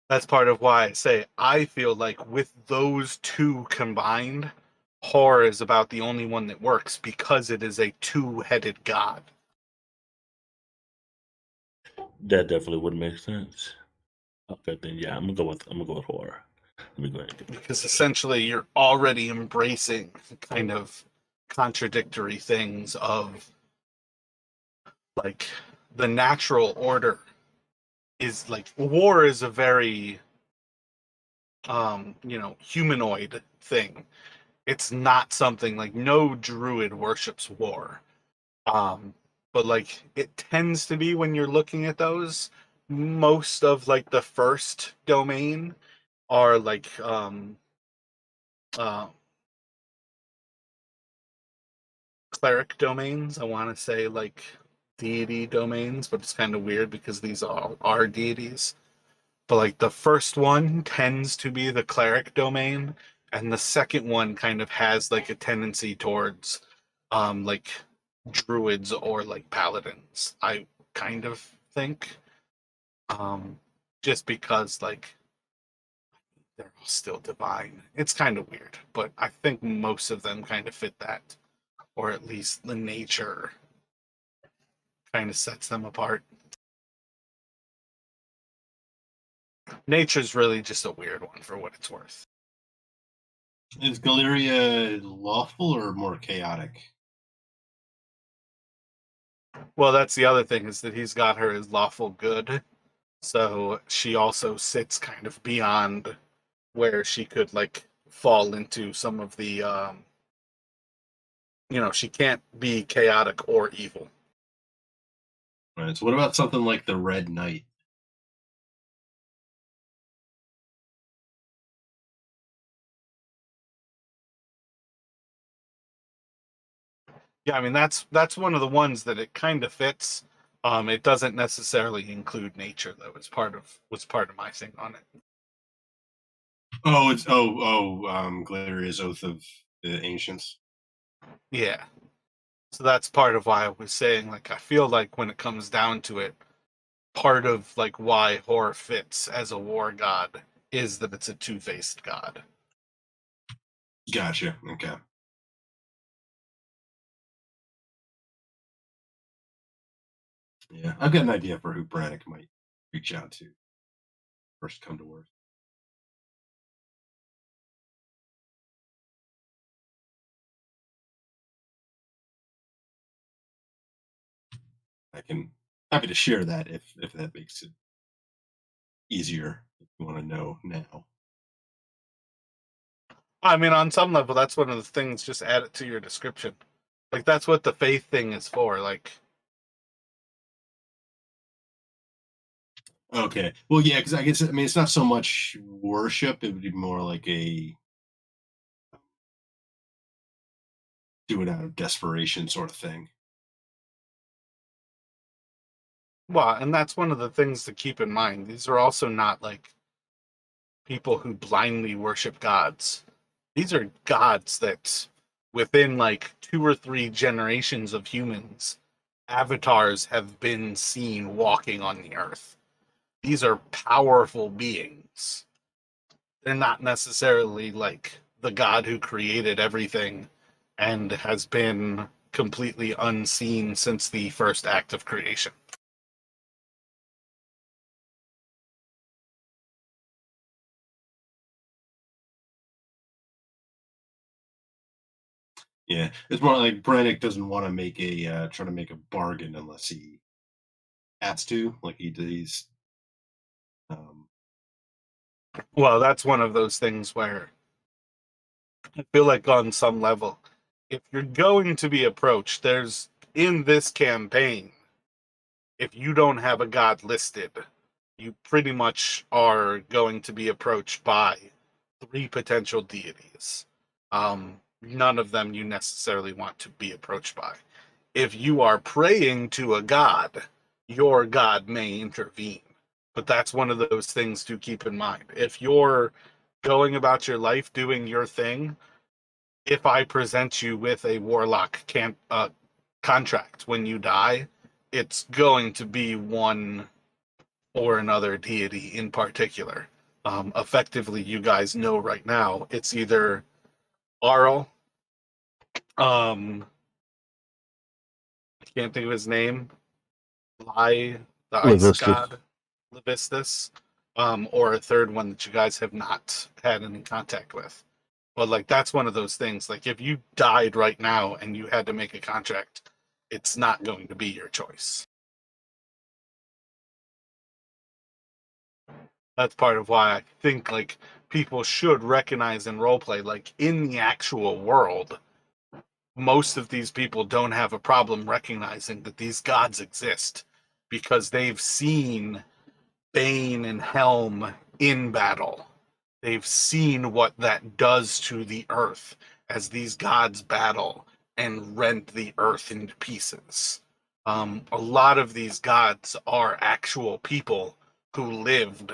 That's part of why I say I feel like with those two combined, Horror is about the only one that works because it is a two-headed god. That definitely would make sense. Okay, then yeah, I'm gonna go with horror. Let me go ahead and get Because that. essentially you're already embracing kind of contradictory things of like the natural order is like war is a very humanoid thing. It's not something like no druid worships war. Um, but like it tends to be when you're looking at those, most of like the first domain are like uh, cleric domains. I want to say like deity domains, but it's kind of weird because these all are deities. But like the first one tends to be the cleric domain, and the second one kind of has like a tendency towards like druids or like paladins. I kind of think. Um just because like they're all still divine. It's kind of weird, but I think most of them kind of fit that, or at least the nature kind of sets them apart. Nature's really just a weird one for what it's worth. Is Galeria lawful or more chaotic? Well, that's the other thing is that he's got her as lawful good, so she also sits kind of beyond where she could like fall into some of the she can't be chaotic or evil. Right. So what about something like the Red Knight? Yeah, I mean that's one of the ones that it kind of fits. It doesn't necessarily include nature though. It's part of my thing on it. Oh, it's Galeria's Oath of the Ancients. Yeah. So that's part of why I was saying, like, I feel like when it comes down to it, part of like why Hor fits as a war god is that it's a two-faced god. Gotcha. Okay. Yeah, I've got an idea for who Brannick might reach out to first come to work. I can happy to share that if that makes it easier. If you want to know now. I mean, on some level, that's one of the things. Just add it to your description. Like that's what the faith thing is for. Like, Okay. Well, yeah, because I guess I mean it's not so much worship; it would be more like a do it out of desperation sort of thing. well, and that's one of the things to keep in mind. These are also not like people who blindly worship gods. These are gods that, within like 2 or 3 generations of humans, avatars have been seen walking on the earth. These are powerful beings. They're not necessarily like the god who created everything and has been completely unseen since the first act of creation. Yeah, it's more like Brannick doesn't want to make a try to make a bargain unless he has to, like he's. Um, Well, that's one of those things where I feel like on some level, if you're going to be approached, there's in this campaign, if you don't have a god listed, you pretty much are going to be approached by 3 potential deities. None of them you necessarily want to be approached by. If you are praying to a god, your god may intervene. But that's one of those things to keep in mind. If you're going about your life doing your thing, if I present you with a warlock contract when you die, it's going to be one or another deity in particular. Effectively, you guys know right now it's either Arl, I can't think of his name, Lai, the ice Levistus. god, Levistus, or a third one that you guys have not had any contact with. But like that's one of those things. Like if you died right now and you had to make a contract, it's not going to be your choice. That's part of why I think like people should recognize in roleplay, like in the actual world, most of these people don't have a problem recognizing that these gods exist because they've seen Bane and Helm in battle. They've seen what that does to the earth as these gods battle and rent the earth into pieces. A lot of these gods are actual people who lived,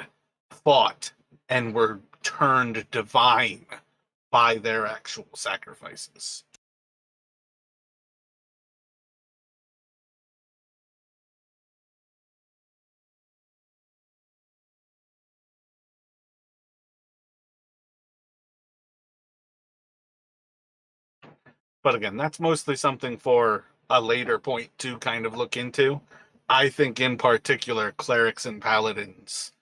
fought, and were turned divine by their actual sacrifices. But again, that's mostly something for a later point to kind of look into. I think in particular clerics and paladins,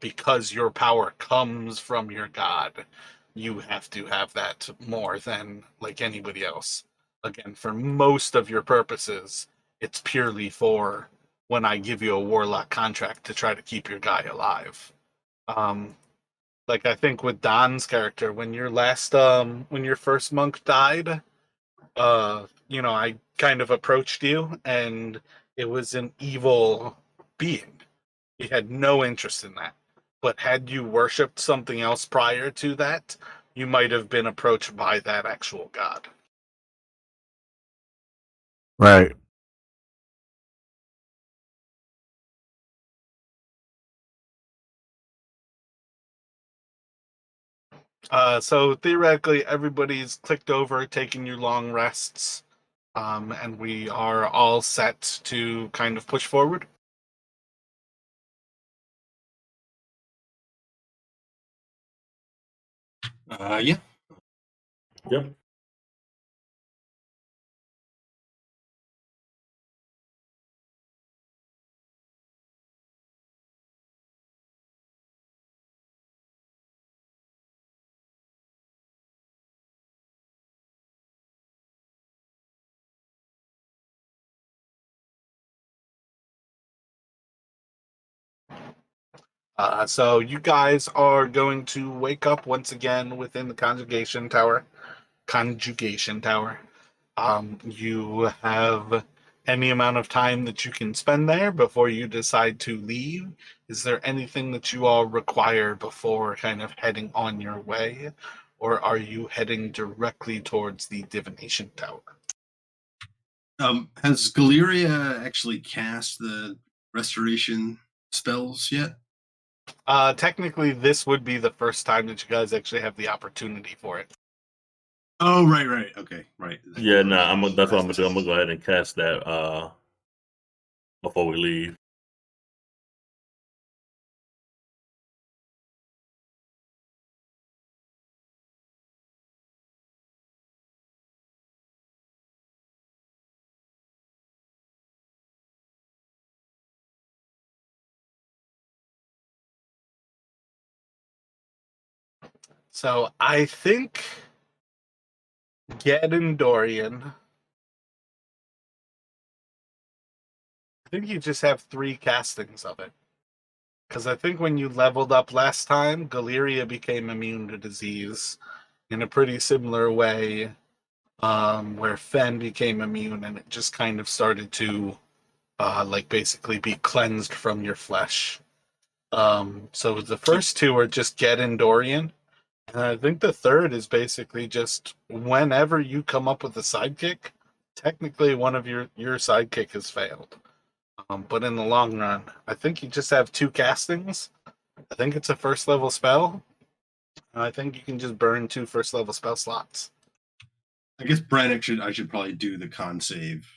because your power comes from your god, you have to have that more than like anybody else. Again, for most of your purposes, it's purely for when I give you a warlock contract to try to keep your guy alive. Um, like I think with Don's character, when your first monk died, I kind of approached you and it was an evil being. You had no interest in that. But had you worshipped something else prior to that, you might have been approached by that actual god. Right. So theoretically, everybody's clicked over, taking your long rests, and we are all set to kind of push forward. Yeah. Yep. So you guys are going to wake up once again within the conjugation tower. You have any amount of time that you can spend there before you decide to leave. Is there anything that you all require before kind of heading on your way, or are you heading directly towards the divination tower? Has Galeria actually cast the restoration spells yet? Technically, this would be the first time that you guys actually have the opportunity for it. Oh, right. Okay, right. Yeah, nah, that's what I'm gonna do. I'm gonna go ahead and cast that before we leave. So I think Ged and Dorian. I think you just have 3 castings of it. Because I think when you leveled up last time, Galeria became immune to disease in a pretty similar way, where Fen became immune, and it just kind of started to, like, basically be cleansed from your flesh. So the first 2 are just Ged and Dorian. And I think the third is basically just whenever you come up with a sidekick, technically one of your sidekick has failed. But in the long run, I think you just have 2 castings. I think it's a first level spell. And I think you can just burn 2 first level spell slots. I guess I should probably do the con save,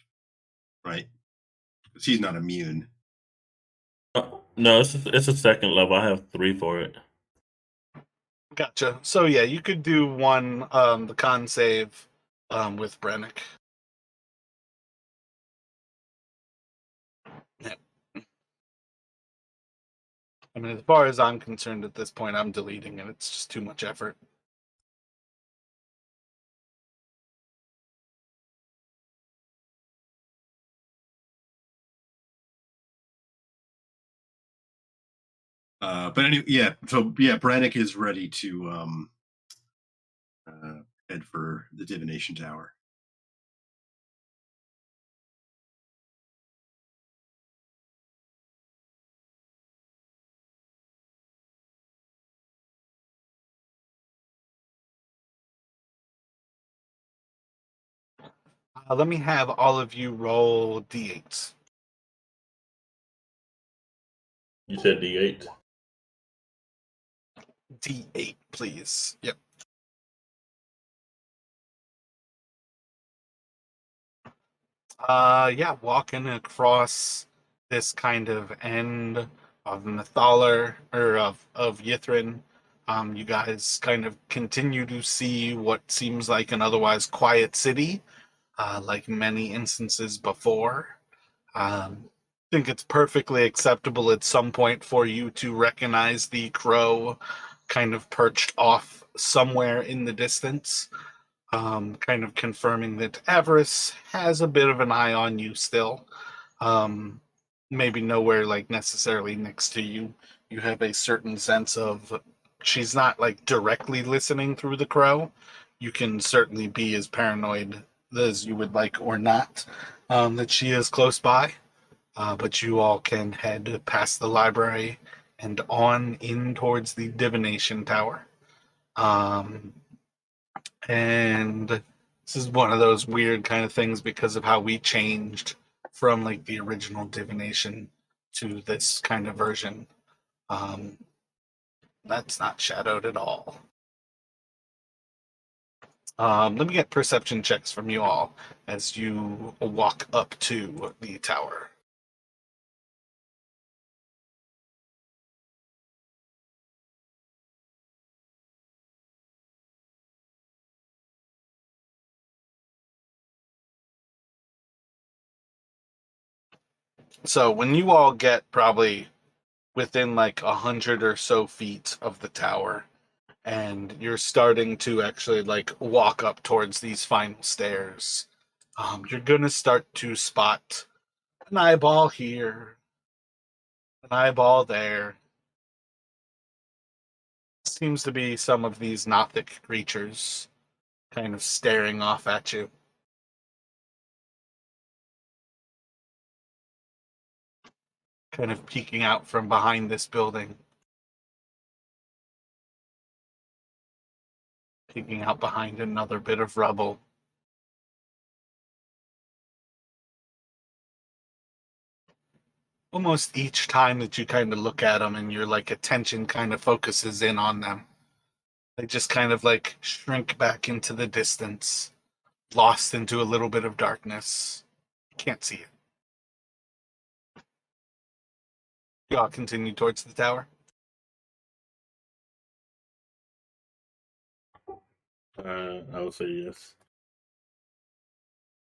right? Because he's not immune. No, it's a second level. I have 3 for it. Gotcha. So yeah, you could do one the con save with Brennick. Yeah. I mean, as far as I'm concerned at this point, I'm deleting it. It's just too much effort. But anyway, yeah. So yeah, Brannick is ready to head for the divination tower. Let me have all of you roll d8s. You said D8. D8, please. Yep. Yeah, walking across this kind of end of Nathalar, or of Yithrin, you guys kind of continue to see what seems like an otherwise quiet city, like many instances before. I think it's perfectly acceptable at some point for you to recognize the crow kind of perched off somewhere in the distance, kind of confirming that Avarice has a bit of an eye on you still. Maybe nowhere like necessarily next to you. You have a certain sense of she's not like directly listening through the crow. You can certainly be as paranoid as you would like or not, that she is close by. But you all can head past the library and on in towards the divination tower. And this is one of those weird kind of things because of how we changed from like the original divination to this kind of version. That's not shadowed at all. Let me get perception checks from you all as you walk up to the tower. So when you all get probably within like 100 or so feet of the tower, and you're starting to actually like walk up towards these final stairs, you're gonna start to spot an eyeball here, an eyeball there. Seems to be some of these Nothic creatures kind of staring off at you. Kind of peeking out from behind this building. Peeking out behind another bit of rubble. Almost each time that you kind of look at them and your like attention kind of focuses in on them, they just kind of like shrink back into the distance, lost into a little bit of darkness. Can't see it. Y'all continue towards the tower. I would say yes.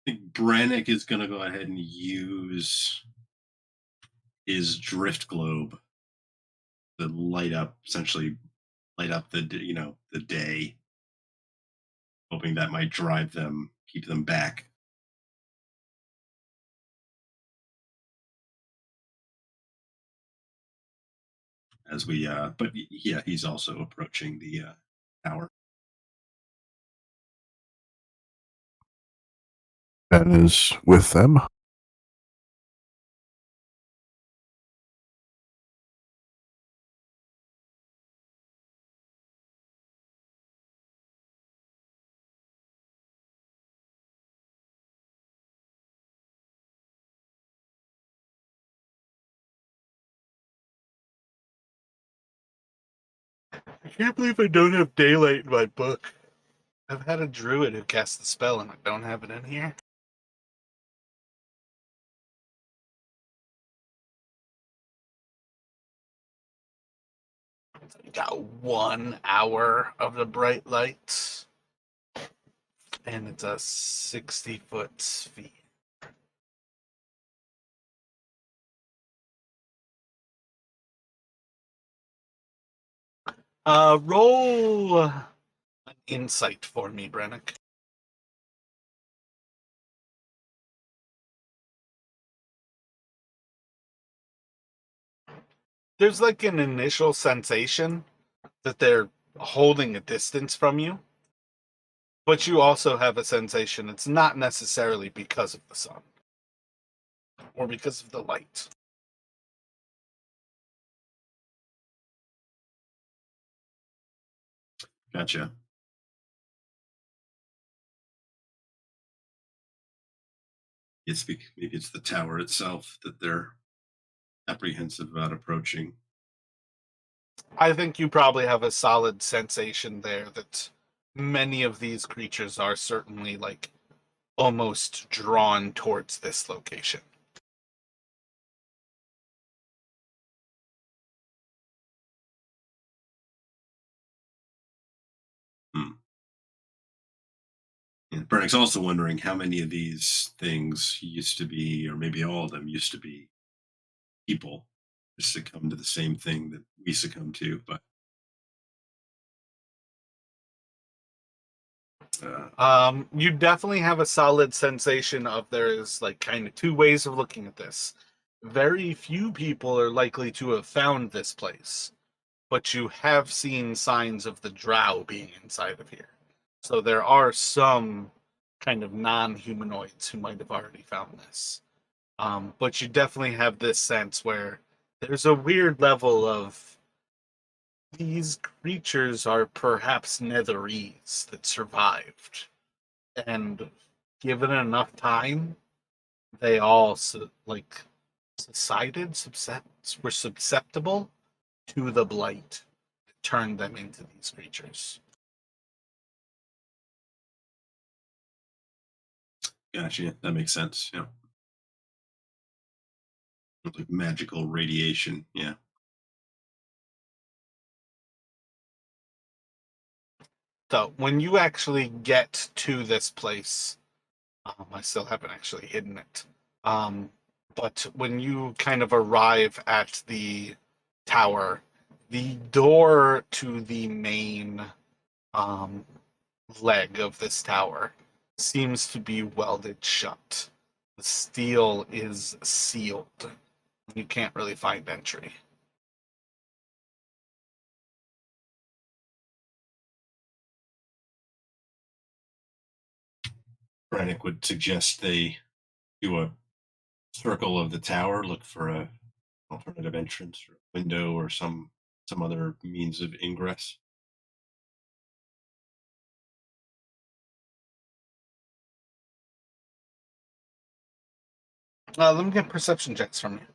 I think Brannick is going to go ahead and use his drift globe to essentially light up the day, hoping that might keep them back. As we, but yeah, he's also approaching the tower. Ben is with them. I can't believe I don't have daylight in my book. I've had a druid who cast the spell and I don't have it in here. You got 1 hour of the bright lights. And it's a 60-foot sphere. Roll an insight for me, Brannick. There's like an initial sensation that they're holding a distance from you, but you also have a sensation it's not necessarily because of the sun or because of the light. Gotcha. Maybe it's the tower itself that they're apprehensive about approaching. I think you probably have a solid sensation there that many of these creatures are certainly like almost drawn towards this location. And Bernick's also wondering how many of these things used to be, or maybe all of them used to be, people just succumb to the same thing that we succumb to. But you definitely have a solid sensation of there's like kind of two ways of looking at this. Very few people are likely to have found this place, but you have seen signs of the drow being inside of here. So there are some kind of non-humanoids who might have already found this. But you definitely have this sense where there's a weird level of these creatures are perhaps netherese that survived. And given enough time, they all were susceptible to the blight that turned them into these creatures. Gotcha. That makes sense. Yeah. Like magical radiation. Yeah. So when you actually get to this place, I still haven't actually hidden it. But when you kind of arrive at the tower, the door to the main um, leg of this tower seems to be welded shut. The steel is sealed. You can't really find entry. Brannick would suggest they do a circle of the tower, look for a alternative entrance or window or some other means of ingress. Let me get perception checks from you.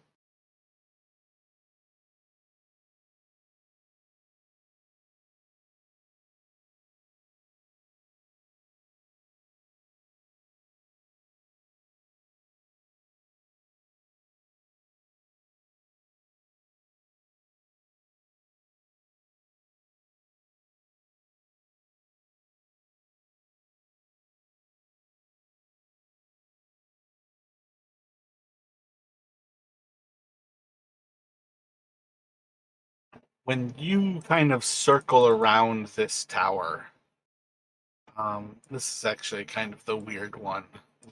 When you kind of circle around this tower, this is actually kind of the weird one.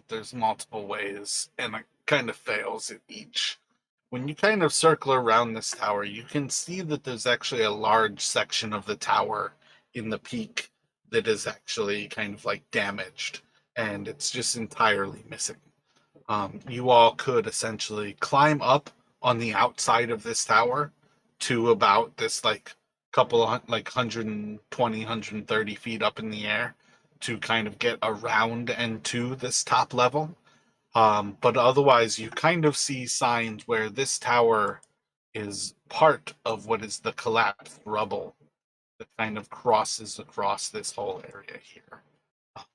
There's multiple ways, and it kind of fails at each. When you kind of circle around this tower, you can see that there's actually a large section of the tower in the peak that is actually kind of like damaged, and it's just entirely missing. You all could essentially climb up on the outside of this tower to about this like couple of like 120 130 feet up in the air to kind of get around and to this top level. But otherwise you kind of see signs where this tower is part of what is the collapsed rubble that kind of crosses across this whole area here.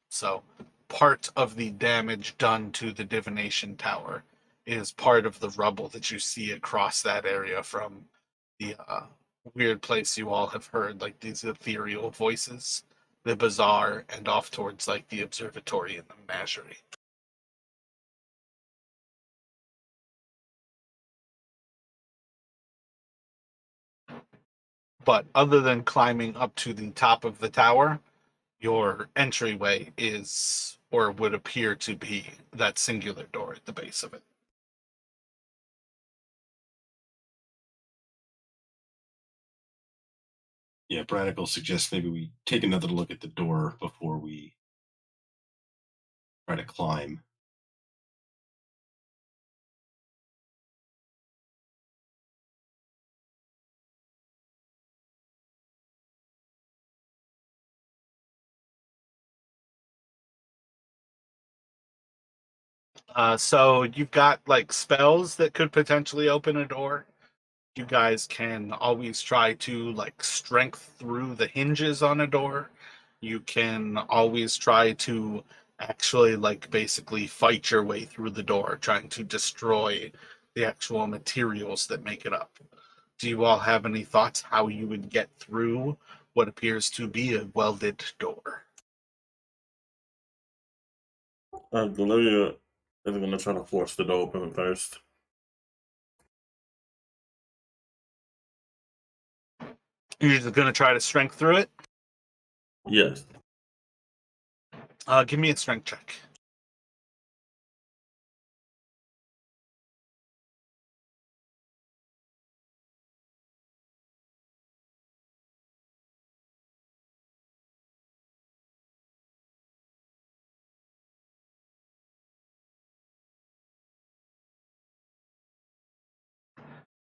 So part of the damage done to the divination tower is part of the rubble that you see across that area from the weird place you all have heard, like these ethereal voices, the bazaar, and off towards like the observatory and the menagerie. But other than climbing up to the top of the tower, your entryway is, or would appear to be, that singular door at the base of it. Yeah, Brannick will suggest maybe we take another look at the door before we try to climb. So you've got like spells that could potentially open a door. You guys can always try to like strength through the hinges on a door. You can always try to actually like basically fight your way through the door, trying to destroy the actual materials that make it up. Do you all have any thoughts how you would get through what appears to be a welded door? Galilea is going to try to force the door open first. You're just going to try to strength through it? Yes. Give me a strength check.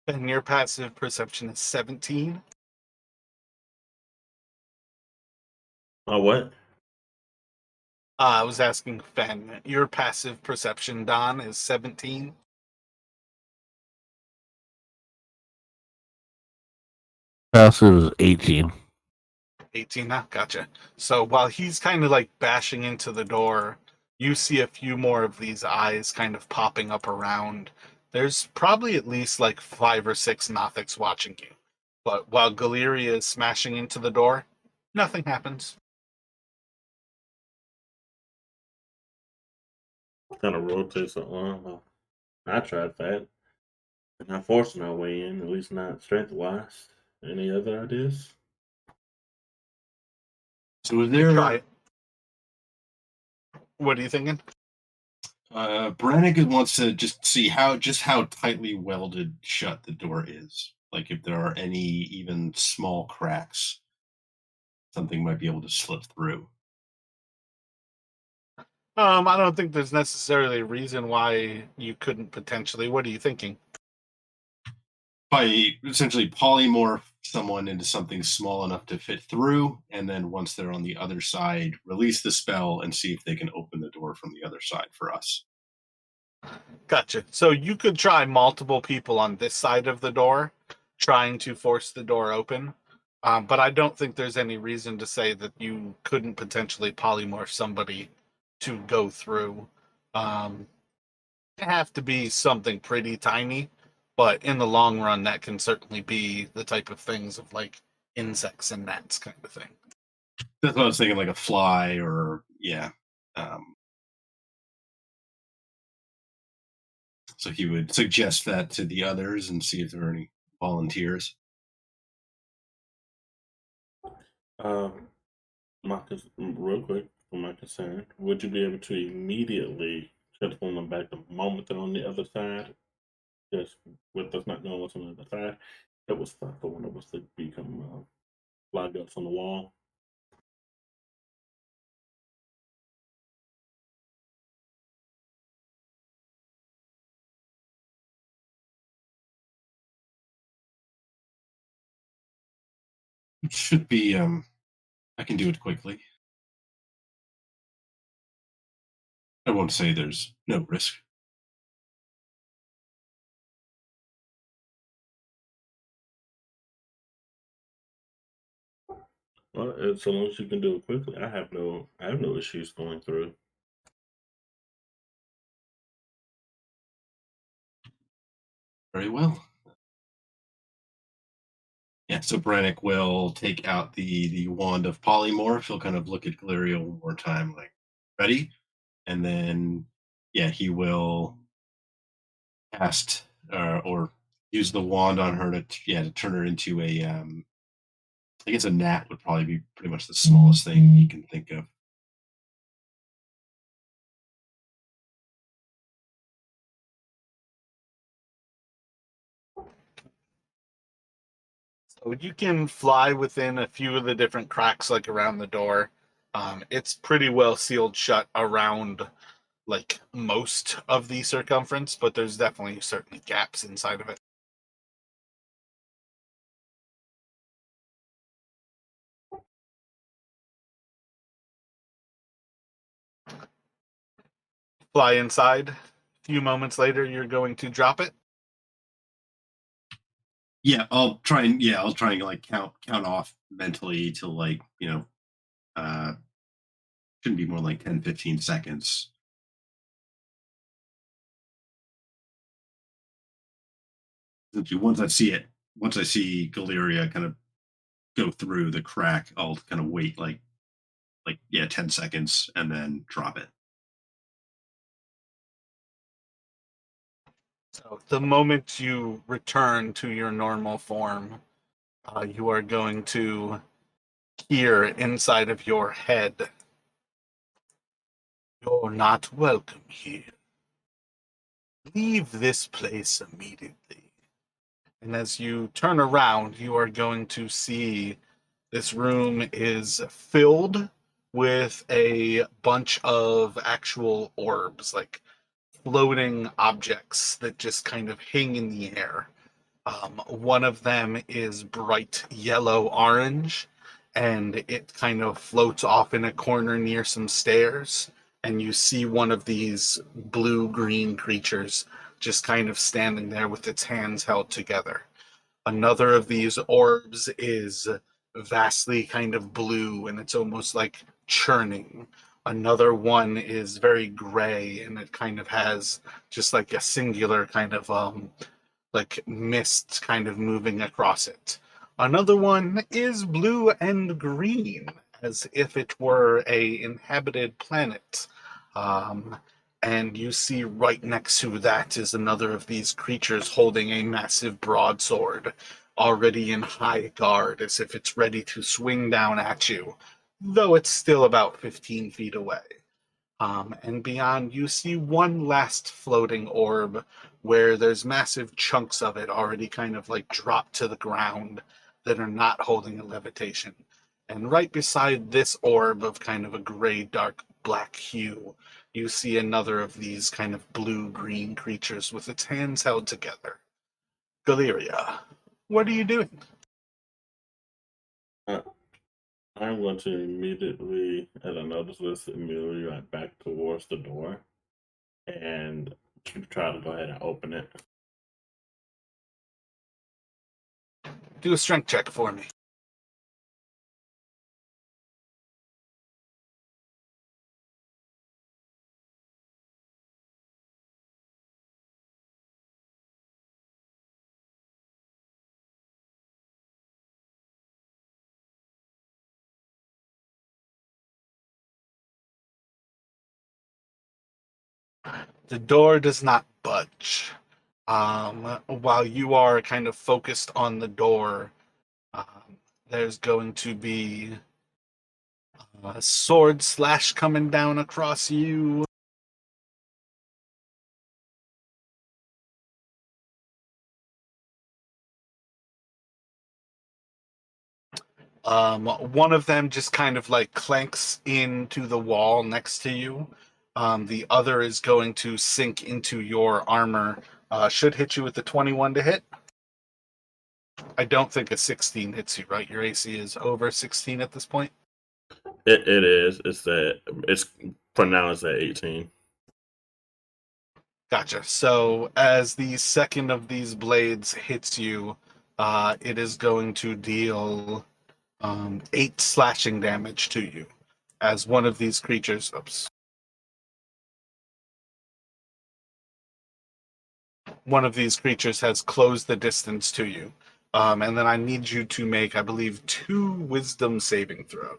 And your passive perception is 17. What? I was asking Fen. Your passive perception, Don, is 17. Passive is 18. 18 now? Gotcha. So while he's kind of like bashing into the door, you see a few more of these eyes kind of popping up around. There's probably at least like 5 or 6 Nothics watching you. But while Galeria is smashing into the door, nothing happens. Kind of rotates the arm. Well, I tried that. And not forcing our way in, at least not strength wise. Any other ideas? So is Try there it. What are you thinking? Brannigan wants to just see how tightly welded shut the door is. Like if there are any even small cracks, something might be able to slip through. I don't think there's necessarily a reason why you couldn't potentially. What are you thinking? By essentially polymorph someone into something small enough to fit through, and then once they're on the other side, release the spell and see if they can open the door from the other side for us. Gotcha. So you could try multiple people on this side of the door, trying to force the door open. But I don't think there's any reason to say that you couldn't potentially polymorph somebody to go through. It have to be something pretty tiny, but in the long run, that can certainly be the type of things of like insects and gnats kind of thing. That's what I was thinking, like a fly or yeah. So he would suggest that to the others and see if there are any volunteers. Real quick, for my concern, would you be able to immediately transform them back the moment they're on the other side? Just with us not knowing what's on the other side, that was for one of us to become fly guts on the wall. It should be I can do it quickly. I won't say there's no risk. Well, so long as you can do it quickly, I have no issues going through. Very well. Yeah, so Brannick will take out the wand of polymorph. He'll kind of look at Galeria one more time, like, ready? And then, yeah, he will cast or use the wand on her to turn her into a I guess a gnat would probably be pretty much the smallest thing he can think of. So you can fly within a few of the different cracks, like around the door. It's pretty well sealed shut around like most of the circumference, but there's definitely certain gaps inside of it. Fly inside. A few moments later, you're going to drop it. Yeah, I'll try and like count off mentally to like, shouldn't be more like 10, 15 seconds. Once I see Galeria kind of go through the crack, I'll kind of wait like 10 seconds and then drop it. So the moment you return to your normal form, you are going to hear inside of your head, "You're not welcome here. Leave this place immediately." And as you turn around, you are going to see this room is filled with a bunch of actual orbs, like floating objects that just kind of hang in the air. One of them is bright yellow orange, and it kind of floats off in a corner near some stairs. And you see one of these blue green creatures just kind of standing there with its hands held together. Another of these orbs is vastly kind of blue, and it's almost like churning, Another one is very gray, and it kind of has just like a singular kind of like mist kind of moving across it. Another one is blue and green, as if it were a inhabited planet. And you see right next to that is another of these creatures holding a massive broadsword, already in high guard, as if it's ready to swing down at you, though it's still about 15 feet away. And beyond, you see one last floating orb where there's massive chunks of it already kind of like dropped to the ground that are not holding a levitation. And right beside this orb of kind of a gray, dark, black hue, you see another of these kind of blue-green creatures with its hands held together. Galeria, what are you doing? I'm going to immediately, as I notice this, immediately right back towards the door and try to go ahead and open it. Do a strength check for me. The door does not budge. While you are kind of focused on the door, there's going to be a sword slash coming down across you. One of them just kind of like clanks into the wall next to you. The other is going to sink into your armor. Should hit you with the 21 to hit. I don't think a 16 hits you, right? Your AC is over 16 at this point. It is. It's pronounced at 18. Gotcha. So as the second of these blades hits you, it is going to deal 8 slashing damage to you. As one of these creatures, one of these creatures has closed the distance to you. And then I need you to make, I believe, 2 wisdom saving throws.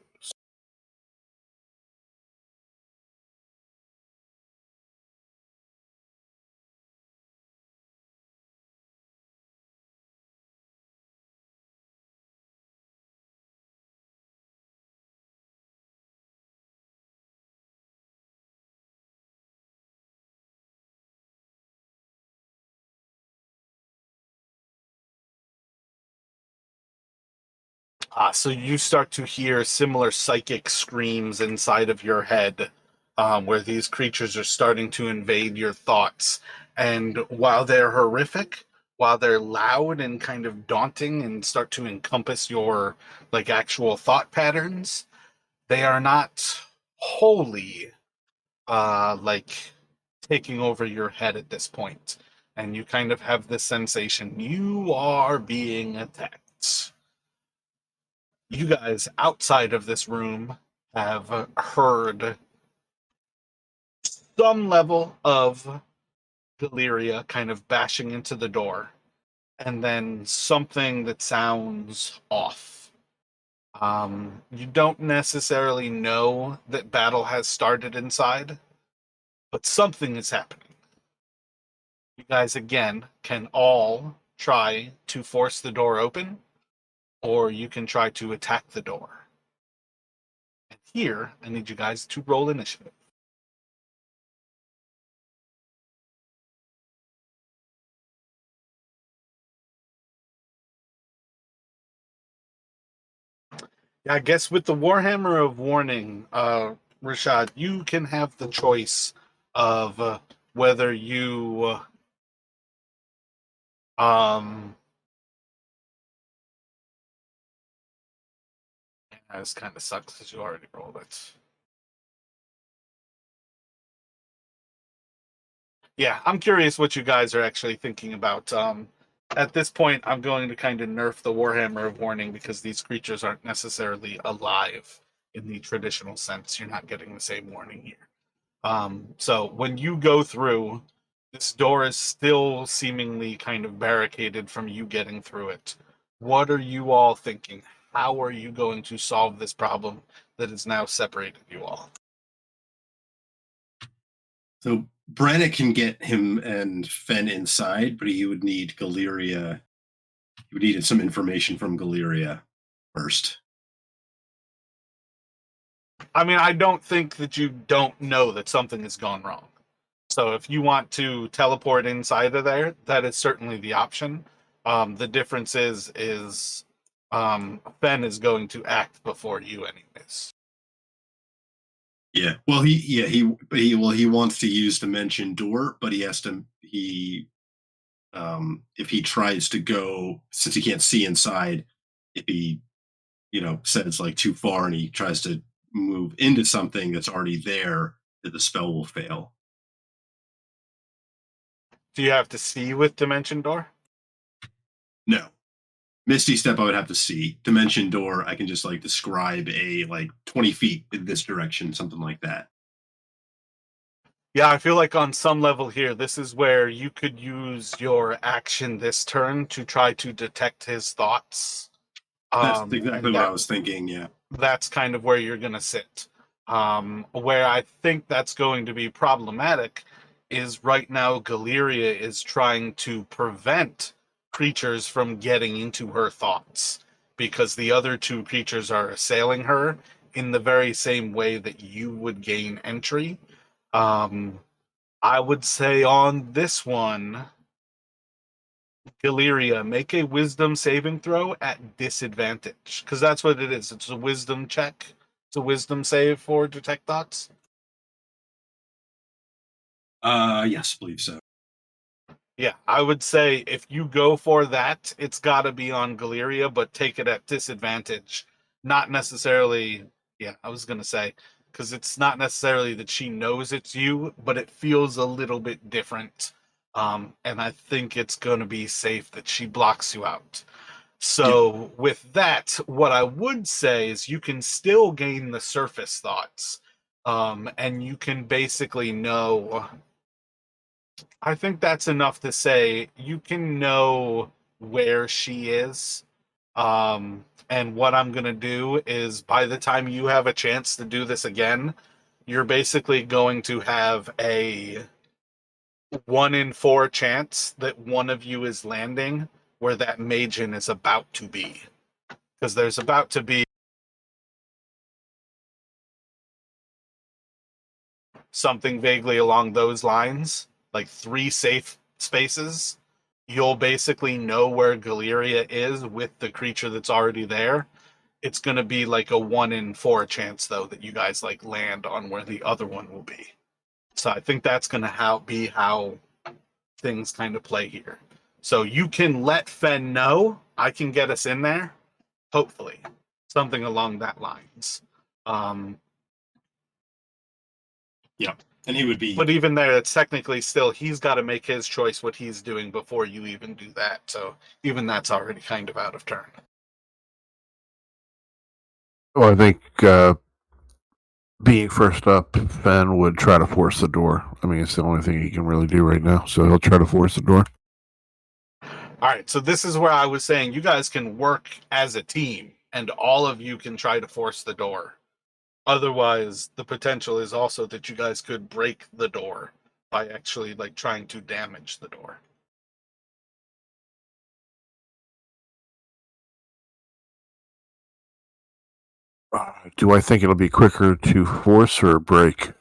So you start to hear similar psychic screams inside of your head, where these creatures are starting to invade your thoughts. And while they're horrific, while they're loud and kind of daunting and start to encompass your like actual thought patterns, they are not wholly like taking over your head at this point. And you kind of have this sensation you are being attacked. You guys outside of this room have heard some level of Deliria kind of bashing into the door, and then something that sounds off. You don't necessarily know that battle has started inside, but something is happening. You guys, again, can all try to force the door open, or you can try to attack the door. And here, I need you guys to roll initiative. Yeah, I guess with the Warhammer of Warning, Rashad, you can have the choice of whether you this kind of sucks because you already rolled it. Yeah, I'm curious what you guys are actually thinking about. At this point, I'm going to kind of nerf the Warhammer of Warning because these creatures aren't necessarily alive in the traditional sense. You're not getting the same warning here. So when you go through, this door is still seemingly kind of barricaded from you getting through it. What are you all thinking? How are you going to solve this problem that has now separated you all? So Brannick can get him and Fen inside, but he would need Galeria. He would need some information from Galeria first. I mean, I don't think that you don't know that something has gone wrong. So if you want to teleport inside of there, that is certainly the option. The difference is Ben is going to act before you, anyways. Yeah. Well, he wants to use Dimension Door, but he has to if he tries to go, since he can't see inside, if he says like too far and he tries to move into something that's already there, that the spell will fail. Do you have to see with Dimension Door? No. Misty Step I would have to see. Dimension Door, I can just like describe a like 20 feet in this direction, something like that. Yeah, I feel like on some level here, this is where you could use your action this turn to try to detect his thoughts. That's exactly what I was thinking, yeah. That's kind of where you're going to sit. Where I think that's going to be problematic is right now Galeria is trying to prevent creatures from getting into her thoughts because the other two creatures are assailing her in the very same way that you would gain entry. I would say on this one, Galeria, make a wisdom saving throw at disadvantage. Because that's what it is. It's a wisdom check. It's a wisdom save for detect thoughts. Yes, I believe so. Yeah, I would say if you go for that, it's got to be on Galeria, but take it at disadvantage. Not necessarily, yeah, I was going to say, because it's not necessarily that she knows it's you, but it feels a little bit different. And I think it's going to be safe that she blocks you out. So with that, what I would say is you can still gain the surface thoughts. And you can basically know, I think that's enough to say you can know where she is. And what I'm going to do is by the time you have a chance to do this again, you're basically going to have a 1 in 4 chance that one of you is landing where that Majin is about to be. Because there's about to be something vaguely along those lines, like 3 safe spaces. You'll basically know where Galeria is with the creature that's already there. It's going to be like a 1 in 4 chance, though, that you guys like land on where the other one will be. So I think that's going to be how things kind of play here. So you can let Fen know. I can get us in there, hopefully, something along that lines. Yeah, and he would be. But even there, it's technically still he's got to make his choice what he's doing before you even do that. So even that's already kind of out of turn. Well, I think being first up, Fen would try to force the door. I mean, it's the only thing he can really do right now. So he'll try to force the door. All right, so this is where I was saying you guys can work as a team, and all of you can try to force the door. Otherwise, the potential is also that you guys could break the door by actually like trying to damage the door. Do I think it'll be quicker to force or break?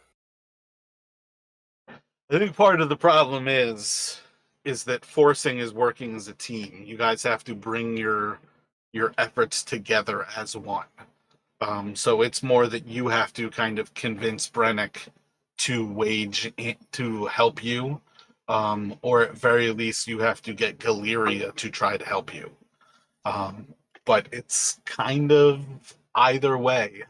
I think part of the problem is that forcing is working as a team. You guys have to bring your efforts together as one. So it's more that you have to kind of convince Brennick to help you, or at very least you have to get Galeria to try to help you. But it's kind of either way.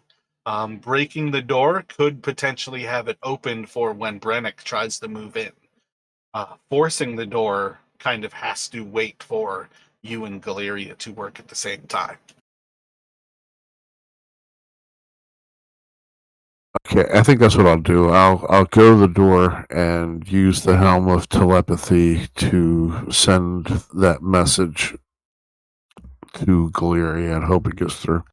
Breaking the door could potentially have it opened for when Brennick tries to move in. Forcing the door kind of has to wait for you and Galeria to work at the same time. Okay, I think that's what I'll do. I'll go to the door and use the helm of telepathy to send that message to Galeria and hope it gets through.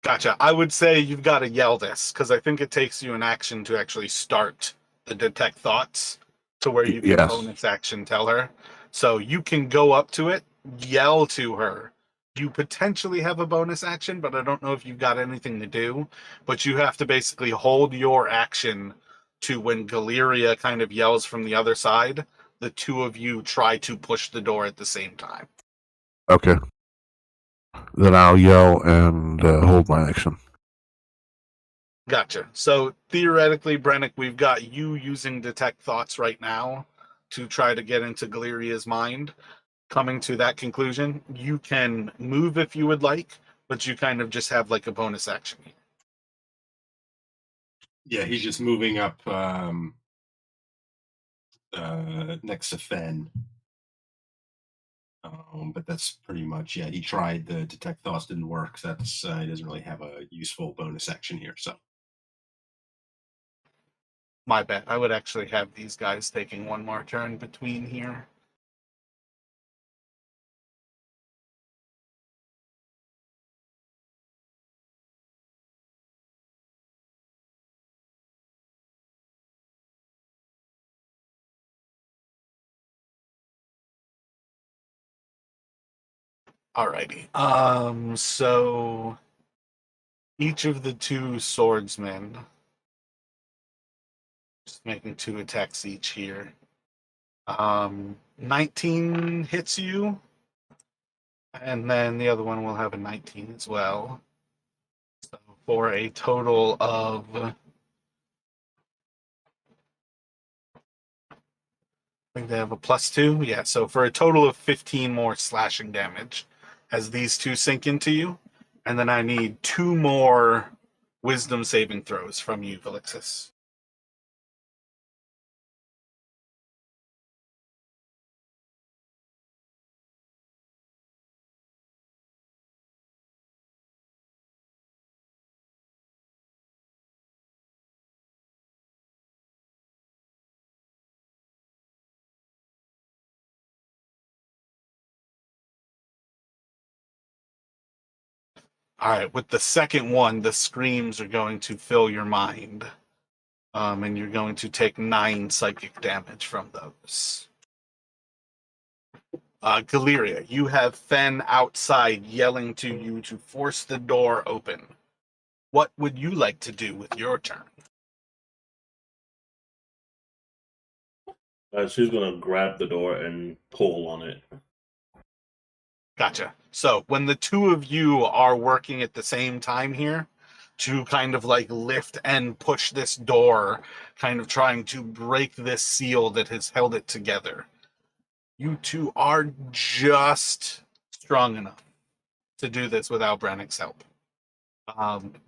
Gotcha. I would say you've got to yell this because I think it takes you an action to actually start the detect thoughts to where you can Yes. bonus action tell her. So you can go up to it, yell to her. You potentially have a bonus action, but I don't know if you've got anything to do. But you have to basically hold your action to when Galeria kind of yells from the other side. The two of you try to push the door at the same time. Okay. Then I'll yell and hold my action. Gotcha. So theoretically, Brennick, we've got you using detect thoughts right now to try to get into Galeria's mind. Coming to that conclusion, you can move if you would like, but you kind of just have like a bonus action. Yeah, he's just moving up next to Fen. But that's pretty much, yeah, he tried the detect thoughts, didn't work. That's he doesn't really have a useful bonus action here. So My bad. I would actually have these guys taking one more turn between here. Alrighty. So each of the two swordsmen, just making 2 attacks each here. 19 hits you, and then the other one will have a 19 as well. So for a total of I think they have a +2. Yeah, so for a total of 15 more slashing damage as these two sink into you. And then I need 2 more wisdom saving throws from you, Felixis. All right, with the second one, the screams are going to fill your mind. And you're going to take 9 psychic damage from those. Galeria, you have Fen outside yelling to you to force the door open. What would you like to do with your turn? She's gonna grab the door and pull on it. Gotcha. So when the two of you are working at the same time here to kind of like lift and push this door, kind of trying to break this seal that has held it together, you two are just strong enough to do this without Brannick's help.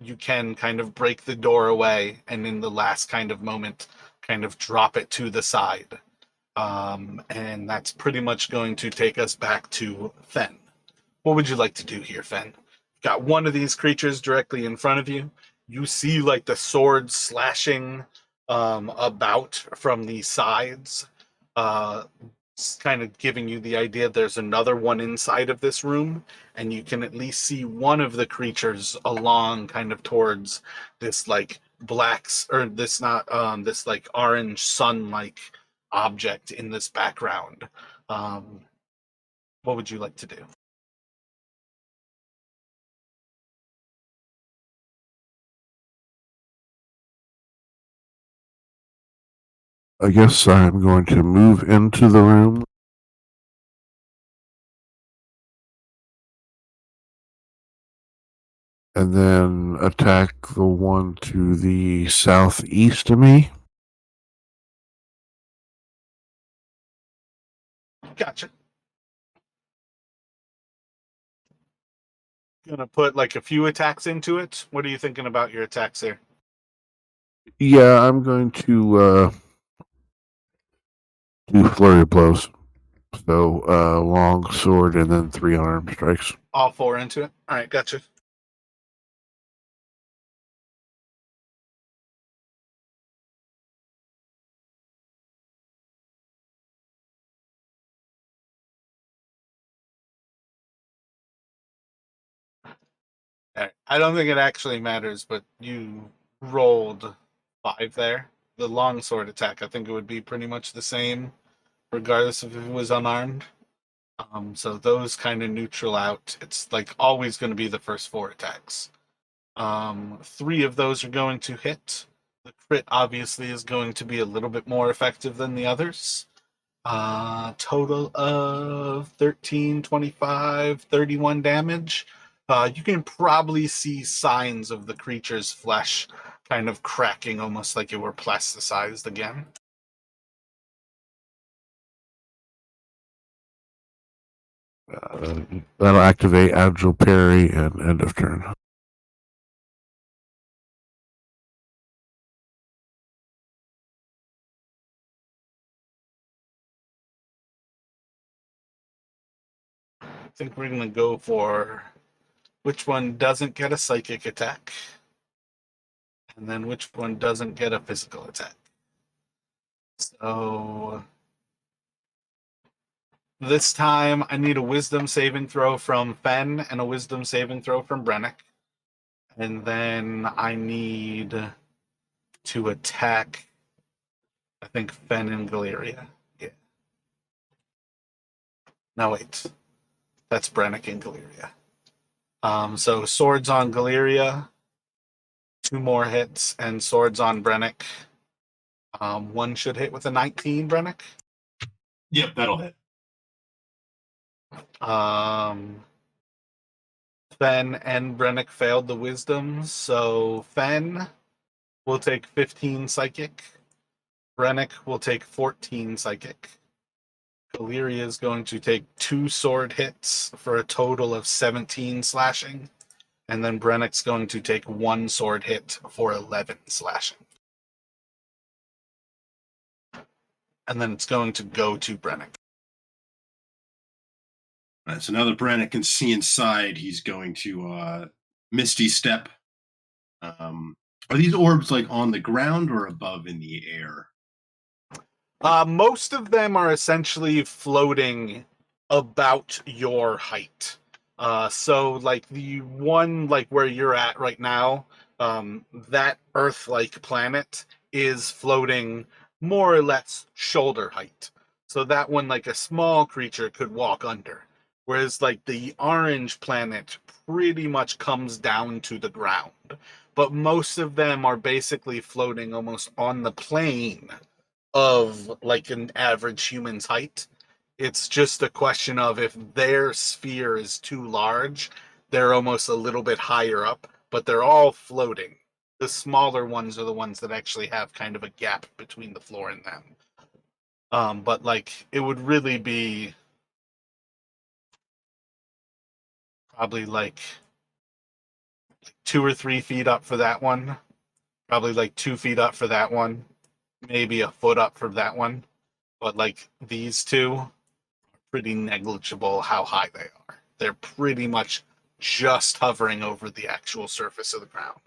You can kind of break the door away and in the last kind of moment, kind of drop it to the side. And that's pretty much going to take us back to Fen. What would you like to do here, Fen? Got one of these creatures directly in front of you. You see like the sword slashing about from the sides, kind of giving you the idea there's another one inside of this room, and you can at least see one of the creatures along kind of towards this like blacks or this not this like orange sun-like object in this background. What would you like to do? I guess I'm going to move into the room. And then attack the one to the southeast of me. Gotcha. Gonna put like a few attacks into it. What are you thinking about your attacks here? Yeah, I'm going to do flurry of blows. So long sword and then 3 unarmed strikes. All 4 into it. All right, gotcha. I don't think it actually matters, but you rolled 5 there. The longsword attack, I think it would be pretty much the same, regardless of if it was unarmed. So those kind of neutral out. It's like always going to be the first 4 attacks. 3 of those are going to hit. The crit obviously is going to be a little bit more effective than the others. Total of 13, 25, 31 damage. You can probably see signs of the creature's flesh kind of cracking, almost like it were plasticized again. That'll activate Agile Parry and end of turn. I think we're going to go for which one doesn't get a psychic attack, and then which one doesn't get a physical attack. So this time I need a wisdom saving throw from Fen and a wisdom saving throw from Brennick. And then I need to attack, I think, Fen and Galeria. Yeah. No, wait. That's Brennick and Galeria. So swords on Galeria, 2 more hits, and swords on Brennick. One should hit with a 19, Brennick. Yep, that'll hit. Fen and Brennick failed the wisdoms, so Fen will take 15 psychic. Brennick will take 14 psychic. Galeria is going to take 2 sword hits for a total of 17 slashing. And then Brennick's going to take 1 sword hit for 11 slashing. And then it's going to go to Brennick. All right, so now that Brennick can see inside, he's going to Misty Step. Are these orbs like on the ground or above in the air? Most of them are essentially floating about your height. So like the one like where you're at right now, that Earth-like planet is floating more or less shoulder height. So that one, like a small creature could walk under. Whereas like the orange planet pretty much comes down to the ground. But most of them are basically floating almost on the plane of like an average human's height. It's just a question of if their sphere is too large, they're almost a little bit higher up, but they're all floating. The smaller ones are the ones that actually have kind of a gap between the floor and them. But like it would really be probably like 2 or 3 feet up for that one. Probably like 2 feet up for that one. Maybe a foot up for that one. But like these two, pretty negligible how high they are. They're pretty much just hovering over the actual surface of the ground.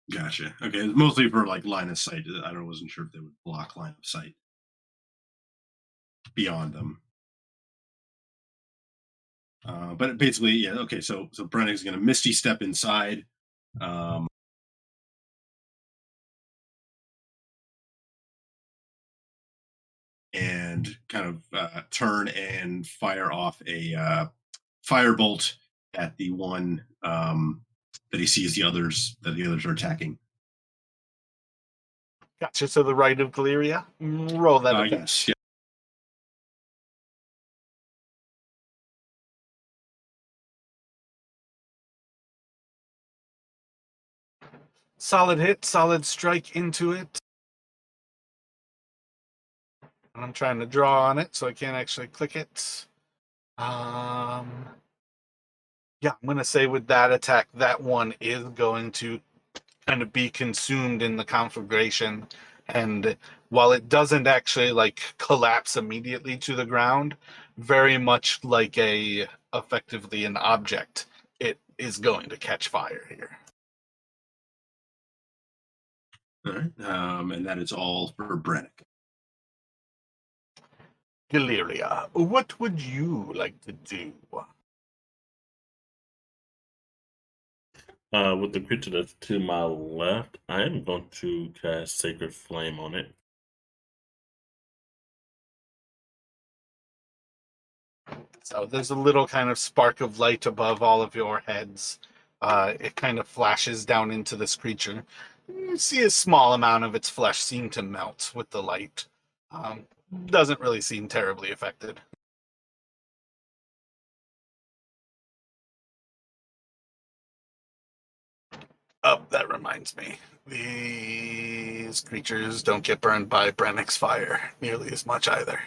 Gotcha. Okay, mostly for like line of sight. I wasn't sure if they would block line of sight beyond them. But basically, yeah. Okay, so Brennick's going to Misty Step inside. And kind of turn and fire off a firebolt at the one that he sees the others are attacking. Gotcha. To the right of Galeria. Roll that attack. Yes. Yeah. Solid hit, solid strike into it. And I'm trying to draw on it, so I can't actually click it. Yeah, I'm going to say with that attack, that one is going to kind of be consumed in the conflagration. And while it doesn't actually like collapse immediately to the ground, very much like effectively an object, it is going to catch fire here. All right. And that is all for Brennick. Galeria, what would you like to do? With the creature that's to my left, I am going to cast Sacred Flame on it. So there's a little kind of spark of light above all of your heads. It kind of flashes down into this creature. You see a small amount of its flesh seem to melt with the light. Doesn't really seem terribly affected. Oh, that reminds me. These creatures don't get burned by Brennick's fire nearly as much either.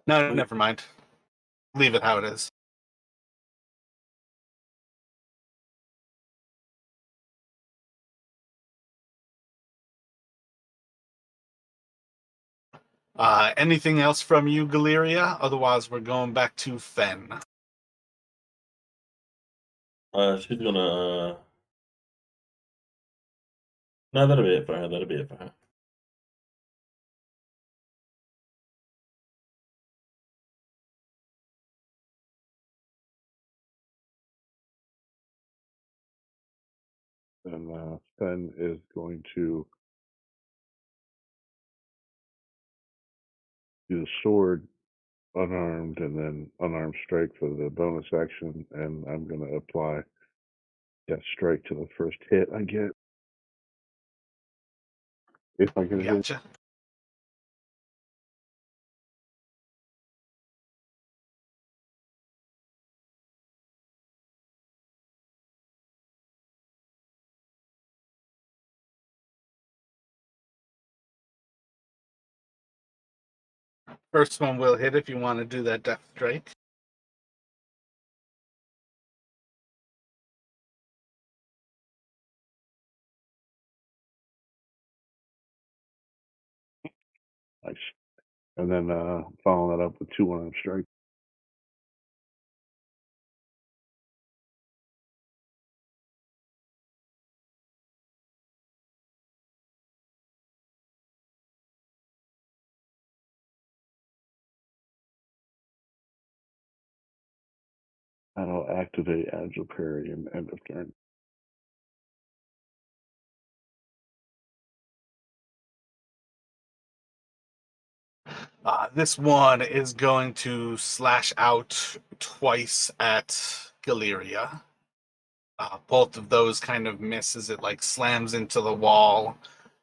No, never mind. Leave it how it is. Anything else from you, Galeria? Otherwise, we're going back to Fen. She's gonna. No, that'll be it for her. That'll be it for her. And Fen is going to do the sword unarmed and then unarmed strike for the bonus action, and I'm going to apply that strike to the first hit I get. If I get a hit. Gotcha. First one will hit if you want to do that death strike. Nice. And then following that up with 2 unarmed strike. And I'll activate Agile Parry and end of turn. This one is going to slash out twice at Galeria. Both of those kind of miss as it like slams into the wall.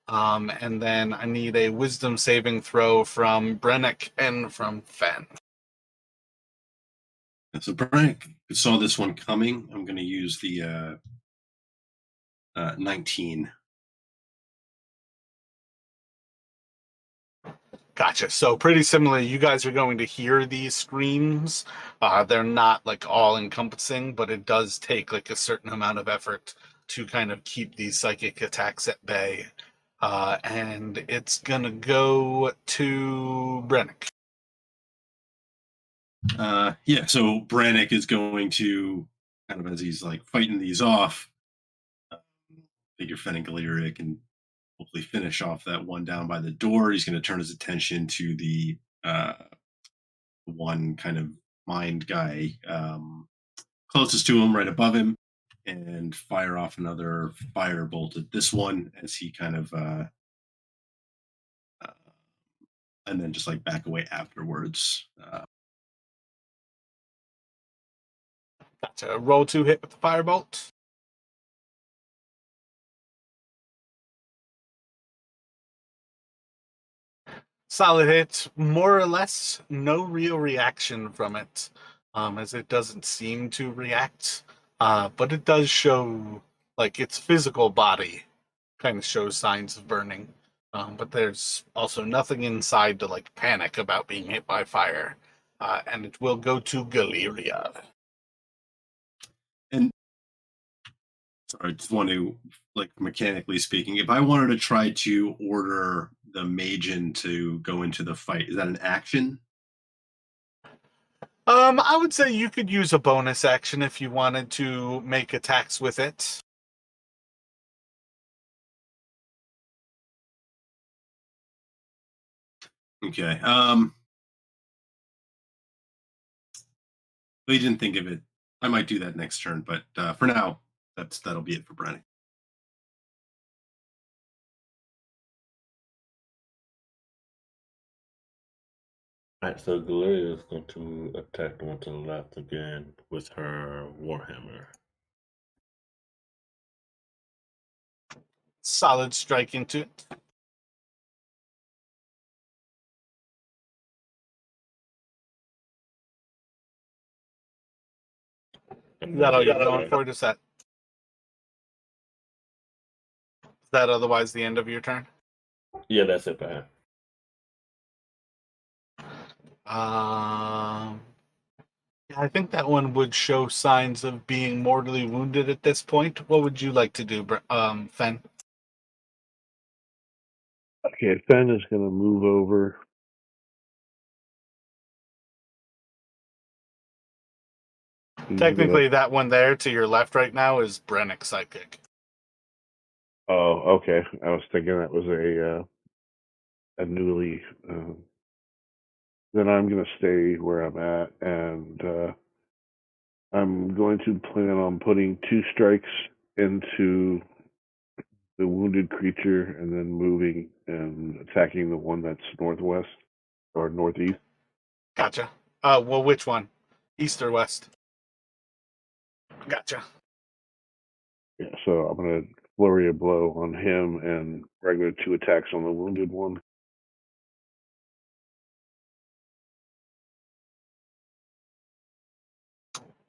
And then I need a wisdom saving throw from Brennick and from Fen. So Brian saw this one coming. I'm going to use the 19. Gotcha. So pretty similar. You guys are going to hear these screams. They're not like all encompassing, but it does take like a certain amount of effort to kind of keep these psychic attacks at bay. And it's gonna go to Brennick. Yeah, so Brannick is going to kind of, as he's like fighting these off, figure Fen and Galeria can hopefully finish off that one down by the door. He's going to turn his attention to the one kind of mind guy closest to him, right above him, and fire off another fire bolt at this one as he kind of and then just like back away afterwards. Gotcha. Roll 2 hit with the firebolt. Solid hit, more or less, no real reaction from it, as it doesn't seem to react. But it does show, like, its physical body kind of shows signs of burning. But there's also nothing inside to, like, panic about being hit by fire. And it will go to Galeria. And sorry, I just want to, like, mechanically speaking, if I wanted to try to order the Magen to go into the fight, is that an action? I would say you could use a bonus action if you wanted to make attacks with it. Okay. We didn't think of it. I might do that next turn, but for now, that'll be it for Brennick. Alright, so Galeria is going to attack the one to the left again with her Warhammer. Solid strike into it. Is that all you're going for? Is that otherwise the end of your turn? Yeah, that's it, Pat. Yeah, I think that one would show signs of being mortally wounded at this point. What would you like to do, Fen? Okay, Fen is going to move over. Technically, that one there to your left right now is Brennick's psychic. Oh, okay. I was thinking that was a newly. Then I'm going to stay where I'm at, and I'm going to plan on putting 2 strikes into the wounded creature, and then moving and attacking the one that's northwest or northeast. Gotcha. Well, which one? East or west? Gotcha. Yeah, so I'm going to flurry a blow on him and regular 2 attacks on the wounded one.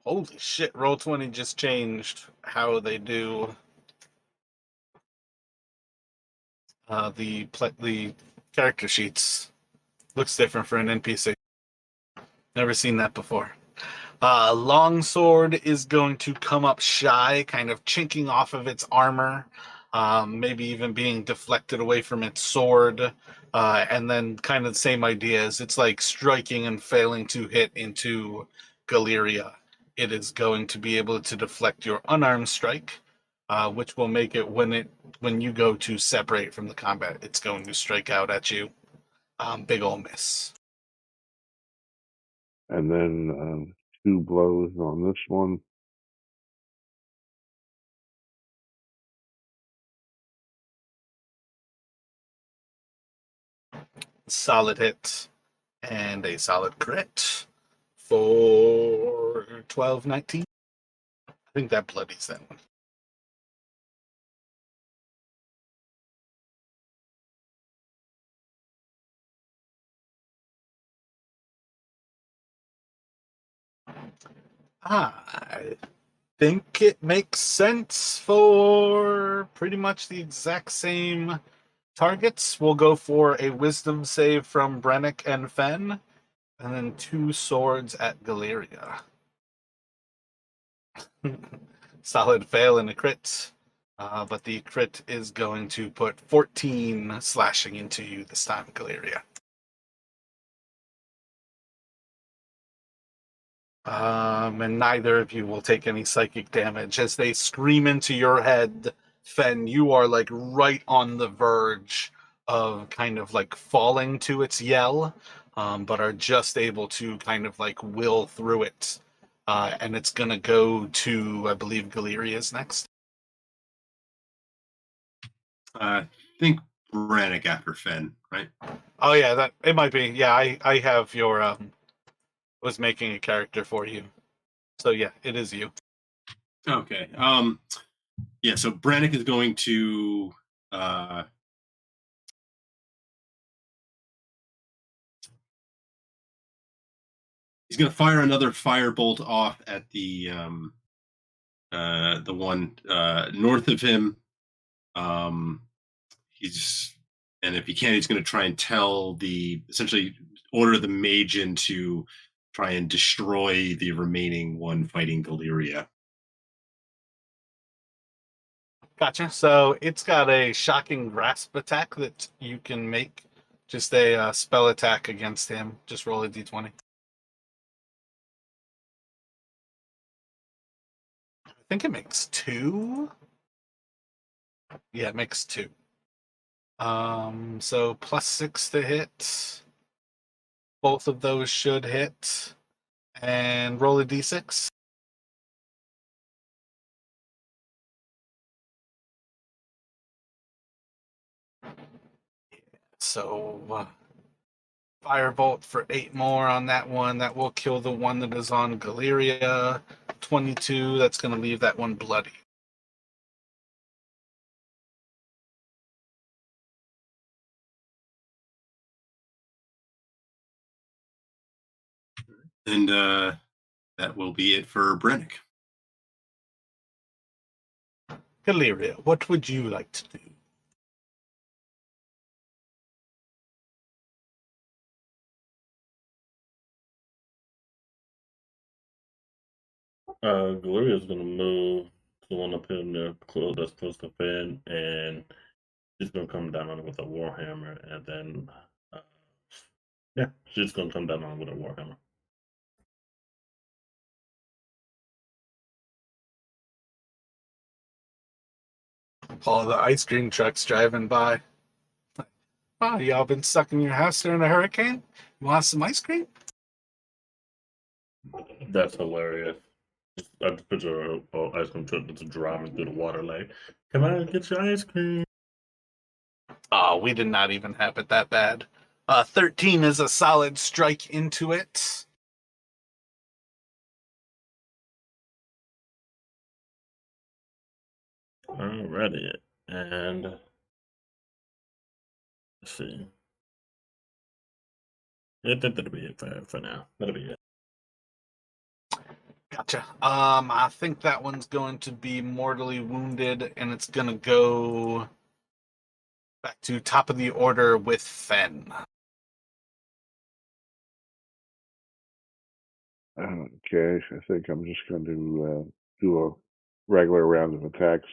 Holy shit, Roll20 just changed how they do the character sheets. Looks different for an NPC. Never seen that before. Longsword is going to come up shy, kind of chinking off of its armor, maybe even being deflected away from its sword, and then kind of the same idea as it's like striking and failing to hit into Galeria. It is going to be able to deflect your unarmed strike, which will make it when you go to separate from the combat, it's going to strike out at you. Big ol' miss. And then 2 blows on this one. Solid hit and a solid crit for 12-19. I think that bloodies that one. I think it makes sense for pretty much the exact same targets. We'll go for a wisdom save from Brennick and Fen, and then 2 swords at Galeria. Solid fail and a crit. But the crit is going to put 14 slashing into you this time, Galeria. And neither of you will take any psychic damage. As they scream into your head, Fen, you are like right on the verge of kind of like falling to its yell, but are just able to kind of like will through it. And it's going to go to, I believe, Galeria's next. I think Brennick after Fen, right? Oh yeah, that it might be. Yeah, I have your was making a character for you. So yeah, it is you. Okay. Yeah, so Brennick is going to he's going to fire another firebolt off at the one north of him. And if he can, he's going to try and essentially order the mage in to try and destroy the remaining one fighting Galeria. Gotcha. So it's got a shocking grasp attack that you can make. Just a spell attack against him. Just roll a d20. I think it makes 2. Yeah, it makes 2. So +6 to hit. Both of those should hit. And roll a d6. So, Firebolt for 8 more on that one. That will kill the one that is on Galeria. 22. That's going to leave that one bloody. And that will be it for Brennick. Galeria, what would you like to do? Gloria's gonna move to the one up in there, that's close to Finn, and she's gonna come down on it with a warhammer, and then yeah, she's gonna come down on it with a warhammer. All the ice cream trucks driving by. Oh, y'all been stuck in your house during a hurricane? You want some ice cream? That's hilarious. I just picture an ice cream truck that's driving through the water like, come on, get your ice cream. Oh, we did not even have it that bad. 13 is a solid strike into it. Alrighty, and let's see. Yeah, that'll be it for now. That'll be it. Gotcha. I think that one's going to be mortally wounded, and it's gonna go back to top of the order with Fen. Okay, I think I'm just going to do a regular round of attacks,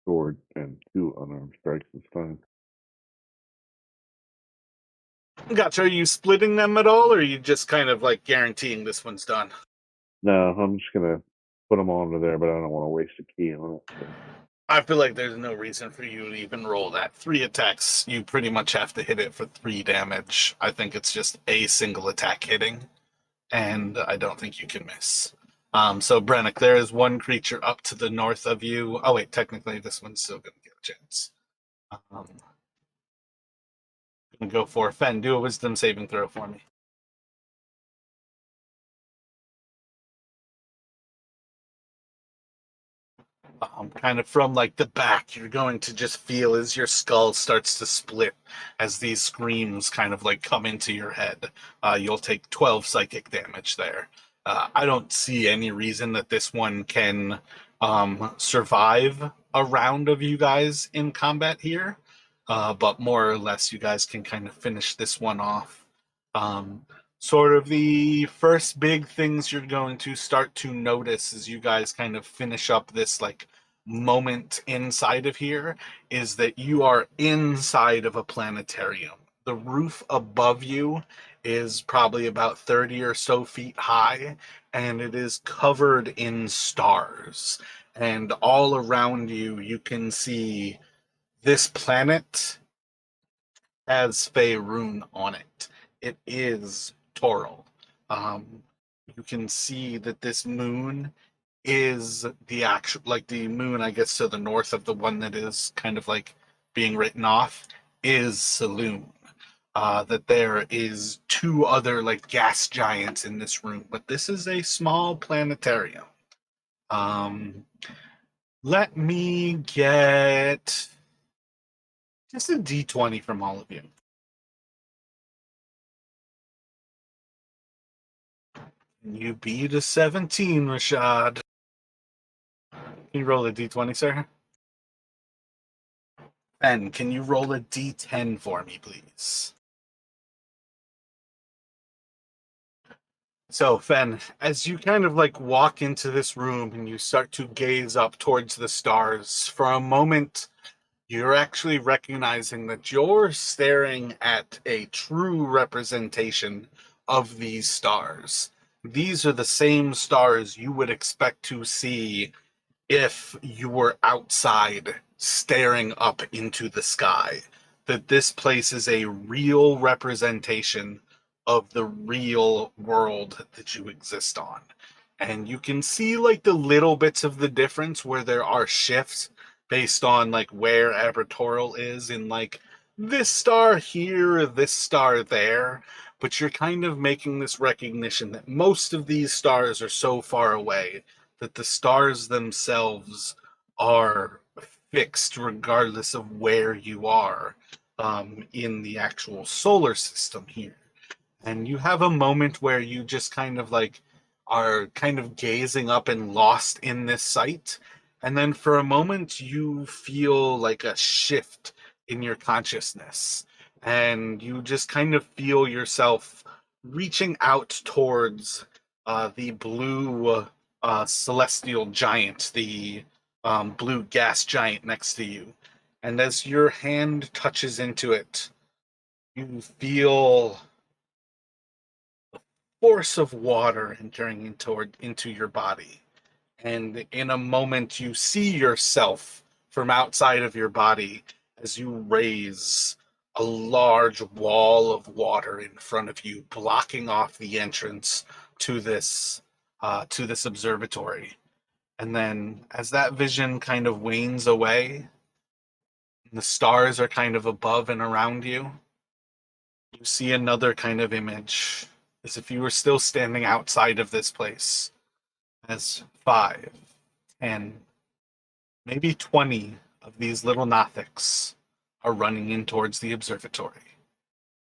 sword, and 2 unarmed strikes this time. Gotcha. Are you splitting them at all, or are you just kind of like guaranteeing this one's done? No, I'm just going to put them onto there, but I don't want to waste a key on it. So. I feel like there's no reason for you to even roll that. 3 attacks, you pretty much have to hit it for 3 damage. I think it's just a single attack hitting, and I don't think you can miss. So, Brennick, there is one creature up to the north of you. Oh, wait, technically this one's still going to get a chance. Gonna go for Fen. Do a wisdom saving throw for me. Kind of from like the back, you're going to just feel as your skull starts to split as these screams kind of like come into your head. You'll take 12 psychic damage there. I don't see any reason that this one can survive a round of you guys in combat here, but more or less you guys can kind of finish this one off. Sort of the first big things you're going to start to notice as you guys kind of finish up this like moment inside of here is that you are inside of a planetarium. The roof above you is probably about 30 or so feet high, and it is covered in stars. And all around you, you can see this planet has Faerun on it. It is Toril. You can see that this moon is the actual, like the moon, I guess, to the north of the one that is kind of like being written off, is Saloon. That there is 2 other like gas giants in this room, but this is a small planetarium. Let me get just a d20 from all of you. You beat a 17, Rashad. Can you roll a d20, sir? Ben, can you roll a d10 for me, please? So, Fen, as you kind of like walk into this room and you start to gaze up towards the stars, for a moment, you're actually recognizing that you're staring at a true representation of these stars. These are the same stars you would expect to see if you were outside staring up into the sky. That this place is a real representation of the real world that you exist on. And you can see like the little bits of the difference where there are shifts based on like where Abertoral is in like this star here, this star there. But you're kind of making this recognition that most of these stars are so far away that the stars themselves are fixed regardless of where you are in the actual solar system here. And you have a moment where you just kind of like are kind of gazing up and lost in this sight. And then for a moment, you feel like a shift in your consciousness. And you just kind of feel yourself reaching out towards the blue celestial giant, the blue gas giant next to you. And as your hand touches into it, you feel force of water entering into your body. And in a moment, you see yourself from outside of your body as you raise a large wall of water in front of you, blocking off the entrance to this observatory. And then, as that vision kind of wanes away, and the stars are kind of above and around you, you see another kind of image, as if you were still standing outside of this place, as 5, 10, maybe 20 of these little Nothics are running in towards the observatory.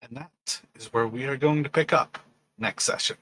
And that is where we are going to pick up next session.